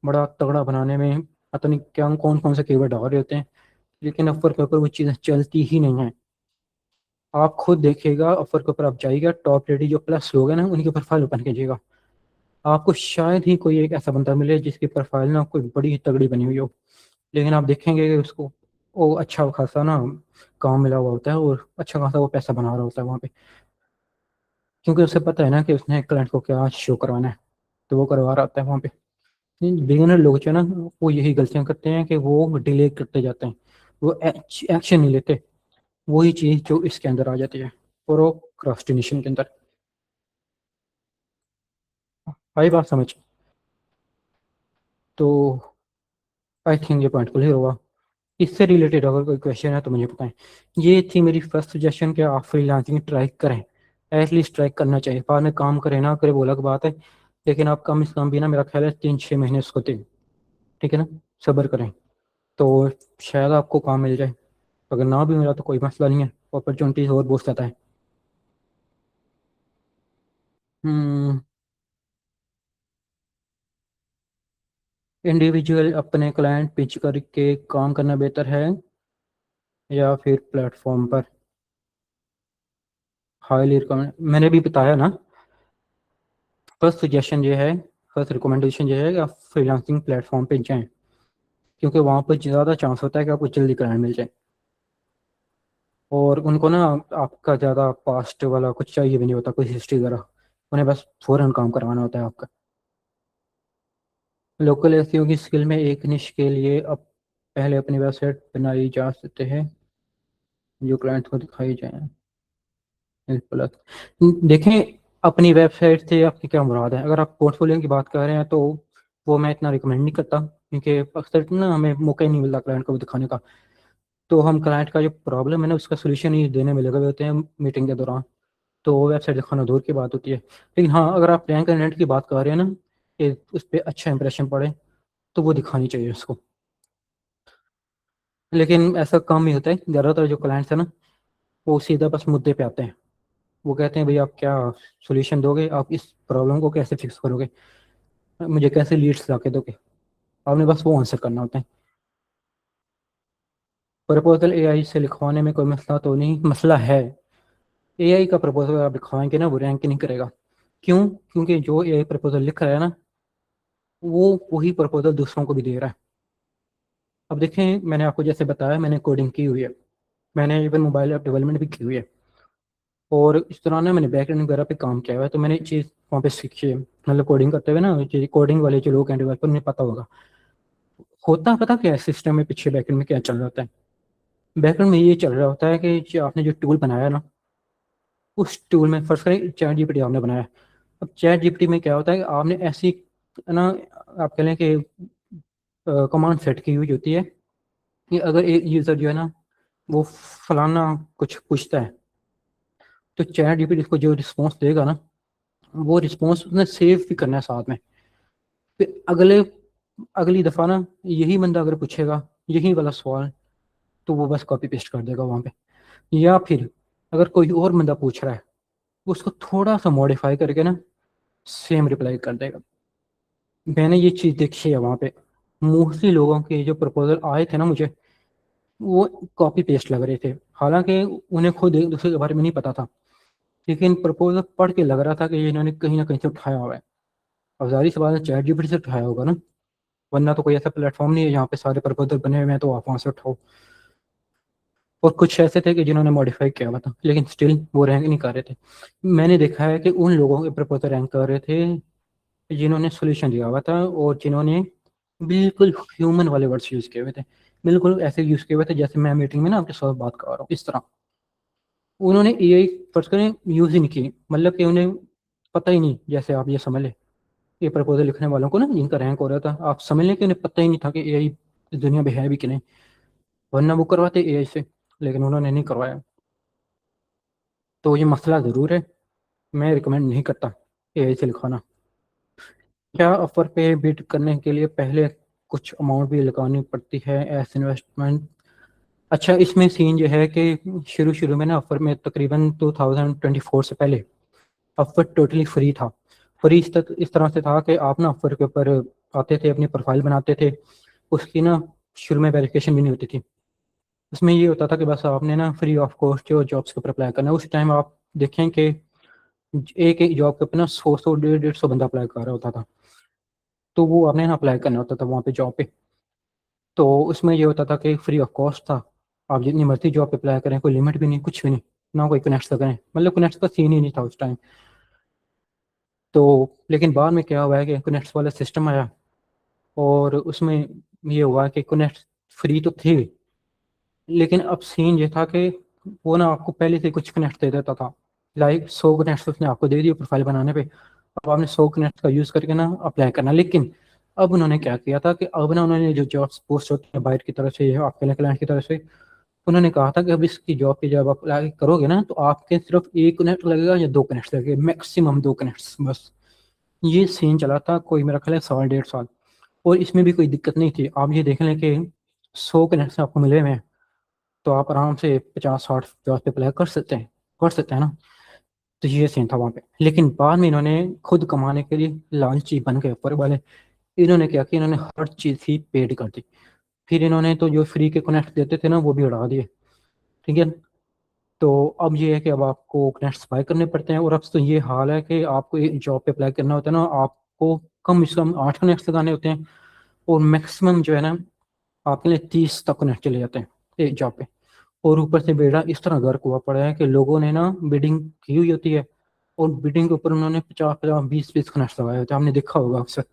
बड़ा तगड़ा बनाने में, पता नहीं क्या कौन कौन से कीवर्ड डाल रहे होते हैं, लेकिन ऑफर के ऊपर वो चीज़ें चलती ही नहीं है। आप खुद देखिएगा, ऑफर के ऊपर आप जाइएगा, टॉप रेटिंग जो प्लस लोग हैं ना उनकी प्रोफाइल ओपन कीजिएगा, आपको शायद ही कोई एक ऐसा बंदा मिले जिसकी प्रोफाइल ना कोई बड़ी तगड़ी बनी हुई हो। लेकिन आप देखेंगे कि उसको वो अच्छा खासा ना काम मिला हुआ होता है और अच्छा खासा वो पैसा बना रहा होता है वहाँ पे, क्योंकि उसे पता है ना कि उसने क्लाइंट को क्या शो करवाना है। तो वो करवा रहा होता है वहाँ पे। बिगिनर लोग जो है ना, वो यही गलतियां करते हैं कि वो डिले करते जाते हैं, वो एक्शन नहीं लेते। वही चीज़ जो इसके अंदर आ जाती है, प्रोक्रास्टिनेशन के अंदर। आई बात समझ? तो आई थिंक ये पॉइंट क्लियर होगा। इससे रिलेटेड अगर कोई क्वेश्चन है तो मुझे बताएं। ये थी मेरी फर्स्ट सजेशन कि आप फ्रीलांसिंग ट्राई करें, एटलीस्ट ट्राई करना चाहिए। बाद में काम करें ना करें वो अलग बात है, लेकिन आप कम से कम भी ना, मेरा ख्याल है 3-6 महीने उसको दें। ठीक है ना, सब्र करें, तो शायद आपको काम मिल जाए। अगर ना भी मिला तो कोई मसला नहीं है, अपॉर्चुनिटीज और बहुत ज़्यादा है। हम्म इंडिविजुअल अपने क्लाइंट पिच करके काम करना बेहतर है या फिर प्लेटफॉर्म पर? हाईली रिकमेंड, मैंने भी बताया ना। फर्स्ट सजेशन ये है, फर्स्ट रिकमेंडेशन ये है कि आप फ्रीलांसिंग प्लेटफॉर्म पे जाएं, क्योंकि वहाँ पर ज़्यादा चांस होता है कि आपको जल्दी क्लाइंट मिल जाए। और उनको ना आपका ज़्यादा पास्ट वाला कुछ चाहिए भी नहीं होता, कोई हिस्ट्री वगैरह। उन्हें बस फ़ौरन काम करवाना होता है आपका। लोकल एसईओ की स्किल में एक निश के लिए अब पहले अपनी वेबसाइट बनाई जा सकते हैं जो क्लाइंट को दिखाई जाए। प्लस देखें, अपनी वेबसाइट से आपकी क्या मुराद है? अगर आप पोर्टफोलियो की बात कर रहे हैं तो वो मैं इतना रिकमेंड नहीं करता, क्योंकि अक्सर ना हमें मौका ही नहीं मिलता क्लाइंट को भी दिखाने का। तो हम क्लाइंट का जो प्रॉब्लम है ना, उसका सोल्यूशन ही देने में लगे हुए होते हैं मीटिंग के दौरान। तो वेबसाइट दिखाना दूर की बात होती है। लेकिन हाँ, अगर आप रैंक एंड की बात कर रहे हैं ना, कि उस पर अच्छा इंप्रेशन पड़े, तो वो दिखानी चाहिए उसको। लेकिन ऐसा कम ही होता है, ज़्यादातर जो क्लाइंट्स है ना, वो सीधा बस मुद्दे पे आते हैं। वो कहते हैं भाई आप क्या सोल्यूशन दोगे, आप इस प्रॉब्लम को कैसे फिक्स करोगे, मुझे कैसे लीड्स ला के दोगे। आपने बस वो आंसर करना होता है। प्रपोजल एआई से लिखवाने में कोई मसला तो नहीं? मसला है। एआई का प्रपोजल आप लिखवाएंगे ना, वो रैंक नहीं करेगा। क्यों? क्योंकि जो एआई प्रपोजल लिख रहा है ना, वो वही प्रपोजल दूसरों को भी दे रहा है। अब देखें, मैंने आपको जैसे बताया, मैंने कोडिंग की हुई है, मैंने इवन मोबाइल ऐप डेवलपमेंट भी की हुई है, और इस तरह ना मैंने बैक एंड वगैरह पे काम किया हुआ है, तो मैंने चीज़ वहाँ पे सीखी है। मतलब कोडिंग करते हुए ना, कोडिंग वाले जो लोग हैं डेवलपर, उन्हें पता होगा। पता क्या है सिस्टम में पीछे बैकएंड में क्या चल रहा होता है? बैकएंड में ये चल रहा होता है कि जो आपने जो टूल बनाया ना, उस टूल में फर्स्ट करें चैट जीपीटी आपने बनाया। अब चैट जीपीटी में क्या होता है कि आपने ऐसी ना, आप कह लें कि कमांड सेट की हुई होती है कि अगर एक यूज़र जो है ना, वो फलाना कुछ पूछता है, तो चैट जीपीटी उसको जो रिस्पॉन्स देगा ना, वो रिस्पॉन्स उसने सेव भी करना है साथ में। फिर अगली दफ़ा ना, यही बंदा अगर पूछेगा यही वाला सवाल, तो वो बस कॉपी पेस्ट कर देगा वहाँ पे। या फिर अगर कोई और बंदा पूछ रहा है, वो उसको थोड़ा सा मॉडिफाई करके ना सेम रिप्लाई कर देगा। मैंने ये चीज़ देखी है वहाँ पे। मोस्टली लोगों के जो प्रपोजल आए थे ना मुझे, वो कॉपी पेस्ट लग रहे थे। हालांकि उन्हें खुद एक दूसरे के बारे में नहीं पता था, लेकिन प्रपोजल पढ़ के लग रहा था कि ये इन्होंने कहीं ना कहीं से उठाया हुआ है। अब जाहिर सी बात है, चैट जीपीटी से उठाया होगा ना, वरना तो कोई ऐसा प्लेटफॉर्म नहीं है जहाँ पे सारे प्रपोजल बने हुए हैं तो आप वहाँ से उठाओ। और कुछ ऐसे थे कि जिन्होंने मॉडिफाई किया हुआ था, लेकिन स्टिल वो रैंक नहीं कर रहे थे। मैंने देखा है कि उन लोगों के प्रपोजल रैंक कर रहे थे जिन्होंने सोल्यूशन दिया हुआ था, और जिन्होंने बिल्कुल ह्यूमन वाले वर्ड्स यूज़ किए हुए थे। बिल्कुल ऐसे यूज़ किए हुए थे जैसे मैं मीटिंग में ना आपके साथ बात कर रहा हूँ, इस तरह। उन्होंने एआई फर्स्ट करें यूज़ ही नहीं की, मतलब कि उन्हें पता ही नहीं। जैसे आप ये समझ लें, ये प्रपोजल लिखने वालों को ना, जिनका रैंक हो रहा था, आप समझ लें कि उन्हें पता ही नहीं था कि एआई इस दुनिया में है भी कि नहीं, वरना वो करवाते एआई से। लेकिन उन्होंने नहीं करवाया। तो ये मसला ज़रूर है, मैं रिकमेंड नहीं करता एआई से लिखवाना। क्या ऑफर पे बिड करने के लिए पहले कुछ अमाउंट भी लगानी पड़ती है एज इन्वेस्टमेंट? अच्छा, इसमें सीन ये है कि शुरू शुरू में ना ऑफर में तकरीबन 2024 से पहले ऑफर टोटली फ्री था। फ्री इस तरह से था कि आप ना ऑफर के ऊपर आते थे, अपनी प्रोफाइल बनाते थे, उसकी ना शुरू में वेरिफिकेशन भी नहीं होती थी। उसमें ये होता था कि बस आपने ना फ्री ऑफ कॉस्ट जो जॉब्स के ऊपर अप्लाई करना है। उस टाइम आप देखें कि एक एक जॉब के ऊपर ना 100 150 बंदा अप्लाई कर रहा होता था। तो वो आपने ना अप्लाई करना होता था वहाँ पे जॉब पे। तो उसमें ये होता था कि फ्री ऑफ कॉस्ट था, आप जितनी मर्जी जॉब पे अप्लाई करें, कोई लिमिट भी नहीं, कुछ भी नहीं, ना कोई कनेक्ट करें, मतलब कनेक्ट का सीन ही नहीं था उस टाइम। तो लेकिन बाद में क्या हुआ है कि कनेक्ट वाला सिस्टम आया, और उसमें ये हुआ कि कनेक्ट फ्री तो थे, लेकिन अब सीन ये था कि वो ना आपको पहले से कुछ कनेक्ट दे देता था। लाइक 100 कनेक्ट उसने आपको दे दिए प्रोफाइल बनाने पे, अब आपने 100 कनेक्ट का यूज़ करके ना अप्लाई करना। लेकिन अब उन्होंने क्या किया था कि अब ना उन्होंने जो जॉब्स पोस्ट होती है बाहर की तरफ से या आपके क्लाइंट की तरफ से, उन्होंने कहा था कि अब इसकी जॉब की जब आप अप्लाई करोगे ना तो आपके सिर्फ एक कनेक्ट लगेगा या 2 कनेक्ट लगेगा, मैक्सिमम 2 कनेक्ट बस। ये सीन चला था कोई मेरा ख्याल है साल 1.5 साल। और इसमें भी कोई दिक्कत नहीं थी। आप ये देख लें कि 100 कनेक्ट आपको मिले हुए हैं, तो आप आराम से 50-60 जॉब पे अप्लाई कर सकते हैं ना। तो ये सीन था वहाँ पे। लेकिन बाद में इन्होंने खुद कमाने के लिए लालची बन गए ऊपर वाले, इन्होंने क्या किया, इन्होंने हर चीज़ ही पेड कर दी। फिर इन्होंने तो जो फ्री के कनेक्ट देते थे ना वो भी उड़ा दिए। ठीक है। तो अब ये है कि अब आपको कनेक्ट्स बाय करने पड़ते हैं, और अब तो ये हाल है कि आपको एक जॉब पे अप्लाई करना होता है ना, आपको कम से कम 8 कनेक्ट्स लगाने होते हैं, और मैक्सिमम जो है ना आपके लिए 30 तक कनेक्ट चले जाते हैं एक जॉब पे। और ऊपर से बेड़ा इस तरह गर्क हुआ पड़ा है कि लोगों ने ना बिडिंग की हुई होती है, और बिडिंग के ऊपर उन्होंने 50-50 20-20 कनेक्ट लगाए होते हैं, आपने देखा होगा अक्सर।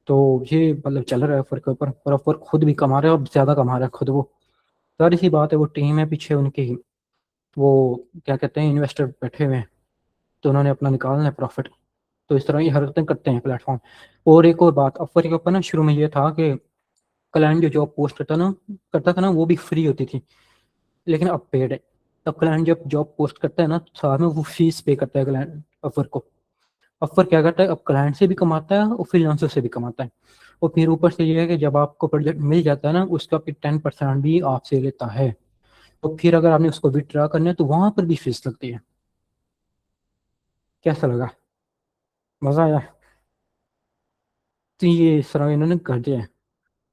तो ये मतलब चल रहा है ऑफर के ऊपर, और ऑफर खुद भी कमा रहे हैं और ज्यादा कमा रहा है खुद वो। सारी सी बात है, वो टीम है पीछे उनकी, वो क्या कहते हैं इन्वेस्टर बैठे हुए हैं, तो उन्होंने अपना निकालना है प्रॉफिट। तो इस तरह की हरकतें करते हैं प्लेटफॉर्म। और एक और बात ऑफर के ऊपर ना, शुरू में ये था कि क्लाइंट जो जॉब पोस्ट करता था ना वो भी फ्री होती थी, लेकिन अब पेड है। अब क्लाइंट जब जॉब पोस्ट करता है ना तो साथ में वो फीस पे करता है क्लाइंट ऑफर को। ऑफर क्या करता है, अब क्लाइंट से भी कमाता है और फ्रीलांसर से भी कमाता है। और फिर ऊपर से ये है कि जब आपको प्रोजेक्ट मिल जाता है ना उसका फिर 10% भी आपसे लेता है। तो फिर अगर आपने उसको विड्रॉ करना है तो वहां पर भी फीस लगती है। कैसा लगा? मजा आया? तो ये इस तरह इन्होंने कर दिया है।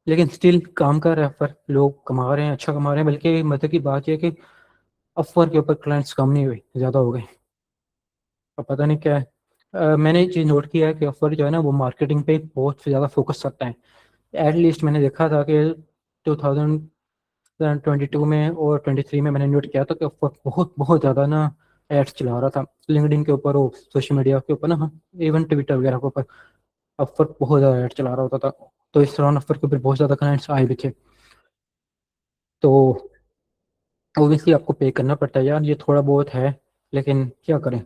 लेकिन स्टिल काम कर रहा है ऑफर, लोग कमा रहे हैं, अच्छा कमा रहे हैं। बल्कि मजे की बात यह है कि ऑफर के ऊपर क्लाइंट्स कम नहीं हुए, ज्यादा हो गए। अब पता नहीं क्या है। मैंने एक चीज़ नोट किया है कि ऑफर जो है ना वो मार्केटिंग पे बहुत ज़्यादा फोकस करता है। एटलीस्ट मैंने देखा था कि 2022 में और 23 में मैंने नोट किया था कि ऑफर बहुत बहुत ज़्यादा ना एड्स चला रहा था लिंक्डइन के ऊपर, वो सोशल मीडिया के ऊपर ना, हाँ, इवन ट्विटर वगैरह के ऊपर ऑफर बहुत ज़्यादा ऐड चला रहा होता था। तो इस दौरान ऑफर के ऊपर बहुत ज़्यादा क्लाइंट्स आए भी थे। तो ओबियसली आपको पे करना पड़ता है यार, ये थोड़ा बहुत है, लेकिन क्या करें।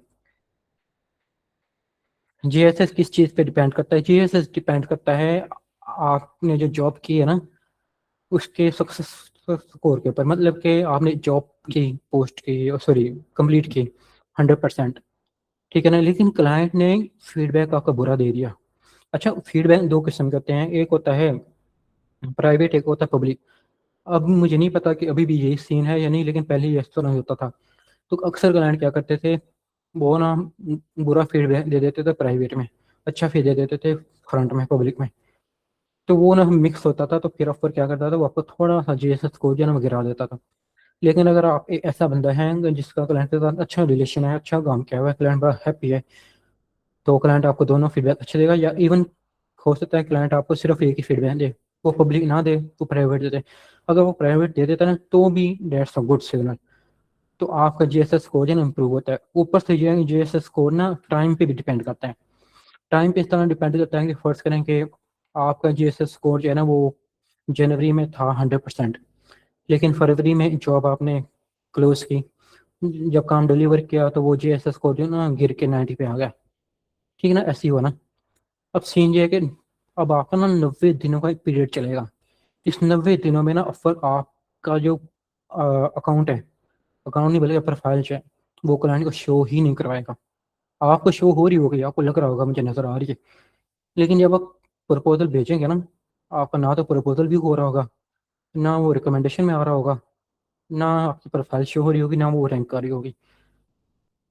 जीएसएस किस चीज़ पे डिपेंड करता है? जीएसएस डिपेंड करता है आपने जो जॉब की है ना उसके सक्सेस स्कोर के ऊपर। मतलब कि आपने जॉब की, पोस्ट की, सॉरी कंप्लीट की 100%, ठीक है ना, लेकिन क्लाइंट ने फीडबैक आपका बुरा दे दिया। अच्छा, फीडबैक दो किस्म के होते हैं, एक होता है प्राइवेट, एक होता है पब्लिक। अब मुझे नहीं पता कि अभी भी यही सीन है या नहीं, लेकिन पहले ये इस तरह होता था। तो अक्सर क्लाइंट क्या करते थे, वो ना बुरा फीडबैक दे देते थे प्राइवेट में, अच्छा फीड दे देते थे फ्रंट में, पब्लिक में। तो वो ना मिक्स होता था, तो फिर ऑफर क्या करता था, वो आपको थोड़ा सा जीएसएस स्कोर जो है ना वो गिरा देता था। लेकिन अगर आप एक ऐसा बंदा है जिसका क्लाइंट के साथ अच्छा रिलेशन है, अच्छा काम किया हुआ है, क्लाइंट बड़ा हैप्पी है, तो क्लाइंट आपको दोनों फीडबैक अच्छे देगा। या इवन हो सकता है क्लाइंट आपको सिर्फ एक ही फीडबैक दे, वो पब्लिक ना दे, वो प्राइवेट दे दे। अगर वो प्राइवेट दे देता है ना तो भी डेट्स अ गुड सिग्नल। तो आपका जीएसएस स्कोर जो है ना इंप्रूव होता है। ऊपर से ये जीएसएस स्कोर ना टाइम पे भी डिपेंड करता है। टाइम पे इस तरह डिपेंड करता है कि फर्स्ट करें कि आपका जीएसएस स्कोर जो है ना वो जनवरी में था 100%, लेकिन फरवरी में जॉब आपने क्लोज की, जब काम डिलीवर किया तो वो जीएसएस स्कोर जो है ना गिर के 90 पे आ गया। ठीक है ना, ऐसे ही हुआ ना। अब सीन ये है कि अब आपका ना 90 दिनों का एक पीरियड चलेगा। इस 90 दिनों में ना ऑफर आपका जो अकाउंट है, अकाउंट नहीं बल्कि प्रोफाइल जो है, वो क्लाइंट को शो ही नहीं करवाएगा। आपको शो हो रही होगी, आपको लग रहा होगा मुझे नजर आ रही है, लेकिन जब आप प्रपोजल भेजेंगे ना, आपका ना तो प्रपोजल भी हो रहा होगा, ना वो रिकमेंडेशन में आ रहा होगा, ना आपकी प्रोफाइल शो हो रही होगी, ना वो रैंक कर रही होगी।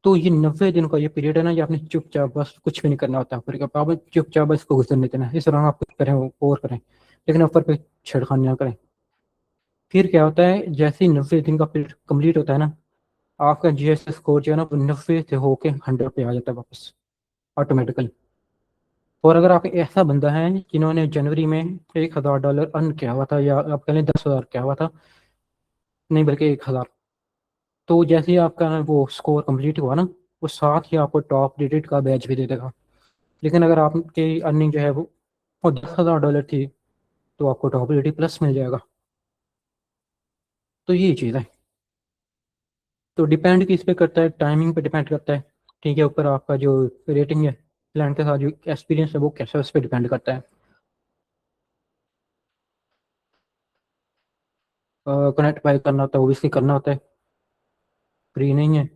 तो ये 90 दिन का ये पीरियड है ना, ये आपने चुपचाप बस कुछ भी नहीं करना होता, फिर आप चुपचाप बस इसको गुजरने देना। इस दौरान आप कुछ करें और करें, लेकिन ऊपर पे छेड़खानी ना करें। फिर क्या होता है, जैसे ही 90 दिन का पीरियड कंप्लीट होता है ना, आपका जीएसएस स्कोर जो है ना वो 90 से होके 100 पे आ जाता है वापस ऑटोमेटिकली। और अगर आप ऐसा बंदा है जिन्होंने जनवरी में $1,000 अर्न किया हुआ था, या आप कह लें 10,000 किया हुआ था, नहीं बल्कि 1,000, तो जैसे ही आपका वो स्कोर कंप्लीट हुआ ना वो साथ ही आपको टॉप रेटेड का बैच भी दे देगा। लेकिन अगर आपकी अर्निंग जो है वो $10,000 थी, तो आपको टॉप रेटेड प्लस मिल जाएगा। तो यही चीज़ है। तो डिपेंड किस पे करता है, टाइमिंग पे डिपेंड करता है। ठीक है, ऊपर आपका जो रेटिंग है, क्लाइंट के साथ जो एक्सपीरियंस है वो कैसा है, उस पर डिपेंड करता है। कनेक्ट बाय करना होता है, ओबियसली करना होता है, फ्री नहीं है।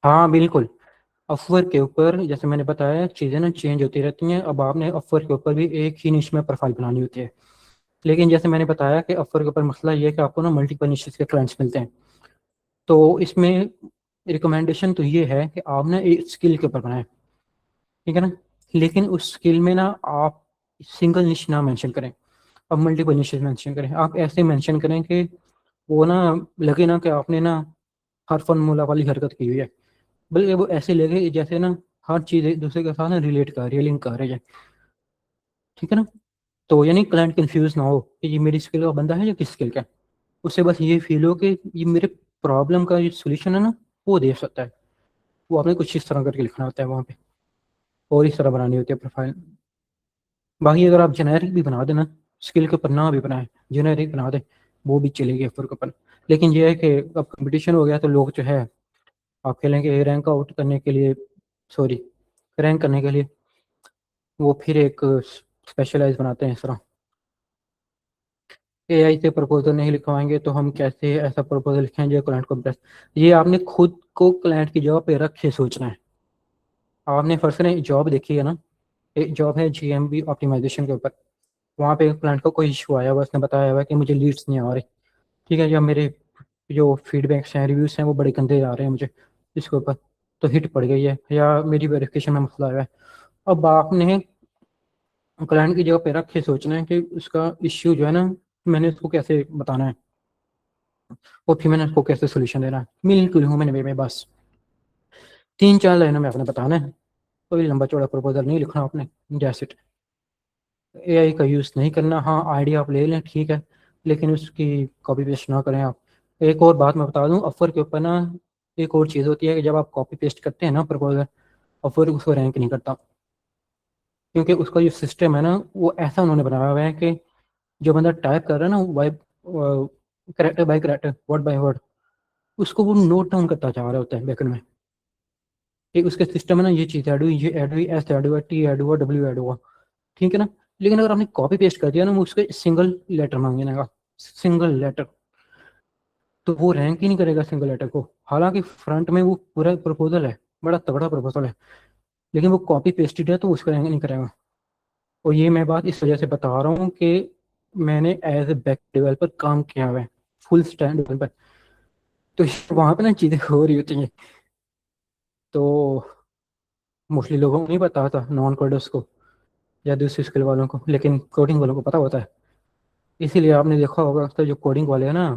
हाँ बिल्कुल। अपवर्क के ऊपर जैसे मैंने बताया, चीज़ें ना चेंज होती रहती हैं। अब आपने अपवर्क के ऊपर भी एक ही निश में प्रोफाइल बनानी होती है। लेकिन जैसे मैंने बताया कि अपवर्क के ऊपर मसला ये है कि आपको ना मल्टीपल निशेस के क्लाइंट्स मिलते हैं। तो इसमें रिकमेंडेशन तो ये है कि आप ना एक स्किल के ऊपर बनाएं, ठीक है ना। लेकिन उस स्किल में ना आप सिंगल निश ना मेंशन करें, अब मल्टीपल निशेस मेंशन करें। आप ऐसे मेंशन करें कि वो ना लगे ना कि आपने ना हर फॉर्मूला वाली हरकत की हुई है, बल्कि वो ऐसे लगे जैसे ना हर चीज़ एक दूसरे के साथ ना रिलेट कर रही है, लिंक कर रही है, ठीक है ना। तो यानी क्लाइंट कंफ्यूज ना हो कि ये मेरी स्किल का बंदा है या किस स्किल का है। उससे बस ये फील हो कि ये मेरे प्रॉब्लम का जो सोल्यूशन है ना वो दे सकता है। वो आपने कुछ इस तरह करके लिखना होता है वहाँ पे, और इस तरह बनानी होती है प्रोफाइल। बाकी अगर आप जेनेरिक भी बना देना, स्किल के ऊपर ना भी बनाए, जेनेरिक बना दे, वो भी चलेगी ऑफर के ऊपर। लेकिन ये है कि अब कंपटीशन हो गया तो लोग जो है आप खेलेंगे रैंक आउट करने के लिए, सॉरी, रैंक करने के लिए वो फिर एक स्पेशलाइज बनाते हैं इस तरह। एआई से प्रपोजल नहीं लिखवाएंगे तो हम कैसे ऐसा प्रपोजल लिखें जो क्लाइंट को इम्प्रेस। ये आपने खुद को क्लाइंट की जगह पे रख के सोचना है। आपने फर्स्ट ने जॉब देखी है ना, एक जॉब है जीएमबी ऑप्टिमाइजेशन के ऊपर। वहाँ पे क्लाइंट को कोई इशू आया हुआ, उसने बताया हुआ कि मुझे लीड्स नहीं आ रही, ठीक है, या मेरे जो फीडबैक्स हैं, रिव्यूज हैं, वो बड़े गंदे आ रहे हैं मुझे इसके ऊपर, तो हिट पड़ गई है, या मेरी वेरिफिकेशन में मसला आया है। अब आपने क्लाइंट की जगह पे रख के सोचना है कि उसका इश्यू जो है ना, मैंने उसको कैसे बताना है, और फिर मैंने उसको कैसे सोल्यूशन देना है। बिल्कुल ह्यूमन वे में बस 3-4 लाइनों में आपने बताना है। कोई लंबा चौड़ा प्रपोजल नहीं लिखना आपने। जैसे एआई का यूज़ नहीं करना। हाँ आइडिया आप ले लें, ठीक है, लेकिन उसकी कॉपी पेस्ट ना करें आप। एक और बात मैं बता दूं, ऑफर के ऊपर ना एक और चीज़ होती है कि जब आप कॉपी पेस्ट करते हैं ना प्रपोजल, ऑफर उसको रैंक नहीं करता। क्योंकि उसका जो सिस्टम है ना वो ऐसा उन्होंने बनाया हुआ है कि जो बंदा टाइप कर रहा है ना by character by character, word by word, उसको वो नोट डाउन करता जा रहा होता है बैकएंड में। कि उसके सिस्टम में ना ये चीज़ ऐड हुई, ये ऐड हुई, एस ऐड हुआ, टी ऐड हुआ, डब्ल्यू ऐड हुआ, ठीक है ना। लेकिन अगर आपने कॉपी पेस्ट कर दिया ना, वो उसके सिंगल लेटर मांगने लगा, सिंगल लेटर, तो वो रैंक ही नहीं करेगा सिंगल लेटर को। हालांकि फ्रंट में वो पूरा प्रपोजल है, बड़ा तगड़ा प्रपोजल है, लेकिन वो कॉपी पेस्टेड है तो उसका रैंक नहीं करेगा। और ये मैं बात इस वजह से बता रहा हूँ कि मैंने एज ए बैक डेवलपर काम किया हुआ है, फुल स्टैक डेवलपर। तो वहाँ पे ना चीज़ें हो रही होती हैं। तो मोस्टली लोगों को नहीं पता होता, नॉन कोडर्स को या दूसरी स्किल वालों को, लेकिन कोडिंग वालों को पता होता है। इसीलिए आपने देखा होगा अक्सर जो कोडिंग वाले हैं ना,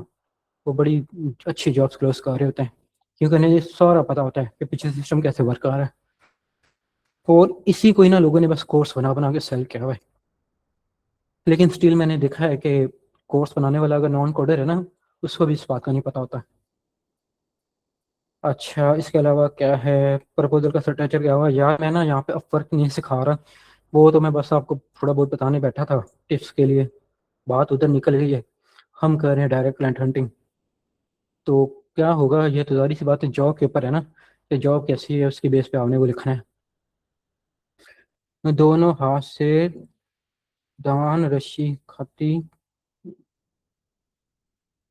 वो बड़ी अच्छी जॉब्स क्लोज कर रहे होते हैं, क्योंकि उन्हें ये सारा पता होता है कि पीछे सिस्टम कैसे वर्क कर रहा है। और इसी को ही ना लोगों ने बस कोर्स बना बना के सेल किया हुआ है। लेकिन स्टिल मैंने देखा है कि कोर्स बनाने वाला अगर नॉन कोडर है ना, उसको भी इस बात का नहीं पता होता। अच्छा, इसके अलावा क्या है, प्रपोजल का स्ट्रक्चर क्या हुआ यार, मैं ना यहाँ पे अपवर्क नहीं सिखा रहा, वो तो मैं बस आपको थोड़ा बहुत बताने बैठा था टिप्स के लिए। बात उधर निकल गई है, हम कर रहे हैं डायरेक्ट क्लाइंट हंटिंग। तो क्या होगा, ये तो जारी सी बात है जॉब के ऊपर है ना, कि जॉब कैसी है उसकी बेस पे आपने वो लिखना है। दोनों हाथ से दान रस्सी खाती,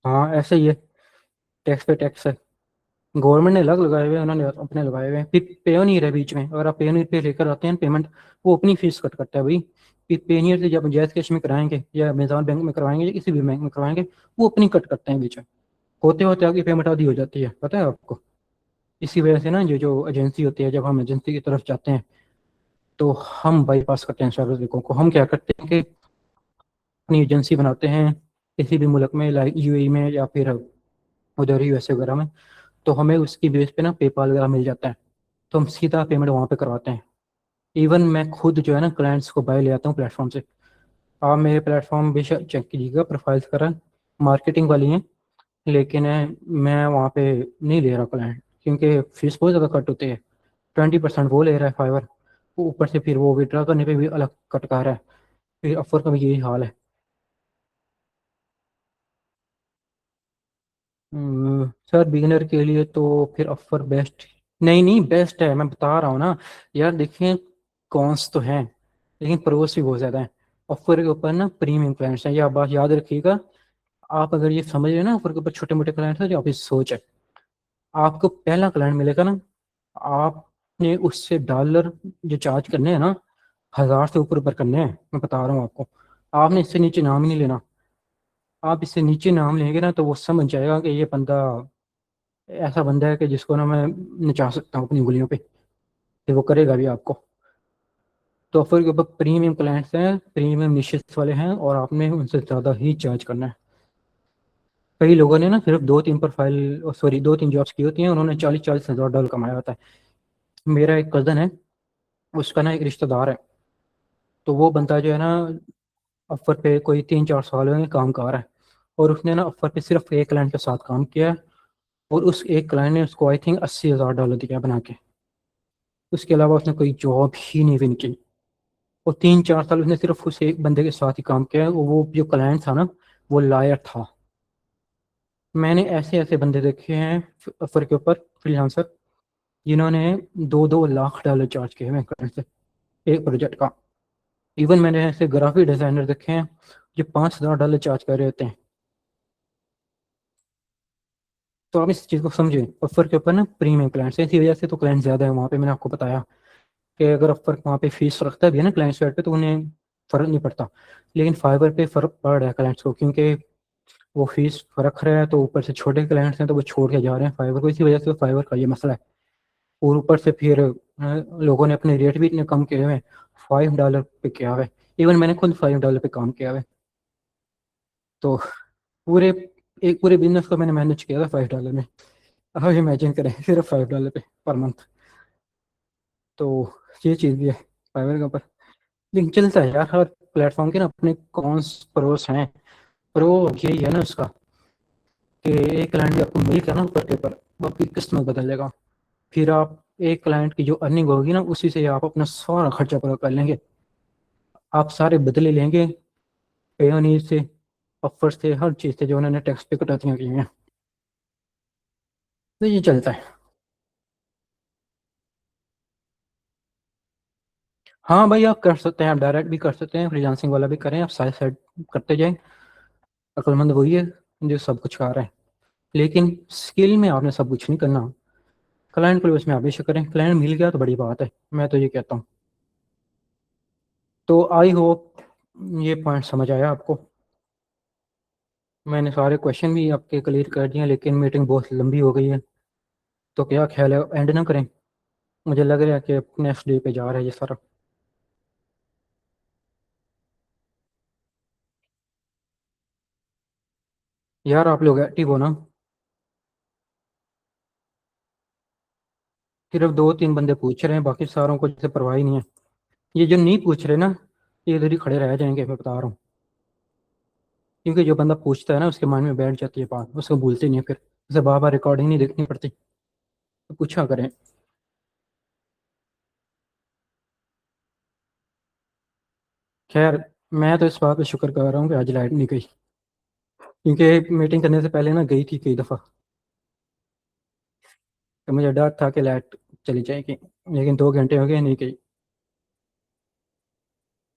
हाँ ऐसे ही है, टैक्स पे टैक्स है। गवर्नमेंट ने अलग लगाए हुए हैं, उन्होंने अपने लगाए हुए हैं। फिर पेयोनियर है बीच में, अगर आप पेयोनियर पे लेकर आते हैं पेमेंट, वो अपनी फीस कट करता है भाई। फिर पेयोनियर से जब जैज कैश में कराएंगे या अमेजॉन बैंक में करवाएंगे या किसी भी बैंक में करवाएंगे, वो अपनी कट करते हैं बीच में। होते होते आपकी पेमेंट आधी हो जाती है, पता है आपको। इसी वजह से ना ये जो एजेंसी होती है, जब हम एजेंसी की तरफ जाते हैं तो हम बाईपास करते हैं सारे तरीकों को। हम क्या करते हैं कि अपनी एजेंसी बनाते हैं किसी भी मुल्क में, लाइक यूएई में या फिर उधर यूएसए वगैरह में। तो हमें उसकी बेस पे ना पेपाल वगैरह मिल जाता है, तो हम सीधा पेमेंट वहाँ पे करवाते हैं। इवन मैं खुद जो है ना क्लाइंट्स को बाय ले आता हूँ प्लेटफॉर्म से। आप मेरे प्लेटफॉर्म बेशक चेक कीजिएगा, प्रोफाइल्स करा मार्केटिंग वाली हैं, लेकिन मैं वहाँ पे नहीं ले रहा क्लाइंट, क्योंकि फीस बहुत ज़्यादा कट होती है। 20% वो ले रहा है फाइवर, ऊपर से फिर वो विड्रा करने पे भी अलग कट कर रहा है। फिर ऑफर का भी यही हाल है। सर बिगिनर के लिए तो फिर ऑफर बेस्ट, नहीं नहीं बेस्ट है, मैं बता रहा हूँ ना। यार देखिए, कॉन्स तो हैं लेकिन प्रोस भी बहुत ज़्यादा है। ऑफर के ऊपर ना प्रीमियम क्लाइंट्स हैं, ये आप बात याद रखिएगा। आप अगर ये समझ रहे हैं ना, ऑफर के ऊपर छोटे मोटे क्लाइंट्स हैं, जो आपकी सोच है। आपको पहला क्लाइंट मिलेगा ना, आपने उससे डॉलर जो चार्ज करने हैं ना, 1,000 से ऊपर ऊपर करने हैं, मैं बता रहा हूँ आपको। आपने इससे नीचे नाम ही नहीं लेना। आप इससे नीचे नाम लेंगे ना तो वो समझ जाएगा कि ये बंदा ऐसा बंदा है कि जिसको ना मैं नचा सकता हूँ अपनी उंगलियों पे, फिर वो करेगा भी आपको। तो ऑफर के ऊपर प्रीमियम क्लाइंट्स हैं, प्रीमियम निशेस वाले हैं, और आपने उनसे ज़्यादा ही चार्ज करना है। कई लोगों ने ना सिर्फ 2-3 प्रोफाइल, सॉरी 2-3 जॉब्स की होती हैं, उन्होंने 40-40 हज़ार डॉलर कमाया होता है। मेरा एक कज़न है, उसका ना एक रिश्तेदार है, तो वो बंदा जो है ना, ऑफर पे कोई 3-4 साल में काम कर रहा है, और उसने ना ऑफर पे सिर्फ एक क्लाइंट के साथ काम किया है, और उस एक क्लाइंट ने उसको आई थिंक 80,000 डॉलर दिया बना के। उसके अलावा उसने कोई जॉब ही नहीं विन की, और 3-4 साल उसने सिर्फ उस एक बंदे के साथ ही काम किया है, और वो जो क्लाइंट था ना, वो लायर था। मैंने ऐसे ऐसे बंदे देखे हैं ऑफर के ऊपर, फ्रीलांसर, जिन्होंने 2-2 लाख डॉलर चार्ज किए हैं क्लाइंट से एक प्रोजेक्ट का। इवन मैंने ऐसे ग्राफिक डिजाइनर देखे हैं जो 5,000 डॉलर चार्ज कर रहे होते हैं। तो आप इस चीज़ को समझें, ऑफर के ऊपर ना प्रीमियम क्लाइंट्स है, इसी वजह से तो क्लाइंट ज़्यादा है वहाँ पे। मैंने आपको बताया कि अगर ऑफर वहाँ पे फीस रखता भी है ना क्लाइंट साइड पे, तो उन्हें फ़र्क नहीं पड़ता। लेकिन फाइवर पे फ़र्क पड़ रहा है क्लाइंट्स को, क्योंकि वो फीस रख रहा है, तो ऊपर से छोटे क्लाइंट्स हैं तो वो छोड़ के जा रहे हैं फाइवर को, इसी वजह से फाइवर का ये मसला है। और ऊपर से फिर लोगों ने अपने रेट भी इतने कम किए हुए हैं, $5 पे किया हुआ है। इवन मैंने खुद $5 पे काम किया हुआ है। तो पूरे एक पूरे बिजनेस को मैंने मैनेज किया था $5 में। अब इमेजिन करें सिर्फ $5 पे पर मंथ। तो ये चीज़ भी है फाइवर के ऊपर। लेकिन चलता है यार, हर प्लेटफॉर्म के ना अपने कॉन्स प्रोस हैं। प्रो यही है ना उसका, कि एक क्लाइंट भी आपको मिल गया ना ऊपर के ऊपर, वो आपकी किस्मत बदल देगा। फिर आप एक क्लाइंट की जो अर्निंग होगी ना, उसी से आप अपना सारा खर्चा पूरा कर लेंगे। आप सारे बदले लेंगे पेयोनीर से, ऑफर से, हर चीज़ से जो उन्होंने टैक्स पे कटौतियाँ की हैं। तो ये चलता है। हाँ भाई, आप कर सकते हैं, आप डायरेक्ट भी कर सकते हैं, फ्रीलांसिंग वाला भी करें, आप साइड साइड करते जाएं। अक्लमंद वही है जो सब कुछ कर रहा है। लेकिन स्किल में आपने सब कुछ नहीं करना। क्लाइंट को उसमें आप बेशक करें, क्लाइंट मिल गया तो बड़ी बात है, मैं तो ये कहता हूँ। तो आई होप ये पॉइंट समझ आया आपको। मैंने सारे क्वेश्चन भी आपके क्लियर कर दिए, लेकिन मीटिंग बहुत लंबी हो गई है। तो क्या ख्याल है, एंड ना करें? मुझे लग रहा है कि नेक्स्ट डे पे जा रहा है ये सारा। यार आप लोग एक्टिव हो ना? सिर्फ 2-3 बंदे पूछ रहे हैं, बाकी सारों को जैसे परवाह ही नहीं है। ये जो नहीं पूछ रहे ना, ये इधर ही खड़े रह जाएंगे, मैं बता रहा हूँ। क्योंकि जो बंदा पूछता है ना, उसके मन में बैठ जाती है बात, उसको भूलते नहीं है फिर। उसे बार बार रिकॉर्डिंग नहीं देखनी पड़ती, तो पूछा करें। खैर, मैं तो इस बात पे शुक्र कर रहा हूँ कि आज लाइट नहीं गई, क्योंकि मीटिंग करने से पहले ना गई थी कई दफ़ा। तो मुझे डर था कि लाइट चली जाएगी, लेकिन 2 घंटे हो गए नहीं गई।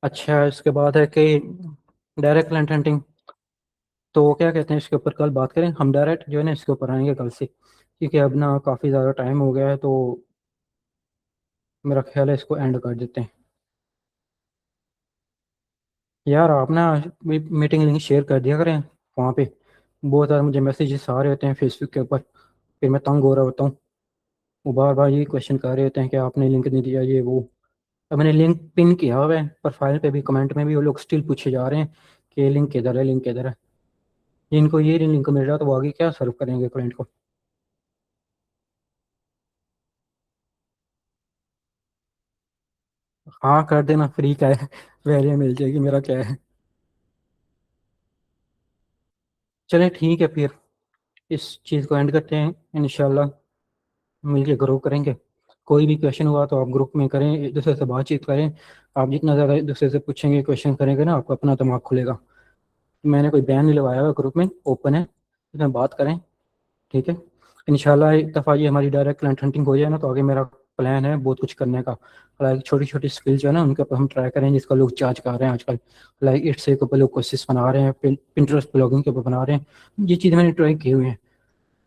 अच्छा, इसके बाद है कि डायरेक्ट क्लाइंट हंटिंग, तो क्या कहते हैं इसके ऊपर कल बात करें? हम डायरेक्ट जो है ना इसके ऊपर आएंगे कल से, क्योंकि अब ना काफ़ी ज़्यादा टाइम हो गया है, तो मेरा ख्याल है इसको एंड कर देते हैं। यार आप ना मीटिंग लिंक शेयर कर दिया करें वहाँ पे। बहुत ज़्यादा मुझे मैसेजेस आ रहे होते हैं फेसबुक के ऊपर, फिर मैं तंग हो रहा होता हूँ। वो बार बार ये क्वेश्चन कर रहे होते हैं कि आपने लिंक नहीं दिया, ये वो। अब मैंने लिंक पिन किया हुआ है प्रोफाइल पे भी, कमेंट में भी वो लोग स्टिल पूछे जा रहे हैं कि लिंक किधर है, लिंक किधर है। इनको ये लिंक मिल रहा तो वो आगे क्या सर्व करेंगे क्लाइंट को? हाँ कर देना, फ्री का है, वैल्यू मिल जाएगी, मेरा क्या है। चले ठीक है फिर, इस चीज़ को एंड करते हैं। इंशाल्लाह मिलके ग्रो करेंगे। कोई भी क्वेश्चन हुआ तो आप ग्रुप में करें, एक दूसरे से बातचीत करें। आप जितना ज़्यादा एक दूसरे से पूछेंगे, क्वेश्चन करेंगे ना, आपको अपना दिमाग खुलेगा। मैंने कोई बैन नहीं लगाया हुआ, ग्रुप में ओपन है, इसमें बात करें। ठीक है, इंशाल्लाह एक दफ़ा ये हमारी डायरेक्ट क्लाइंट हंटिंग हो जाए ना, तो आगे मेरा प्लान है बहुत कुछ करने का। लाइक छोटी छोटी स्किल जो है ना, उनके ऊपर हम ट्राई करें, जिसका लोग चार्ज कर रहे हैं आजकल। लाइक इट्स के ऊपर लोग कोर्सेस बना रहे हैं, पिंटरेस्ट ब्लॉगिंग के ऊपर बना रहे हैं। ये चीज़ मैंने ट्राई की हुई है,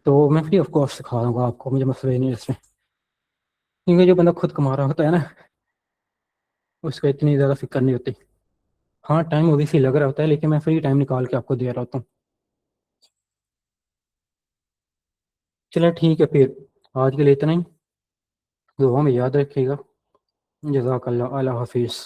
तो मैं फ्री ऑफ कॉस्ट सिखा दूंगा आपको, मुझे मसला ही नहीं है इसमें। क्योंकि जो बंदा खुद कमा रहा होता है ना, उसको इतनी ज़्यादा फिक्र नहीं होती। हाँ, टाइम ओबियसली लग रहा होता है, लेकिन मैं फ्री टाइम निकाल के आपको दे रहा होता हूँ। चलो ठीक है फिर, आज के लिए इतना ही। दुआ में याद रखिएगा। जज़ाकल्लाह, अल्लाह हाफिज़।